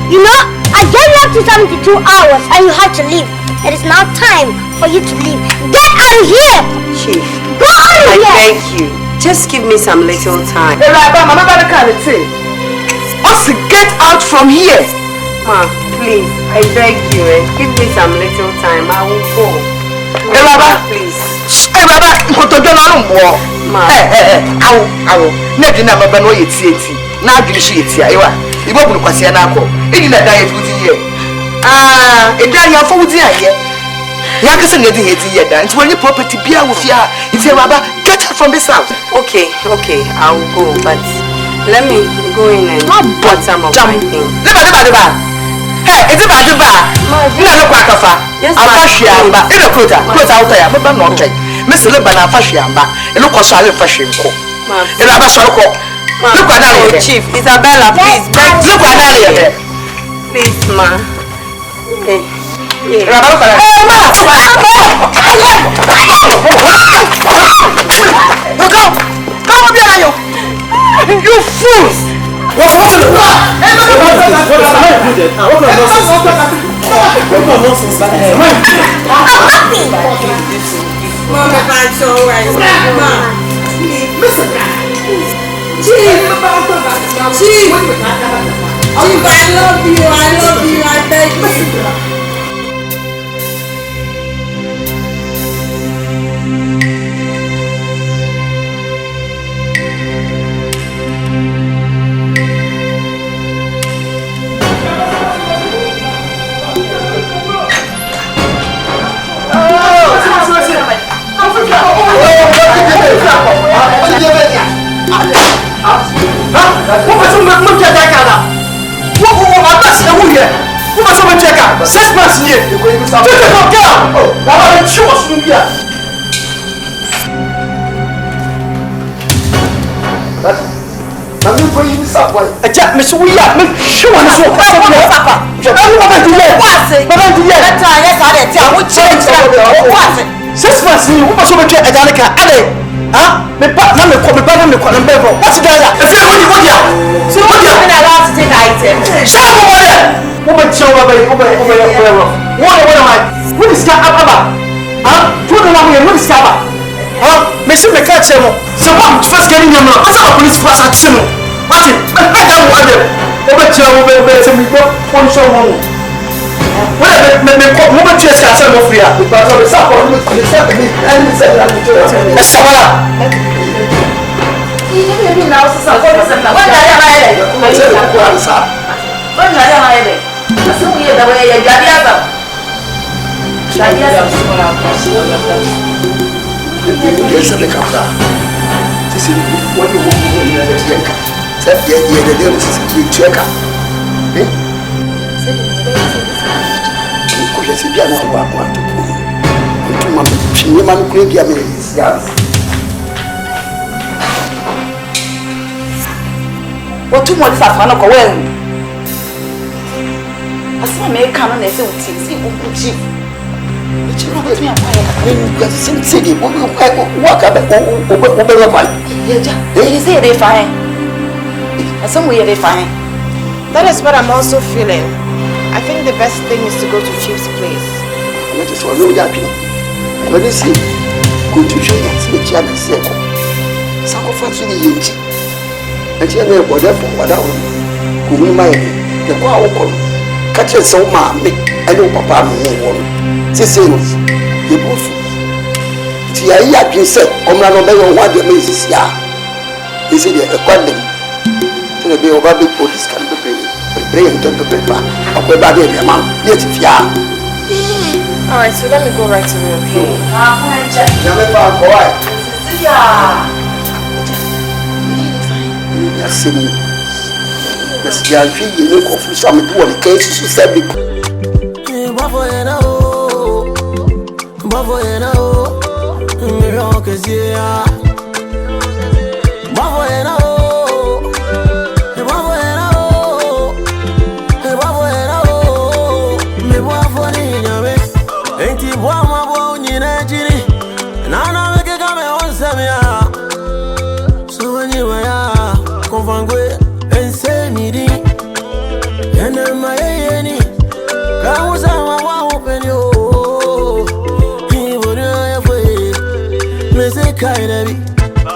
You know, I gave you up to 72 hours and you had to leave. It is now time for you to leave. Get out of here! Chief. Go out of here! Thank you. Just give me some little time. Hey, Rabbi, Mama, get out from here. Ma, please, I beg you, give me some little time. I will go. Hey, Rabbi, please. Hey, Rabbi, Ma. I will. Never know no yeti. Now you see it here. You won't look at Sianako. It is a diet with the year. A day of 40 years. Yakison getting it yet. And when your property be out with you, it's a Rabbi, get out from this house. Okay, I will go, but let me go in and put some of my things. Hey, it's about the bar. You know, I'll flash you in a quarter. Close out there, but not take. Mr. Lebana Fashiamba, and look at Sally Fashion. And I was look at that, Chief. Isabella, please. Look at that. Please, ma. Come here, you fools! What nonsense? Mama, that's all right. Mama, listen. Chief, I love you, I beg you. What two months after no when? As my make canon is chief. That is what I'm also feeling. I think the best thing is to go to Chief's place. Let us all know that. Let us see. Go to Chief's place. Sacrifice the age. And you know whatever, whatever. Who we might the power of catch us so mammy. I know Papa me. Say, you both. See, I have you said, I'm not know what the message is. He said, a quantum. To the bill of police can be paid. Bring them to paper. I'll be back in your mouth. Yes, if you are. Alright, so let me go right away, okay? Yes, you know, coffee, some do on the case, you said,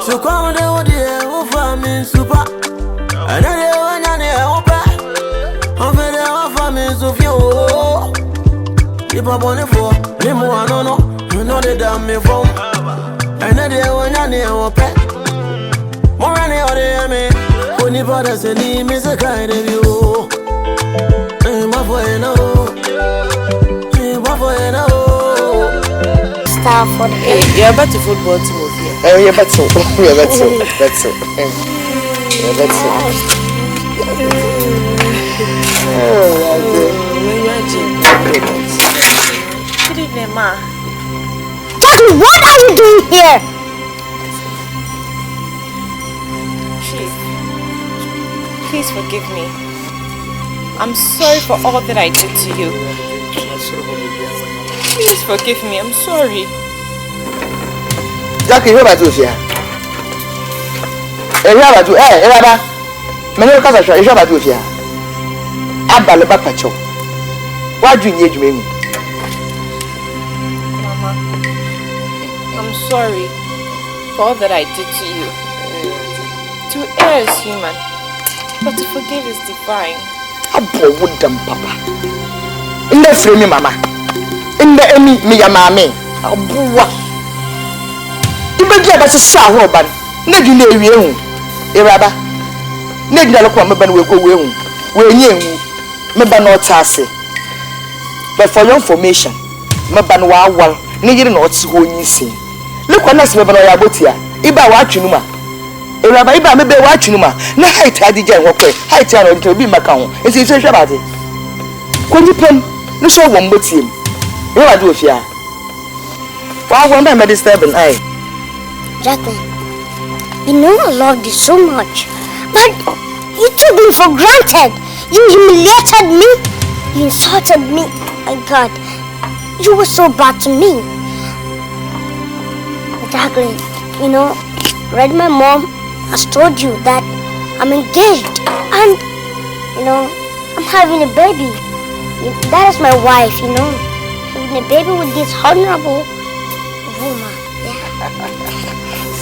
so come down there, we'll find me super. And then when you're open, I'm very often is of you. If I'm on it for him, I don't know, you know the damn me from. And then when you're near open, more than the other, me, when you bought us a name is a kind of you. My boy, no, my boy, no. For the you're about to football team of you. Oh, yeah, that's all. Yeah, that's all. That's all. Yeah, that's all. Good evening, Ma. Jackie, what are you doing here? Chief, please forgive me. I'm sorry for all that I did to you. Please forgive me, I'm sorry. Jackie, you about to see her? You about to, Baba. Many of us are you about to see her. Abba Pacho. Why do you need me? Mama, I'm sorry for all that I did to you. To err is human, but to forgive is divine. Abba would them, Papa. In the frame, Mama. In the enemy, me, Mammy. Abba. You better have a sour ban. Ned you know you. Iraba. Ned you look on my ban will go away. When you, Meba not tassy. But for your information, Maban wow, needed not to go in see. Look on us, Meba or Abotia. Iba watching Numa. Iraba, Iba may be watching Numa. No height had the general way. Height to be my count. It's a social about it. When you pen, no show one but him. You are do here. Why won't I be disturbing? Jacqueline, you know I loved you so much, but you took me for granted. You humiliated me. You insulted me. My God, you were so bad to me. Jacqueline, you know, right? My mom has told you that I'm engaged and, you know, I'm having a baby. That is my wife, you know. Having a baby with this honorable woman. Yeah.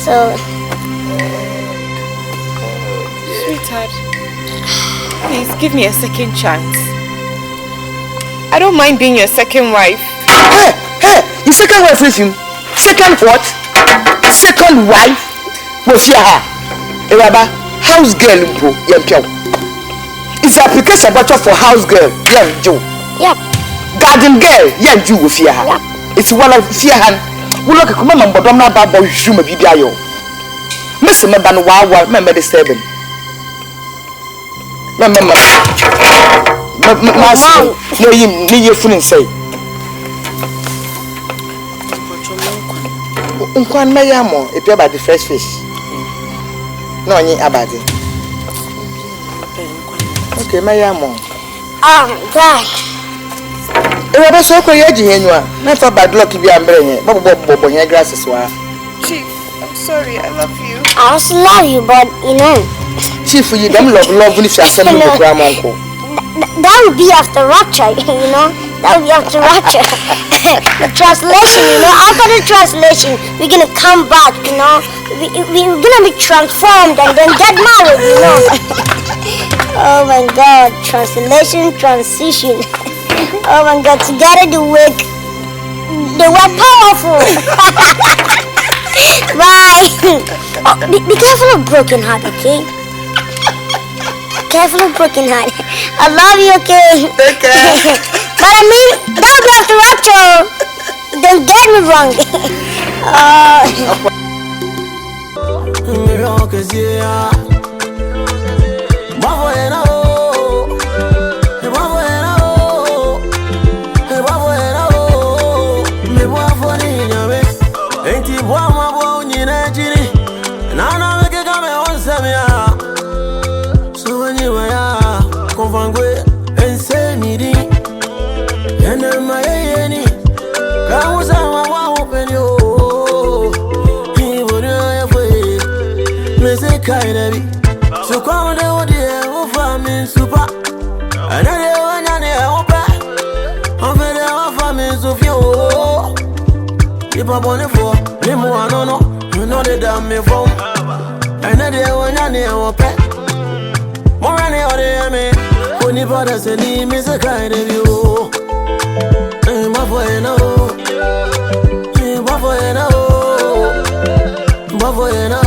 So, sweetheart, please give me a second chance. I don't mind being your second wife. Hey, your second wife is you. Second what? Second wife? What's your Iraba, house girl, it's application butcher for house girl, young Joe. Yep. Garden girl, young Jew with fear. Yep. It's one of fear hand. We look at Mamma, but I'm not bad boy, Shuma Bibiayo. Mr. Maban Wawa, remember the 7. Remember, no, you need your phone and say. Unquan Mayamo, if you're about the first fish. No, you about it. Okay, Mayamo. Dad. I was so crazy, not for bad luck to be a brain, but your glasses were. Chief, I'm sorry, I love you. I also love you, but Chief, you don't love if you're sending the grandma uncle. That would be after rapture, That would be after rapture. The translation, after the translation, we're gonna come back, We're gonna be transformed and then get married, Oh my God, translation, transition. Oh my God, together they were powerful. Bye. Be careful of broken heart, okay? Careful of broken heart. I love you, okay? Take care. But I mean, that would be after rapture. Don't get me wrong. So come down there, offer me super. Another one, I'm offer me so few. Keep up on the floor, Limo, I don't know. You know they damn me from. Another one, I'm pet. More than the other, me. Only brothers and him is a kind of you. My boy, no. My boy, no. My boy, no.